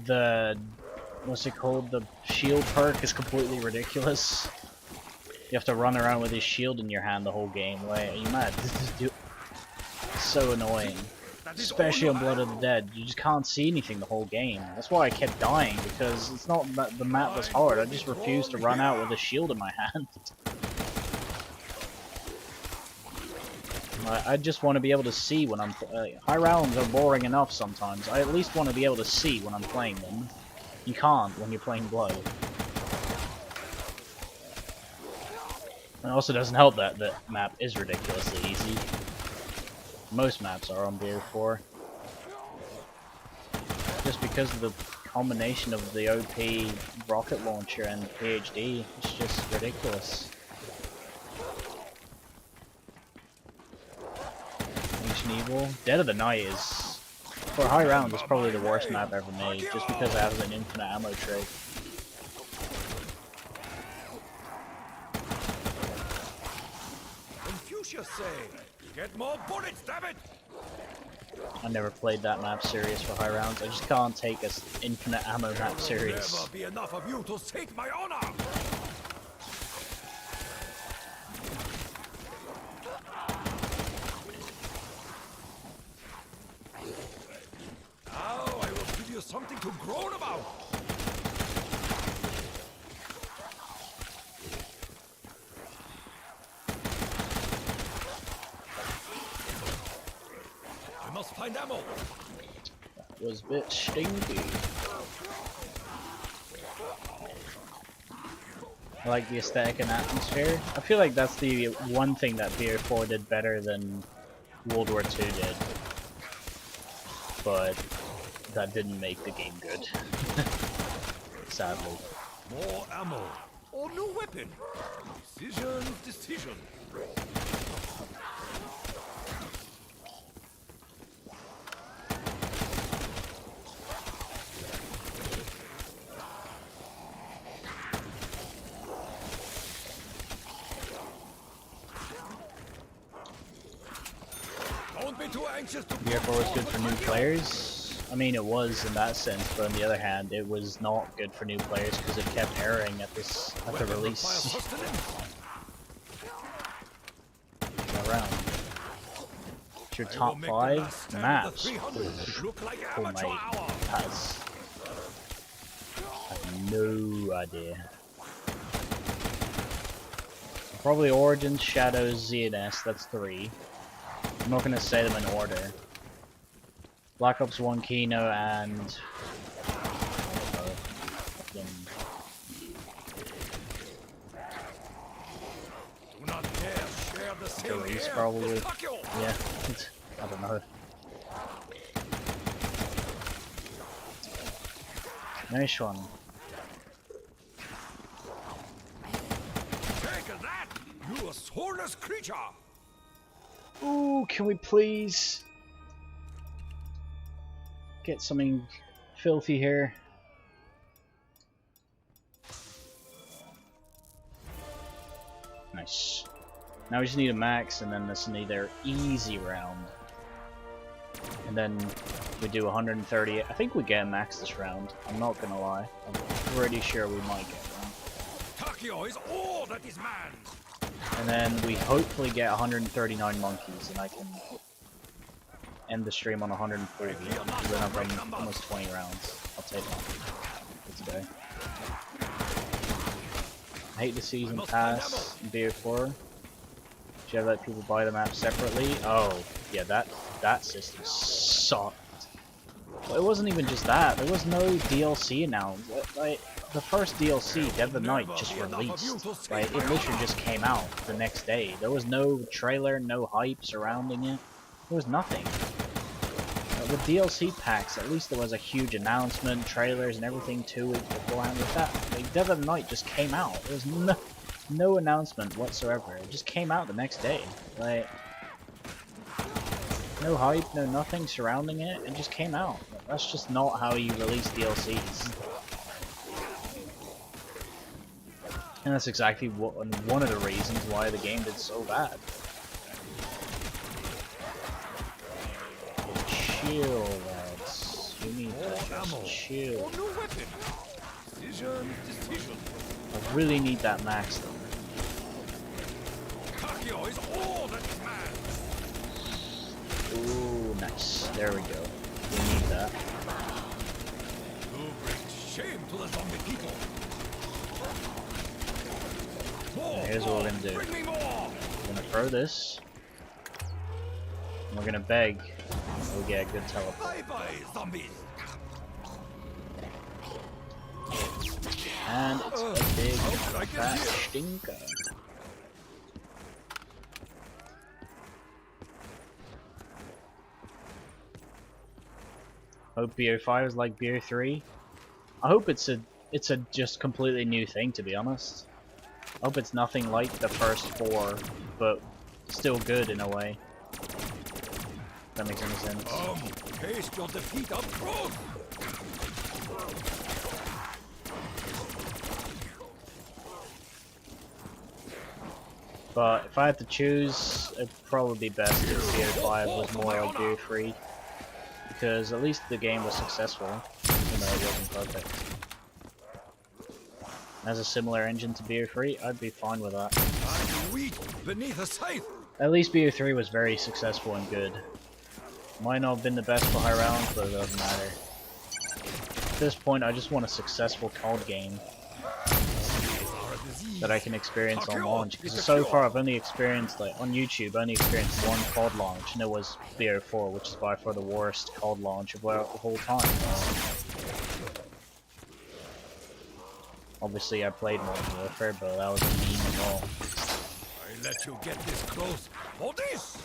The what's it called? The shield perk is completely ridiculous. You have to run around with his shield in your hand the whole game. Like, are you mad? This is so annoying. Especially on Blood of the Dead, you just can't see anything the whole game. That's why I kept dying, because it's not that the map was hard, I just refused to run out with a shield in my hand. I just want to be able to see when I'm... high rounds are boring enough sometimes. I at least want to be able to see when I'm playing them. You can't when you're playing Blood. And it also doesn't help that the map is ridiculously easy. Most maps are on BO4. just because of the combination of the OP rocket launcher and the PhD. It's just ridiculous. Ancient Evil. Dead of the Night is, for high rounds, is probably the worst map ever made, just because it has an infinite ammo trait. Confucius say, get more bullets, damn it! I never played that map serious for high rounds. I just can't take an infinite ammo map serious. Never be enough of you to sate my honor. Now I will give you something to groan about. I must find ammo. That was a bit stinky. I like the aesthetic and atmosphere. I feel like that's the one thing that BO4 did better than World War II did. But that didn't make the game good. Sadly. More ammo or new weapon. Decision, decision. Don't be too anxious to BO4 was good for new players. I mean, it was in that sense, but on the other hand, it was not good for new players because it kept erroring at the release. Around. It's your top 5 maps. Oh my has. I have no idea. Probably Origins, Shadows, ZNS, that's 3. I'm not gonna say them in order. Black Ops 1 Kino and do not dare share the same Release air. probably. Takio! Yeah, I don't know. Nice one. Take that, you soulless creature! Ooh, can we please get something filthy here? Nice. Now we just need a max, and then this is either easy round. And then we do 130. I think we get a max this round. I'm not gonna lie. I'm pretty sure we might get one. Takio is all that is man! And then we hopefully get 139 monkeys, and I can end the stream on 140. Then I've run almost 20 rounds. I'll take one for today. I hate the season pass in BO4. Should you let people buy the map separately? Oh, yeah, that system sucked. Well, it wasn't even just that. There was no DLC announced. Like, the first DLC, Dead of the Night, just released. Like, it literally just came out the next day. There was no trailer, no hype surrounding it. There was nothing. With DLC packs, at least there was a huge announcement, trailers, and everything 2 weeks beforehand. With that, like, Dead of the Night just came out. There was no announcement whatsoever. It just came out the next day. Like, no hype, no nothing surrounding it. It just came out. That's just not how you release DLCs. And that's exactly one of the reasons why the game did so bad. Chill, lads. You need to just chill. I really need that max though. Takio is all that is man! Ooh, nice. There we go. We need that. You bring shame to the zombie people! More, Here's what we're gonna do. bring me more! We're gonna throw this. And we're gonna beg. We'll get a good teleport. Bye-bye, zombies! And it's a big fat stinker. Hope BO5 is like BO3. I hope it's a just completely new thing, to be honest. I hope it's nothing like the first 4, but still good in a way. If that makes any sense. Taste your defeat up close. But if I had to choose, it'd probably be best if BO5 was more like BO3. Because at least the game was successful, even though it wasn't perfect. As a similar engine to BO3, I'd be fine with that. Beneath a scythe. At least BO3 was very successful and good. Might not have been the best for high rounds, but it doesn't matter. At this point, I just want a successful COD game that I can experience on launch. Because so far, I've only experienced, like, on YouTube, I only experienced one COD launch, and it was BO4, which is by far the worst COD launch of all time. Obviously, I played Modern Warfare, but that was a meme as well. I let you get this close for this.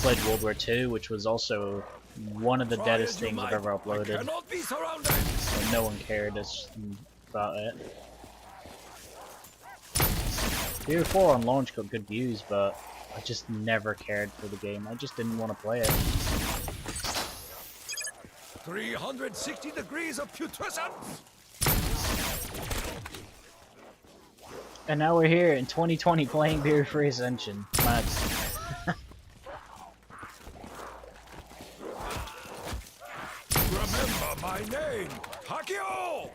Played World War II, which was also one of the deadest things I've ever uploaded. And no one cared about it. BO4 on launch got good views, but I just never cared for the game. I just didn't want to play it. 360 degrees of putrescence. And now we're here in 2020 playing BO3 Ascension. Mad. Remember my name, Hakio!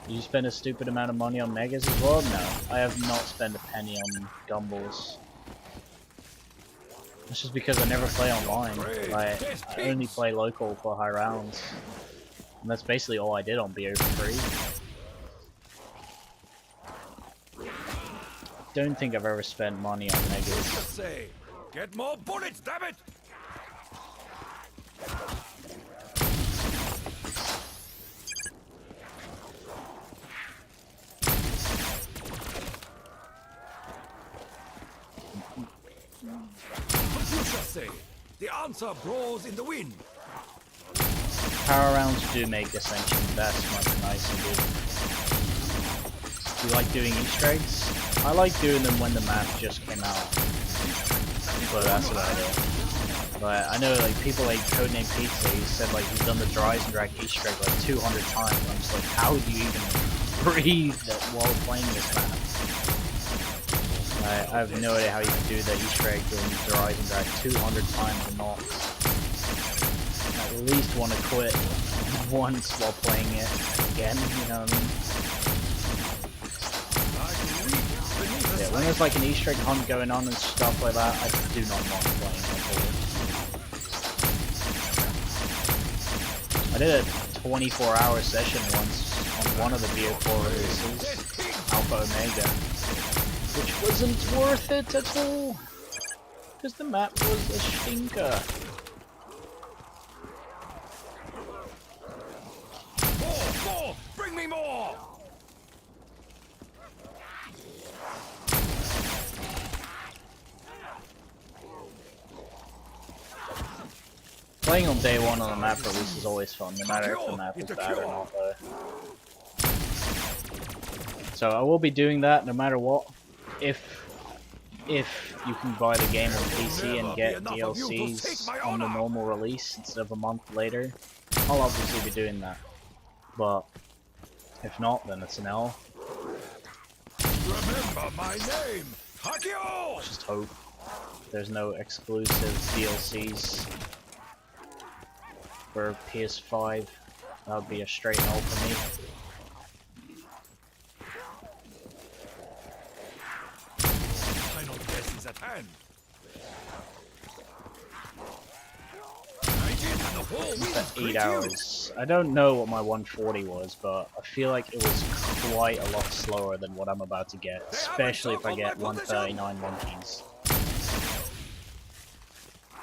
You spend a stupid amount of money on Megas as well? No, I have not spent a penny on Gumballs. That's just because I never play online. I only play local for high rounds. And that's basically all I did on BO3. Don't think I've ever spent money on Megas. Get more bullets, damn it! The answer blows in the wind. Power rounds do make Ascension that's much nicer, dude. Do you like doing Easter eggs? I like doing them when the map just came out. But that's about it. But I know like people like Codename Pizza, he said like he's done the Dries and Drag Easter egg like 200 times. And I'm just like, how do you even breathe that while playing this map? I have no idea how you can do the Easter egg doing Dries and Drag 200 times and not at least want to quit once while playing it again, you know what I mean? Yeah, when there's like an Easter egg hunt going on and stuff like that, I do not mind playing it at all. I did a 24-hour session once on one of the BO4 releases, Alpha Omega, which wasn't worth it at all, because the map was a stinker. More! Bring me more! Playing on day one on a map release is always fun, no matter if the map is bad or not though. So I will be doing that no matter what. If you can buy the game on PC and get DLCs on the normal release instead of a month later, I'll obviously be doing that. But if not, then it's an L. Remember my name, Hakio! Just hope there's no exclusive DLCs for PS5. That would be a straight L for me. Final test is at hand. 8 hours. I don't know what my 140 was, but I feel like it was quite a lot slower than what I'm about to get, especially if I get 139 monkeys.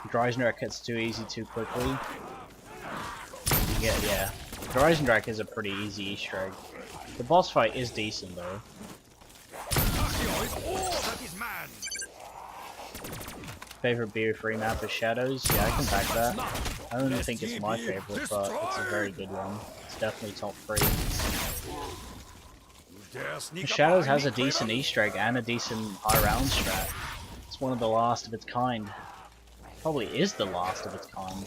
Dreisendrack gets too easy too quickly. You get, yeah. Dreisendrack is a pretty easy Easter egg. The boss fight is decent though. Favorite BO3 map is Shadows? Yeah, I can back that. I don't think it's my favorite, but it's a very good one. It's definitely top 3. Shadows has a decent Easter egg and a decent high round strat. It's one of the last of its kind. Probably is the last of its kind.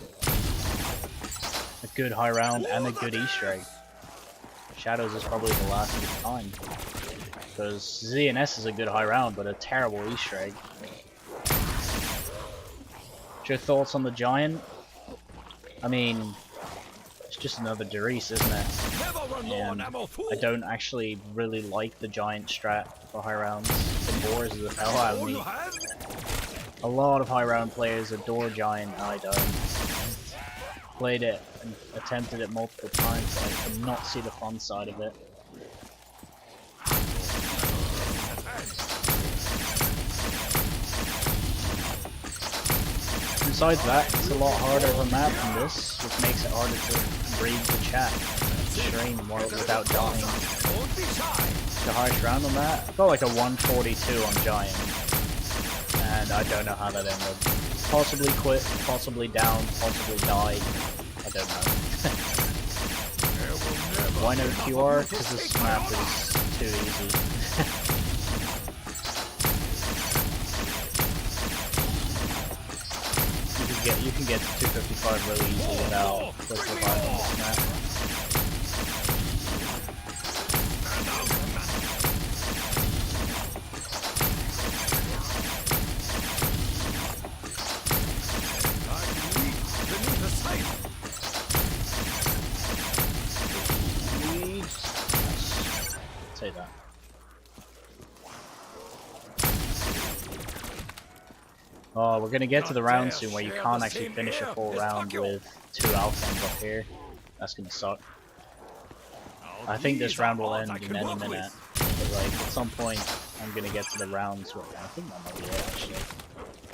A good high round and a good Easter egg. Shadows is probably the last of its kind. Because ZNS is a good high round, but a terrible Easter egg. What's your thoughts on the Giant? I mean, it's just another Darius, isn't it? And I don't actually really like the Giant strat for high rounds. It bores the hell out of me. A lot of high round players adore Giant, I don't. Played it and attempted it multiple times, but I cannot see the fun side of it. Besides that, it's a lot harder of a map than this, which makes it harder to read the chat and stream without dying. The highest round on that? I got like a 142 on Giant, and I don't know how that ended. Possibly quit, possibly down, possibly died. I don't know. Why no QR? Because this map is too easy. You can get to 255 really easily without quick revive on this map. Say that. Oh, we're gonna get to the round soon where you can't actually finish a full round with 2 alchems up here. That's gonna suck. I think this round will end in any minute. But like, at some point, I'm gonna get to the rounds where, I think that might be it actually,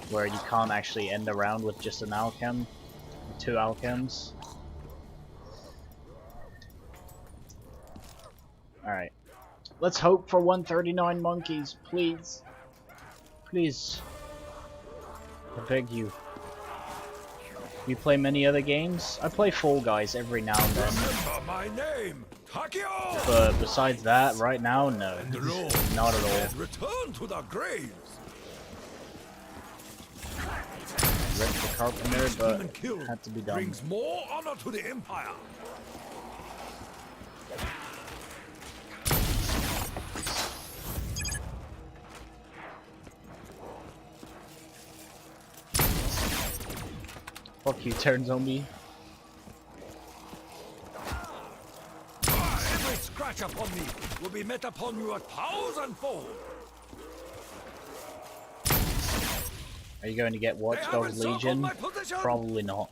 where you can't actually end a round with just an alchem, 2 alchems. Alright. Let's hope for 139 monkeys, please. Please. I beg you. You play many other games? I play Fall Guys every now and then. But besides that, right now, no. Not at all. Return to the graves. Rip the Carpenter, but had to be done. Brings more honor to the Empire. Fuck you, turn zombie. Every scratch upon me will be met upon you 1,000-fold. Are you going to get Watch Dogs Legion? Probably not.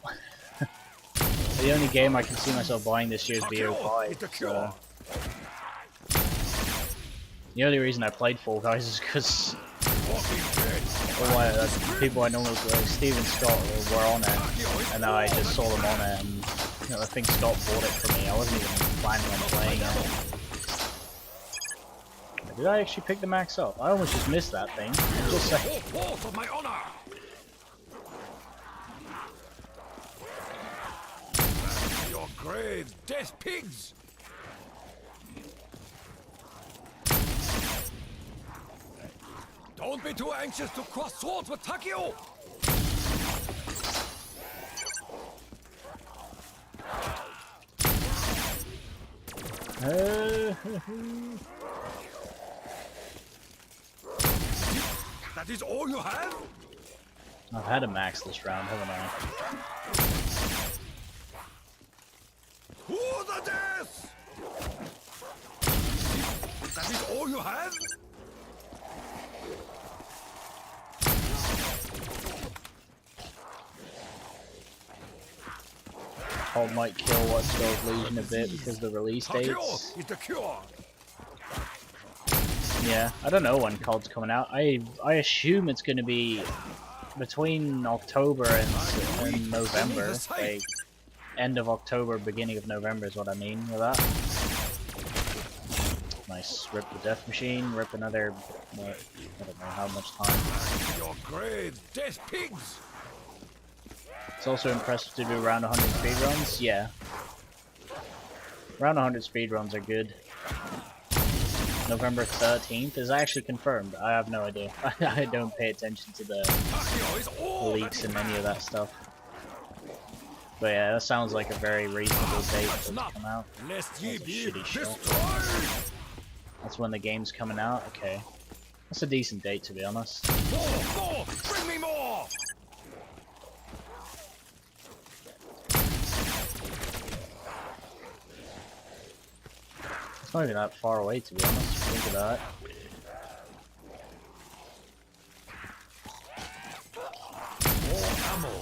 The only game I can see myself buying this year is BO3. So. The only reason I played Fall Guys is because people I normally play, Steve and Scott, were on it, and I just saw them on it, and you know, I think Scott bought it for me. I wasn't even planning on playing it. Did I actually pick the max up? I almost just missed that thing. Just saying. Your graves, death pigs! Don't be too anxious to cross swords with Takeo! That is all you have? I've had a max this round, haven't I? To the death! That is all you have? Cult might kill Watch Dogs Legion a bit because of the release dates. Yeah, I don't know when Cult's coming out. I assume it's going to be between October and November. Like, end of October, beginning of November is what I mean with that. My Nice. Rip the death machine, rip another, what, I don't know how much time. Your grave, death pigs! It's also impressive to do around 100 speedruns, yeah. Around 100 speedruns are good. November 13th is actually confirmed. I have no idea. I don't pay attention to the leaks and any of that stuff. But yeah, that sounds like a very reasonable date to come out. That's a shitty shot. That's when the game's coming out? Okay. That's a decent date, to be honest. More! Bring me more! It's not even that far away, to be honest. Think of that. More ammo!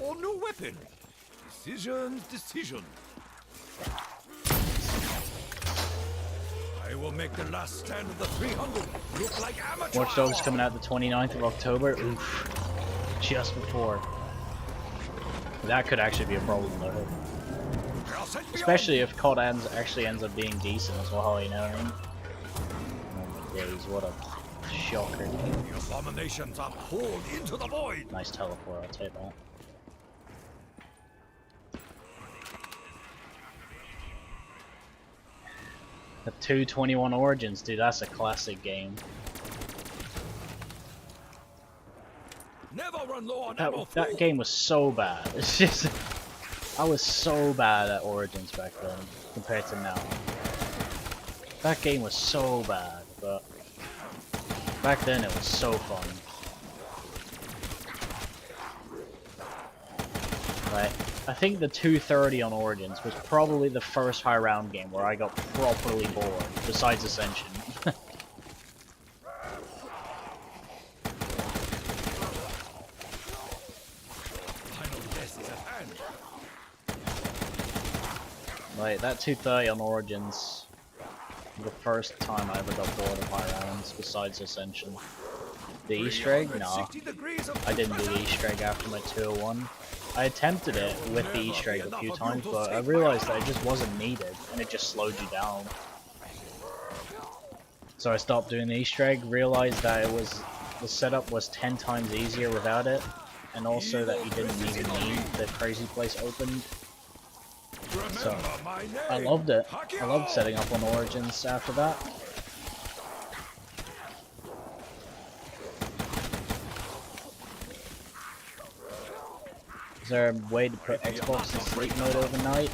Or new weapon! Decision. I will make the last stand of the 300 look like amateur. Watch Dogs coming out the 29th of October. Oof. Just before. That could actually be a problem, though. Especially if COD actually ends up being decent as well, you know what I mean? Oh my days, what a shocker. The abominations are pulled into the void. Nice teleport, I'll take that. The 221 Origins, dude, that's a classic game. Never run low on ammo. That game was so bad. It's just, I was so bad at Origins back then compared to now. That game was so bad, but back then it was so fun. Right. I think the 230 on Origins was probably the first high round game where I got properly bored, besides Ascension. Like, that 230 on Origins, the first time I ever got bored of high rounds, besides Ascension. The Easter egg? Nah. I didn't do the Easter egg after my 201. I attempted it with the Easter egg a few times, but I realized that it just wasn't needed, and it just slowed you down. So I stopped doing the Easter egg, realized that the setup was 10 times easier without it, and also that you didn't even need the crazy place opened. So, I loved it. I loved setting up on Origins after that. Is there a way to put Xbox in sleep mode overnight?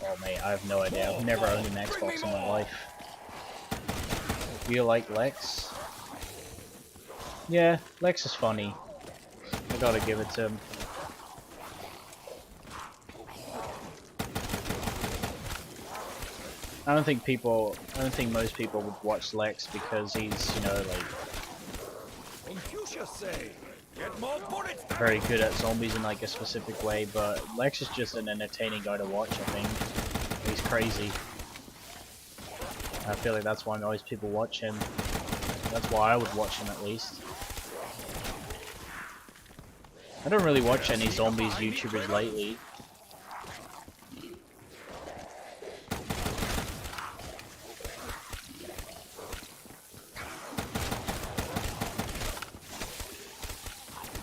Oh mate, I have no idea. I've never owned an Xbox in my life. Do you like Lex? Yeah, Lex is funny. I gotta give it to him. I don't think most people would watch Lex because he's, you know, like, very good at zombies in like a specific way, but Lex is just an entertaining guy to watch, I think. He's crazy. I feel like that's why most people watch him. That's why I would watch him at least. I don't really watch any zombies YouTubers lately.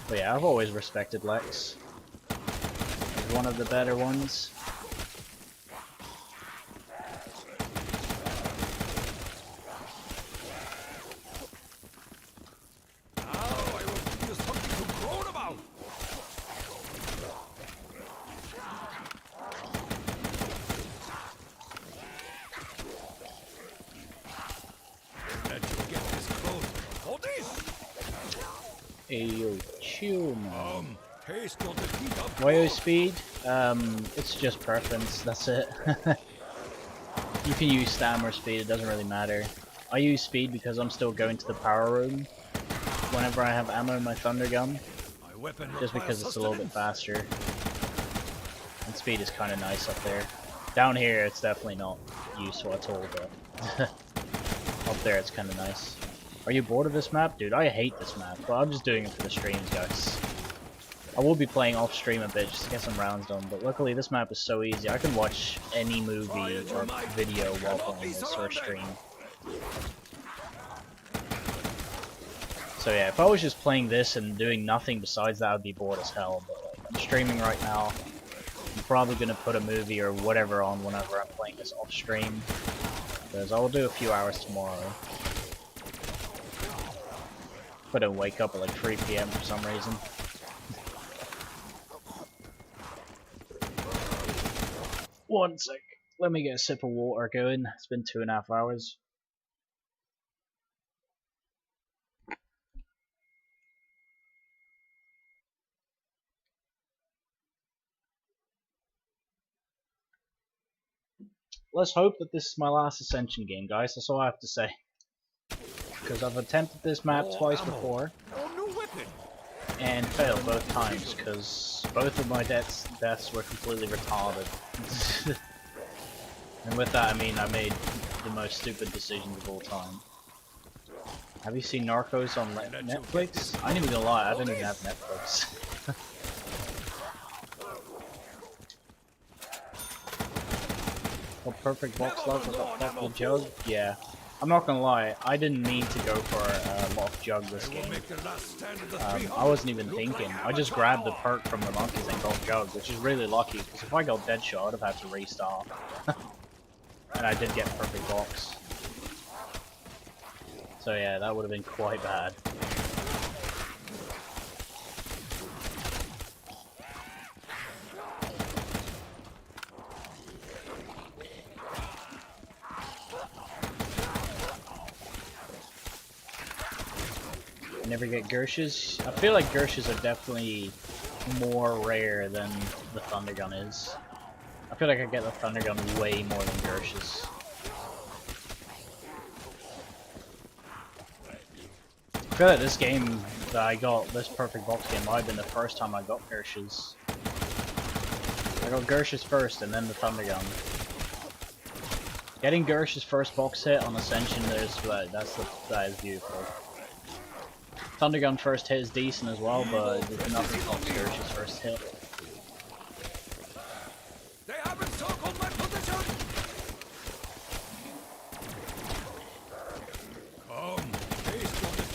But yeah, I've always respected Lex. He's one of the better ones. Ayo, chill, man. YO speed? It's just preference, that's it. You can use stam or speed, it doesn't really matter. I use speed because I'm still going to the power room whenever I have ammo in my thunder gun. Just because it's a little bit faster. And speed is kind of nice up there. Down here it's definitely not useful at all, but up there it's kind of nice. Are you bored of this map? Dude, I hate this map, but I'm just doing it for the streams, guys. I will be playing off stream a bit just to get some rounds done, but luckily this map is so easy. I can watch any movie or video while playing this or stream. So yeah, if I was just playing this and doing nothing besides that, I'd be bored as hell. But like, I'm streaming right now. I'm probably gonna put a movie or whatever on whenever I'm playing this off stream, because I'll do a few hours tomorrow. But I wake up at like 3 PM for some reason. One sec. Let me get a sip of water going. It's been 2.5 hours. Let's hope that this is my last Ascension game, guys. That's all I have to say. Because I've attempted this map twice before and failed both times, because both of my deaths were completely retarded. And with that I mean I made the most stupid decisions of all time. Have you seen Narcos on Netflix? I ain't even gonna lie, I don't even have Netflix. Well, perfect box lock with a fucking jug? Yeah. I'm not gonna lie, I didn't mean to go for lock jug this game. I wasn't even thinking. I just grabbed the perk from the monkeys and got jug, which is really lucky, because if I got dead shot, I'd have had to restart. And I did get perfect box. So yeah, that would have been quite bad. Never get Gershes. I feel like Gershes are definitely more rare than the Thunder Gun is. I feel like I get the Thunder Gun way more than Gershes. I feel like this game that I got, this perfect box game, might have been the first time I got Gershes. I got Gershes first and then the Thunder Gun. Getting Gersh's first box hit on Ascension, that is beautiful. Thunder Gun first hit is decent as well, but there's nothing tops Gersh's first hit. They haven't circled my position.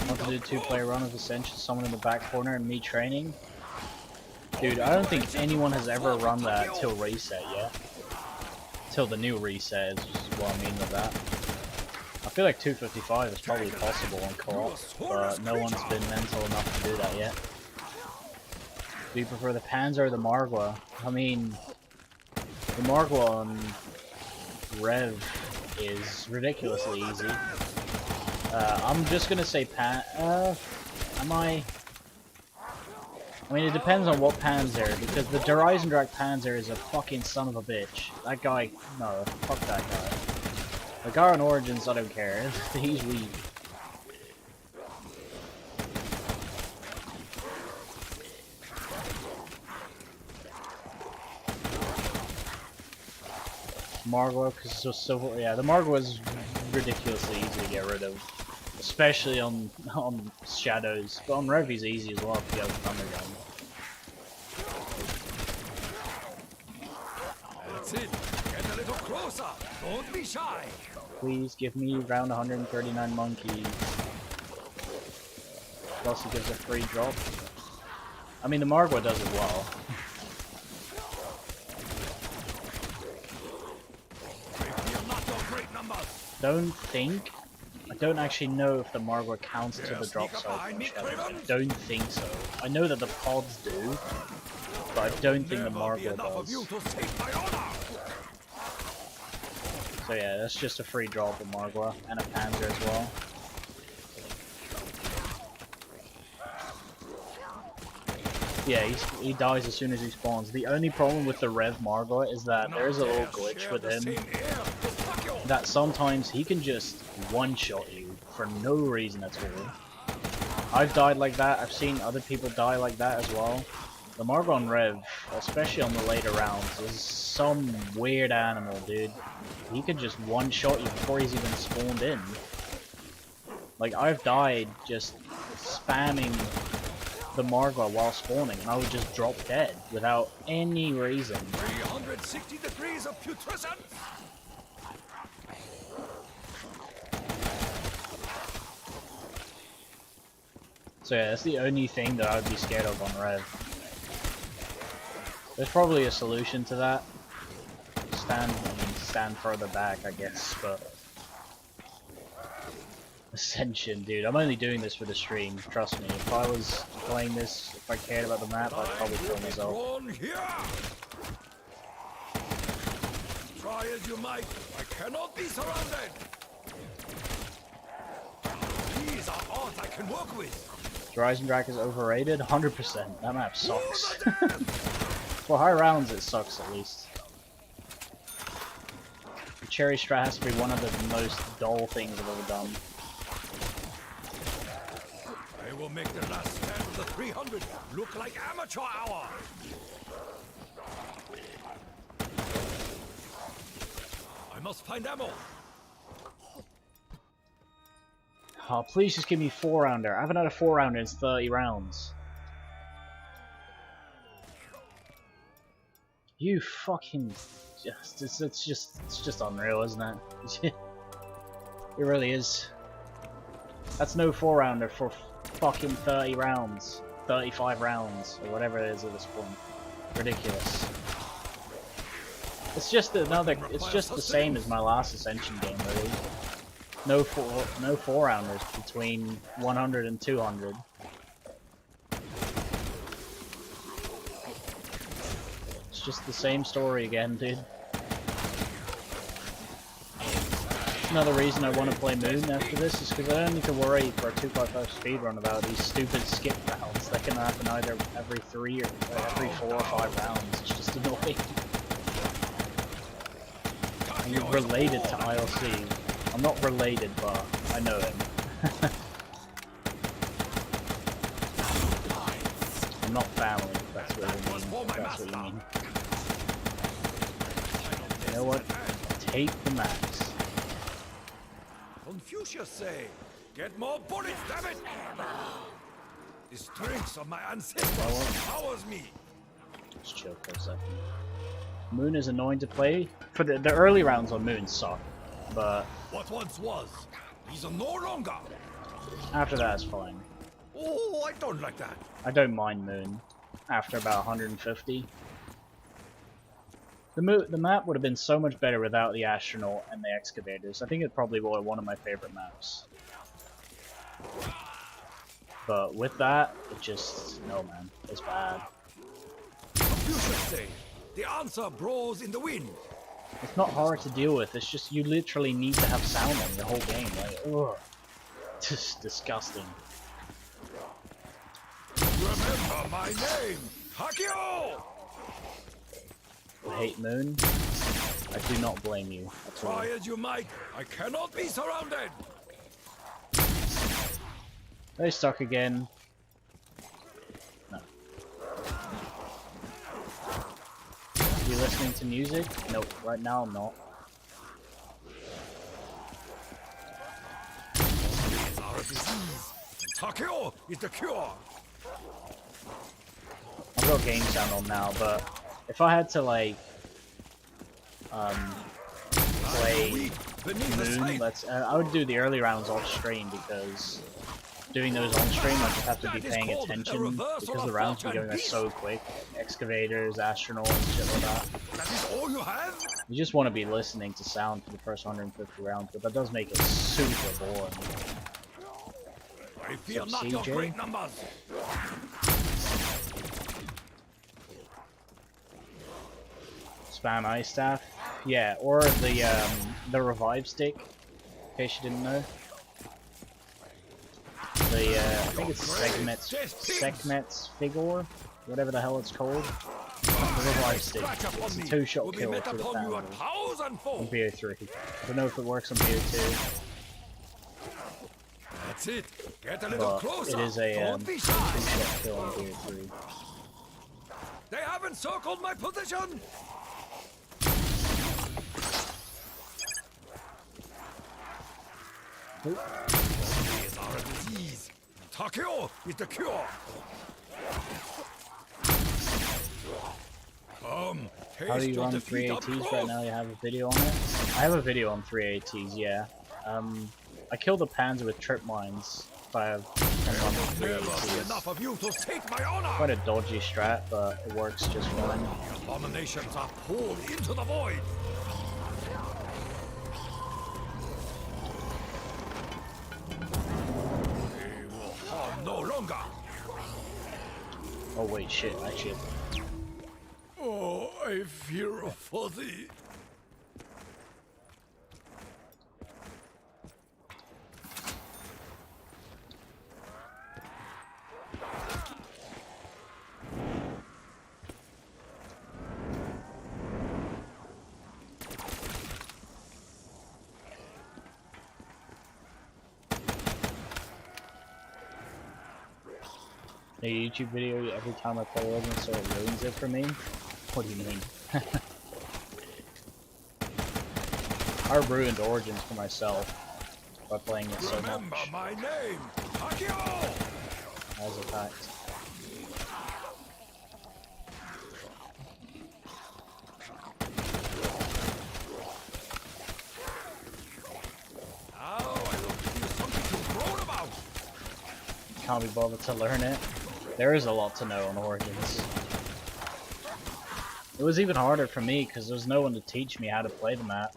Want to do a 2-player run of Ascension, someone in the back corner and me training? Dude, I don't think anyone has ever run that till reset yet. Till the new reset is what I mean with that. I feel like 255 is probably possible on co-op, but no one's been mental enough to do that yet. Do you prefer the Panzer or the Margwa? I mean, the Margwa on Rev is ridiculously easy. I'm just gonna say I mean, it depends on what Panzer, because the Dreisendracht Panzer is a fucking son of a bitch. That guy, no, fuck that guy. The guy on Origins, I don't care. He's weak. Margwa, because it's just so, yeah, the Margwa is ridiculously easy to get rid of. Especially on Shadows, but on Rev he's easy as well if you have the Thunder Gun. That's it. Get a little closer. Don't be shy. Please give me round 139 monkeys. Plus he gives a free drop. I mean, the Margwa does it well. I don't actually know if the Margwa counts to the drop side from Shadows. I don't think so. I know that the pods do, but I don't think the Margwa does. So yeah, that's just a free drop of Margwa, and a Panzer as well. Yeah, he dies as soon as he spawns. The only problem with the Rev Margwa is that there is a little glitch with him, that sometimes he can just one-shot you for no reason at all. I've died like that, I've seen other people die like that as well. The Margwa on Rev, especially on the later rounds, is some weird animal, dude. He can just one-shot you before he's even spawned in. Like, I've died just spamming the Margwa while spawning, and I would just drop dead without any reason. 360 degrees of putrescence. So yeah, that's the only thing that I would be scared of on Rev. There's probably a solution to that. Stand further back, I guess, but... Ascension, dude. I'm only doing this for the stream, trust me. If I was playing this, if I cared about the map, I'd probably kill myself. Try as you might, I cannot be surrounded. These are odds I can work with. Drak is overrated? 100%. That map sucks. For high rounds, it sucks at least. The cherry strat has to be one of the most dull things I've ever done. I will make the last stand of the 300 look like amateur hour. I must find ammo. Oh, please just give me 4-rounder. I haven't had a 4-rounder in 30 rounds. You fucking... it's just unreal, isn't it? It really is. That's no 4-rounder for fucking 30 rounds. 35 rounds, or whatever it is at this point. Ridiculous. It's just another... It's just the same as my last Ascension game, really. No 4-rounders between 100 and 200. It's just the same story again, dude. Another reason I want to play Moon after this is because I don't need to worry for a 2.5 speedrun about these stupid skip rounds that can happen either every 3 or every 4 or 5 rounds. It's just annoying. And you're related to ILC. I'm not related, but I know him. I'm not family, if that's what you mean. That's what you mean. You know what? Take the max. Confucius say, get more bullets, damn it! The strength of my ancestors powers me. Just chill for a second. Moon is annoying to play. For the early rounds on Moon suck, but what once was, these are no longer. After that, it's fine. Oh, I don't like that. I don't mind Moon. After about 150. The map would have been so much better without the astronaut and the excavators. I think it probably was one of my favorite maps. But with that, it just... no man, it's bad. You should say, the answer blows in the wind. It's not hard to deal with, it's just you literally need to have sound on the whole game. Like, ugh. Just disgusting. Remember my name, Hakio! You hate Moon? I do not blame you at all. Try as you might, I cannot be surrounded. They stuck again. No. You listening to music? Nope, right now I'm not. These are a disease. Hakio is the cure. I've got game sound on now, but if I had to like play Moon, I would do the early rounds off stream because doing those on stream I just have to be paying attention because the rounds be going so quick. Excavators, astronauts, shit like that. That is all you have? You just want to be listening to sound for the first 150 rounds, but that does make it super boring. I fear not your great numbers. Spam ice staff, yeah, or the revive stick. In case you didn't know, the I think it's Sekhmet's figure, whatever the hell it's called. The revive stick. It's a 2-shot kill for the family on BO3. I don't know if it works on BO2. That's it. Get a little closer. It is a 2-shot kill on BO3. They haven't circled my position. These are a disease. Takeo is the cure. How do you run 3ATs right now? You have a video on it? I have a video on 3ATs, yeah. I killed a panzer with trip mines by Never be enough of you to take my honor. Quite a dodgy strat, but it works just fine. Abominations are pulled into the void. They will harm no longer. Oh wait, shit, actually. Oh, I fear for thee. A YouTube video every time I play Origin, so it ruins it for me? What do you mean? I ruined Origins for myself by playing it so Remember much. my name, Akio! As a fact. Now I will give you something to groan about. Can't be bothered to learn it. There is a lot to know on Origins. It was even harder for me because there was no one to teach me how to play the map.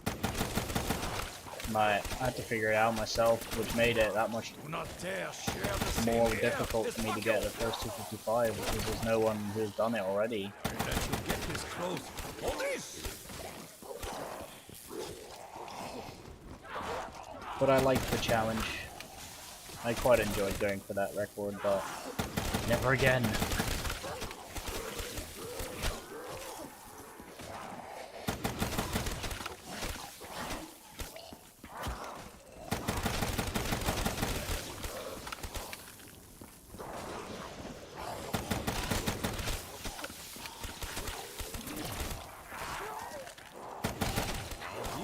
I had to figure it out myself, which made it that much Do not dare share the same more air difficult as for me to Akio. get the first 255 because there's no one who's done it already. I let you get this close. For this! But I liked the challenge. I quite enjoyed going for that record, but never again.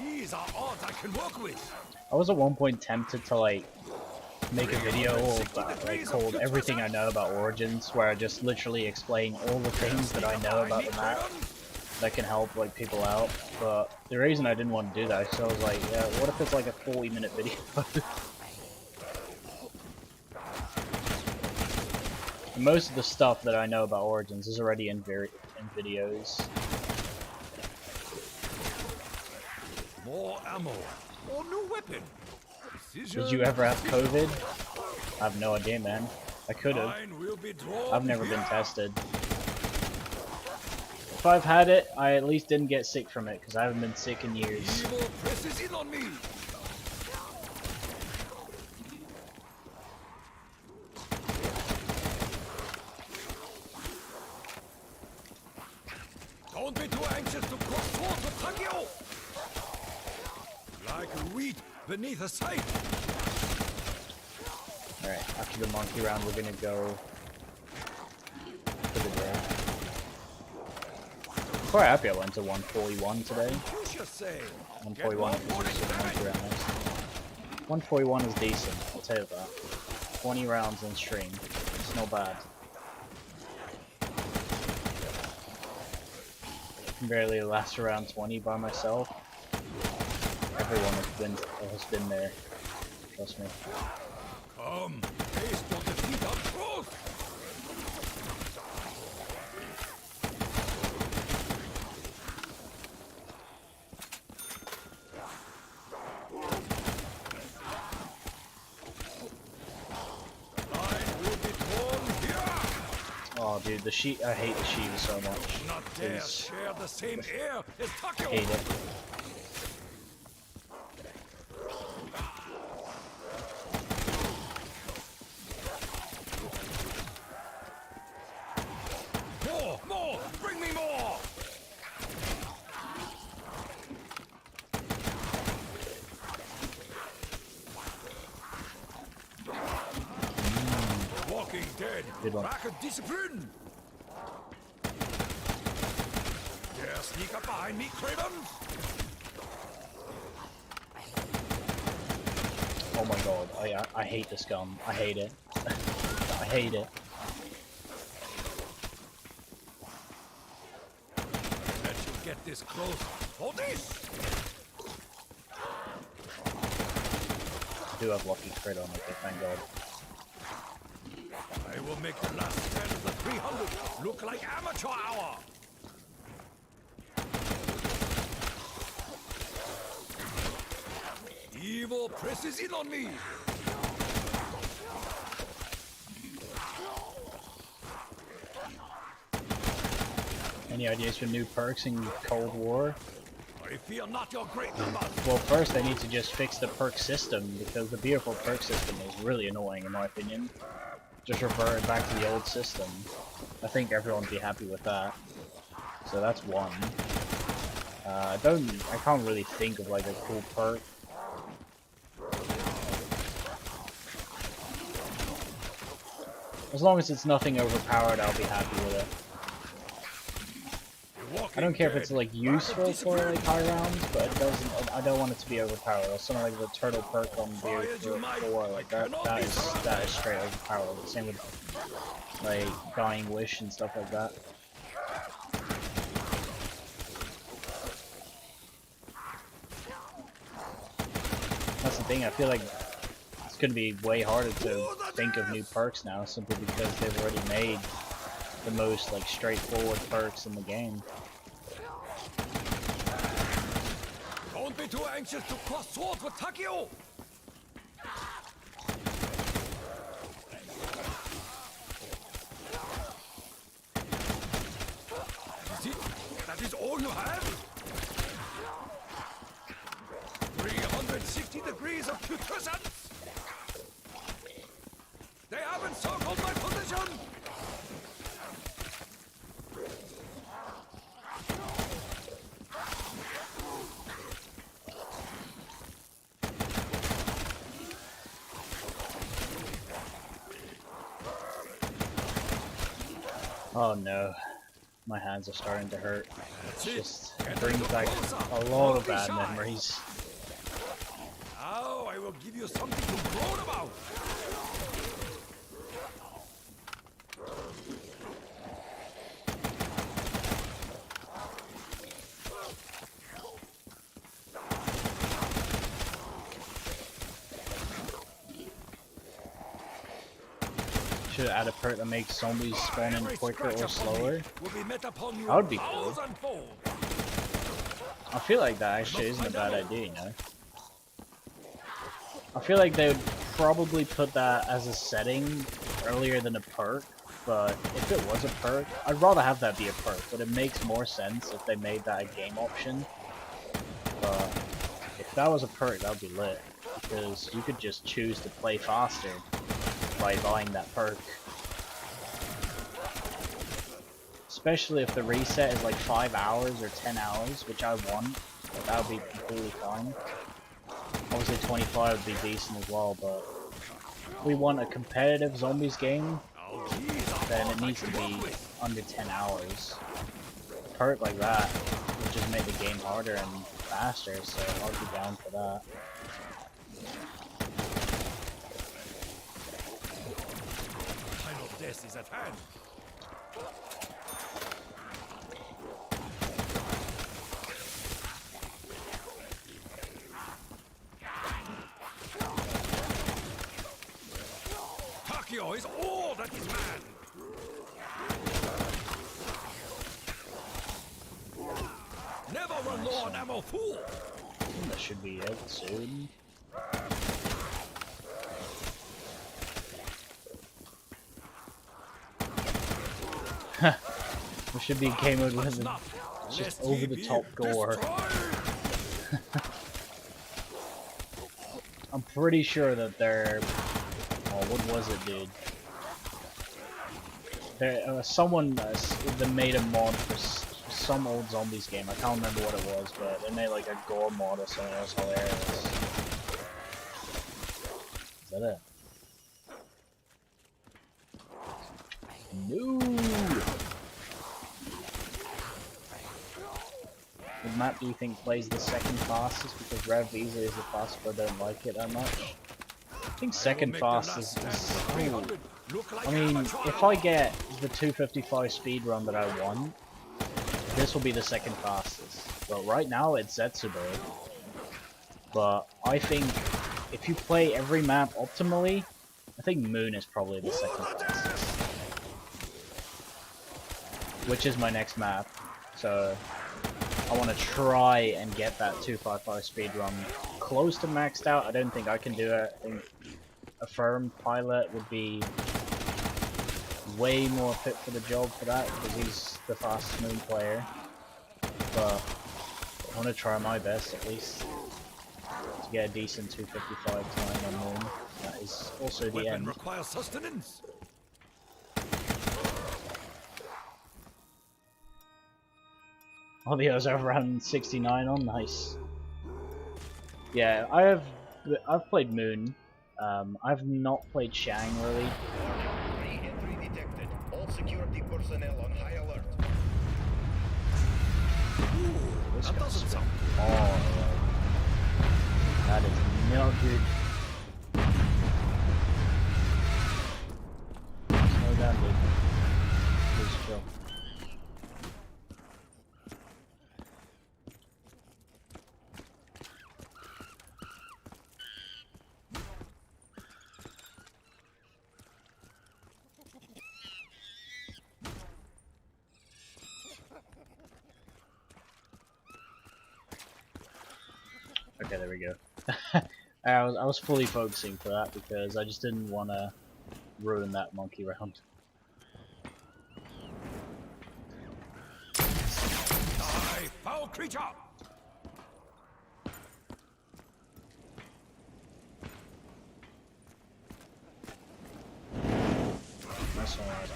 These are odds I can work with. I was at one point tempted to like make a video called Everything I Know About Origins, where I just literally explain all the things that I know about the map that can help like people out. But the reason I didn't want to do that is so I was like, yeah, what if it's like a 40-minute video? Most of the stuff that I know about Origins is already in videos. More ammo. Or new weapon. Did you ever have COVID? I have no idea, man. I could have. I've never been tested. If I've had it, I at least didn't get sick from it, because I haven't been sick in years. Evil presses in on me. Don't be too anxious to cross swords with Takio. Like a weed beneath a scythe. Alright, after the monkey round, we're gonna go for the day. I'm quite happy I went to 141 today. 141 is just a monkey round next. 141 is decent, I'll tell you that. 20 rounds in stream. It's not bad. I can barely last around 20 by myself. Everyone has been there. Trust me. Come, taste your defeat up close. Line will be torn here. Oh dude, the sheet, I hate the sheet so much. Not dare It's- share the same air as Takio. hate it. More! Bring me more! Walking dead. Good one. Lack of discipline. Dare sneak up behind me, Craven? Oh my god, I hate this gun. I hate it. I hate it. Let you get this close. For this! I do have lucky crit on it, but thank god. will make the last stand of the 300 look like amateur hour. Evil presses in on me. Any ideas for new perks in Cold War? I fear not your great numbers. Well, first they need to just fix the perk system, because the beautiful perk system is really annoying in my opinion. Just revert it back to the old system. I think everyone would be happy with that. So that's one. I can't really think of like a cool perk. As long as it's nothing overpowered, I'll be happy with it. I don't care if it's like useful for like high rounds, but it doesn't. I don't want it to be overpowered. Or something like the turtle perk on BO4, like that is straight overpowered. Same with like Dying Wish and stuff like that. That's the thing. I feel like it's going to be way harder to think of new perks now, simply because they've already made the most like straightforward perks in the game. Don't be too anxious to cross swords with Takeo! That is all you have? 360 degrees of putrescence! They have encircled my position! Oh no, my hands are starting to hurt. It's just brings back a lot of bad memories. Now I will give you something to groan about. Should add a perk that makes zombies spawn in quicker or slower. That would be cool. I feel like that actually isn't a bad idea, you know? I feel like they would probably put that as a setting earlier than a perk, but if it was a perk, I'd rather have that be a perk, but it makes more sense if they made that a game option. But if that was a perk, that would be lit, because you could just choose to play faster by buying that perk. Especially if the reset is like 5 hours or 10 hours, which I want, but that would be completely fine. Obviously 25 would be decent as well, but if we want a competitive zombies game, then it needs to be under 10 hours. A perk like that would just make the game harder and faster, so I'll be down for that. Death is at hand. Takeo is all that is man. Never run low on ammo, fool. That should be it soon. We should be game mode with just over the top gore. I'm pretty sure that they're. Oh, what was it, dude? There, someone that made a mod for some old zombies game. I can't remember what it was, but they made like a gore mod or something. It was hilarious. Is that it? No. What map do you think plays the second fastest? Because Rev Visa is the fastest, but I don't like it that much. I think second fastest is. Ooh. I mean, if I get the 255 speed run that I want, this will be the second fastest. But right now it's Zetsubo. But I think if you play every map optimally, I think Moon is probably the second fastest. which is my next map. So I want to try and get that 255 speedrun close to maxed out. I don't think I can do it. I think a firm pilot would be way more fit for the job for that because he's the fastest moon player. But I want to try my best at least to get a decent 255 time on moon. That is also the end. Requires sustenance. Oh, the others are around 69 on, nice. Yeah, I've played Moon. I've not played Shang really. Re-entry detected. All security personnel on high alert. Ooh, that doesn't sound good. Oh, that is not good. Slow down, dude. Please chill. Okay, there we go. I was fully focusing for that because I just didn't want to ruin that monkey round. Die, foul creature! That's alright.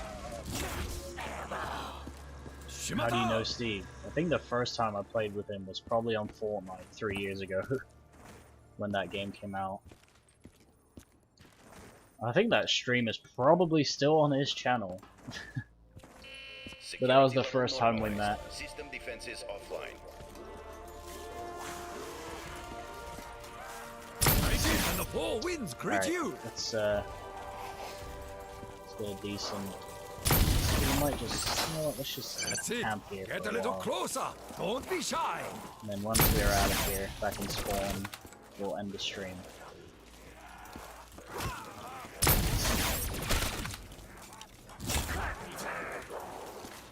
How do you know Steve? I think the first time I played with him was probably on Fortnite 3 years ago when that game came out. I think that stream is probably still on his channel. But that was the first time we met. System defenses offline. And the four winds greet you. Let's get a decent. We might just, you know what, let's just camp here. Get a little closer. Don't be shy. And then once we're out of here, back in spawn, we'll end the stream.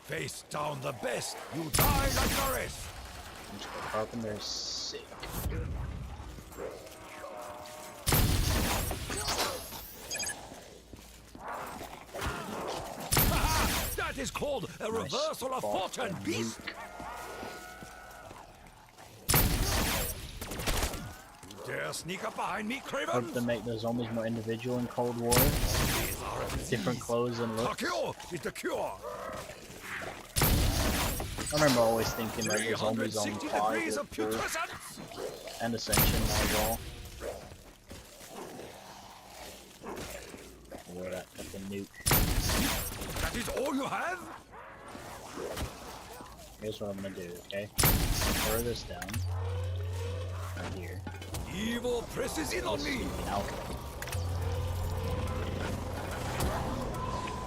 Face down the best. You die like the rest. Carpenter's sick. That is called a reversal of fortune, beast. You dare sneak up behind me, Craven? Hope to make the zombies more individual in Cold War. Different clothes and looks. Cure is the cure. I remember always thinking that the zombies on 5 looked cool. And Ascension as well. Wear that fucking nuke. That is all you have? Here's what I'm gonna do, okay? Throw this down. Right here. Evil presses in on me.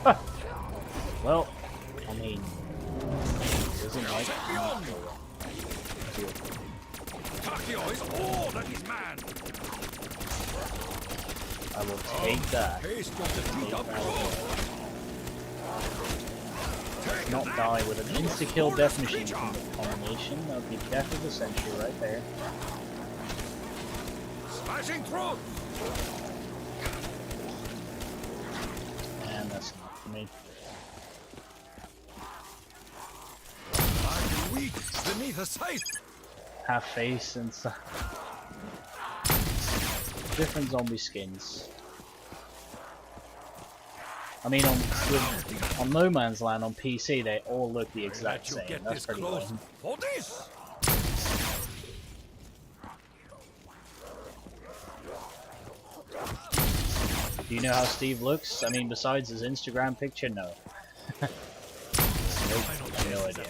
Huh. Well, I mean, isn't like Takio is all that is man. I will take that. Haste your defeat up Not die with an insta-kill death machine combination. That would be death of the century right there. Smashing through. And that's enough for me. I'm weak beneath a scythe. Half face and stuff. Different zombie skins. I mean, on No Man's Land on PC, they all look the exact same. That's pretty cool. For this. Do you know how Steve looks? I mean, besides his Instagram picture, no. Nope, no idea.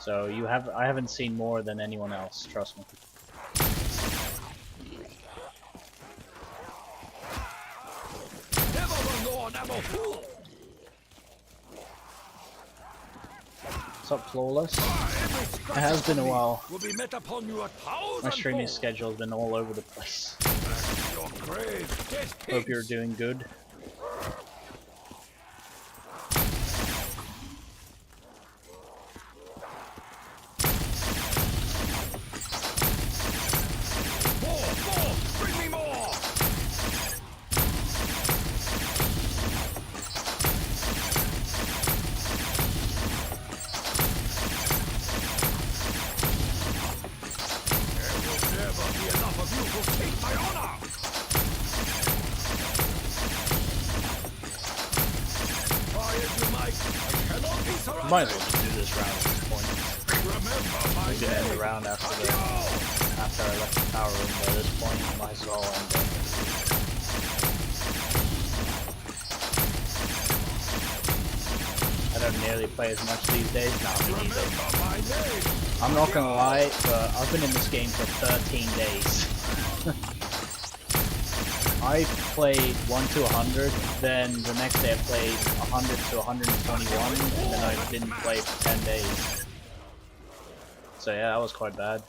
So I haven't seen more than anyone else. Trust me. What's up, Flawless? It has been a while. My streaming schedule has been all over the place. Hope you're doing good. Might as well just do this round at this point. We're gonna end the round after I left the power room, but at this point, might as well end it. I don't nearly play as much these days. No, me neither. I'm not gonna lie, but I've been in this game for 13 days. I played 1 to 100, then the next day I played 100 to 121, and then I didn't play for 10 days. So yeah, that was quite bad.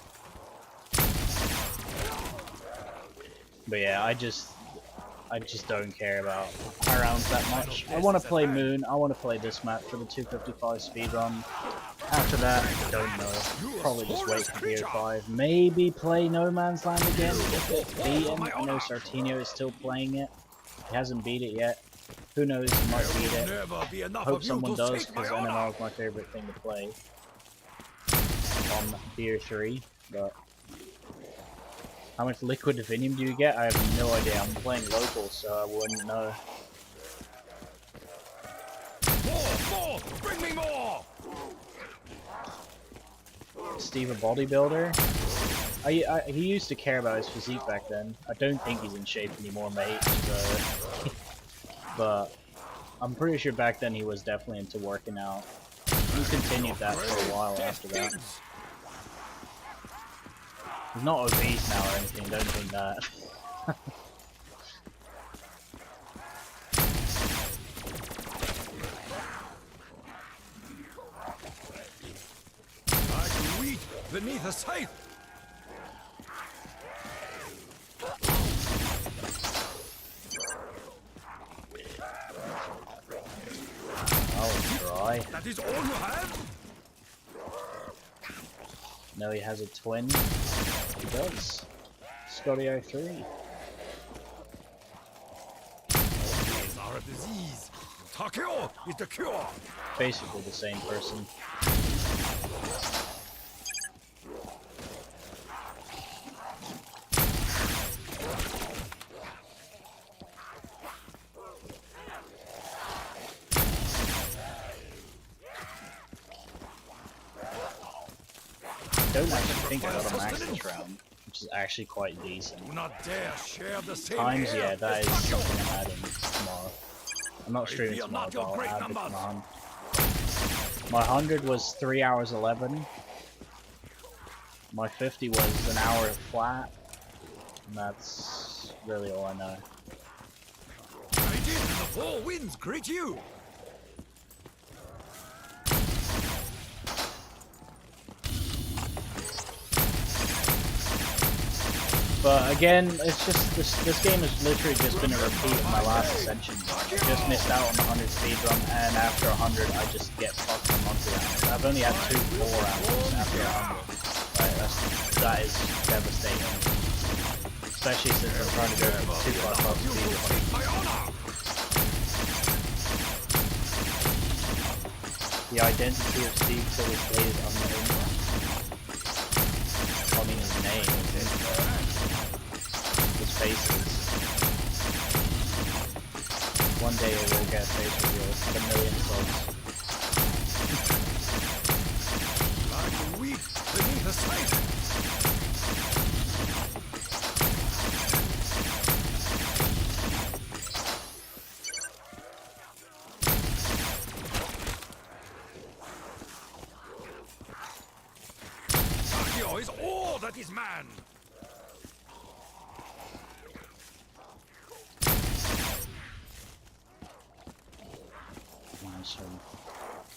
But yeah, I just don't care about high rounds that much. I want to play Moon, I want to play this map for the 255 speedrun. After that, I don't know. Probably just wait for BO5. Maybe play No Man's Land again if it's beaten. I know Sartino is still playing it. He hasn't beat it yet. Who knows, he might beat it. Hope someone does, because NML is my favorite thing to play on BO3. But how much liquid divinium do you get? I have no idea. I'm playing local, so I wouldn't know. More! Bring me more! Steve a bodybuilder? He used to care about his physique back then. I don't think he's in shape anymore, mate. So but I'm pretty sure back then he was definitely into working out. He continued that for a while after that. He's not obese now or anything, don't think that. Like wheat beneath a scythe. Oh, dry. That is all you have? No, he has a twin. He does. Scotty 03. These are a disease. Takeo is the cure. Basically the same person. I don't actually think I got a max this round, which is actually quite decent. Do not dare share the same Times, air. yeah, that is something I'm adding tomorrow. I'm not streaming tomorrow, but I'll add it to my 100. My 100 was 3 hours 11. My 50 was an hour flat. And that's really all I know. I did, and the four winds greet you. But again, it's just this game has literally just been a repeat of my last Ascension. I just missed out on the 100 speedrun, and after 100 I just get fucked on monthly rounds. I've only had 2 4 rounds after 100. Right, that is devastating. Especially since I'm trying to go for the 255 speedrun. The identity of Steve till this day is unknown. I mean his name is his faces. One day it will get a face reveal at 1 million subs. Like a wheat beneath a scythe. Takeo is all that is man. So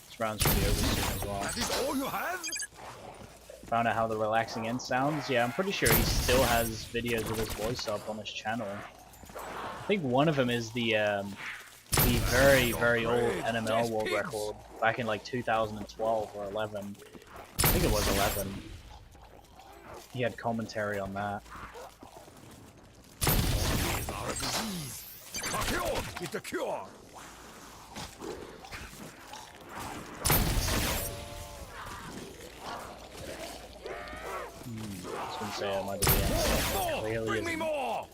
this round's gonna be over soon as well. That is all you have? Found out how the relaxing end sounds. Yeah, I'm pretty sure he still has videos with his voice up on his channel. I think one of them is the very old NML world record back in like 2012 or 11. I think it was 11. He had commentary on that. These are a disease. Takeo is the cure. I was gonna say I might be in. More! Bring me more!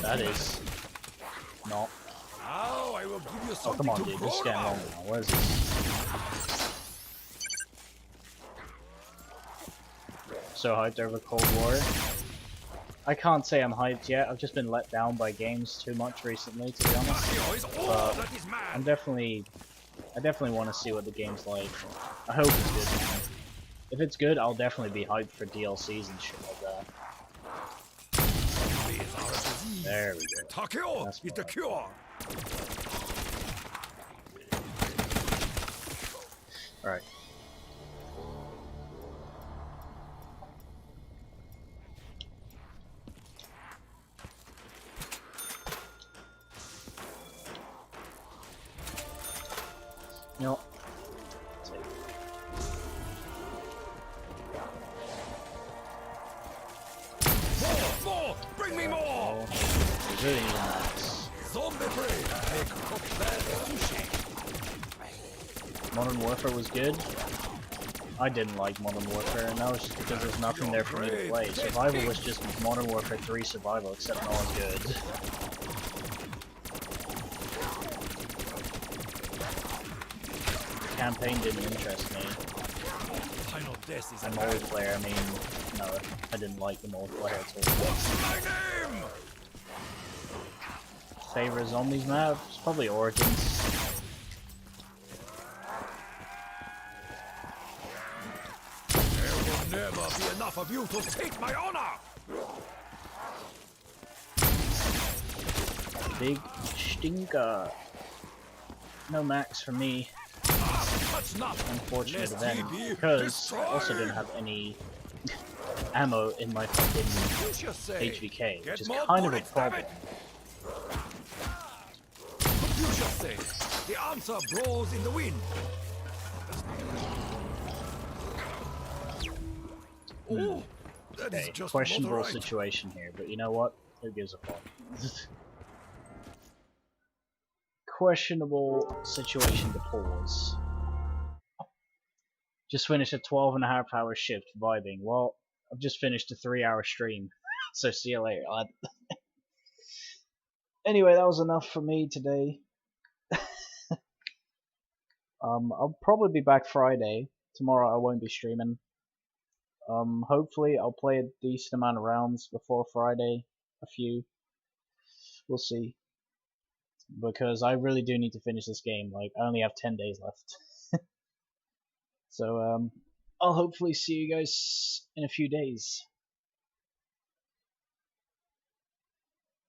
That is not. Now I will give you Oh, something come on, to dude. grow This is getting about. long now. What is this? So hyped over Cold War. I can't say I'm hyped yet. I've just been let down by games too much recently, to be honest. Accio is all But that is man. I definitely want to see what the game's like. I hope it's good, man. If it's good, I'll definitely be hyped for DLCs and shit like that. Zombies are a disease. There we go. Takeo That's is the fine. cure. Alright. No. More! Bring me more! Oh, really need max. Zombie brain. Make cocktail sushi. Modern Warfare was good. I didn't like Modern Warfare, and that was just because there's nothing there for me to play. Survival was just Modern Warfare 3 Survival, except not as good. The campaign didn't interest me. Final death is And a multiplayer, I mean, no, I didn't like the multiplayer at all. What's my name? Favorite zombies map? It's probably Origins. There will never be enough of you to take my honor. Big stinker. No max for me. Touch not. Unfortunate Lest event, he be because I also destroyed. didn't have any ammo in my fucking You shall say. HVK, Get which is more kind of a bullets, damn problem. it. You shall say. The answer blows in the wind. Oh, that is Okay, just questionable not right. situation here, but you know what? Who gives a fuck? Questionable situation to pause. Just finished a 12.5-hour shift vibing. Well, I've just finished a 3-hour stream, so see you later. Anyway, that was enough for me today. I'll probably be back Friday. Tomorrow I won't be streaming. Hopefully I'll play a decent amount of rounds before Friday. A few. We'll see. Because I really do need to finish this game. Like, I only have 10 days left. So, I'll hopefully see you guys in a few days.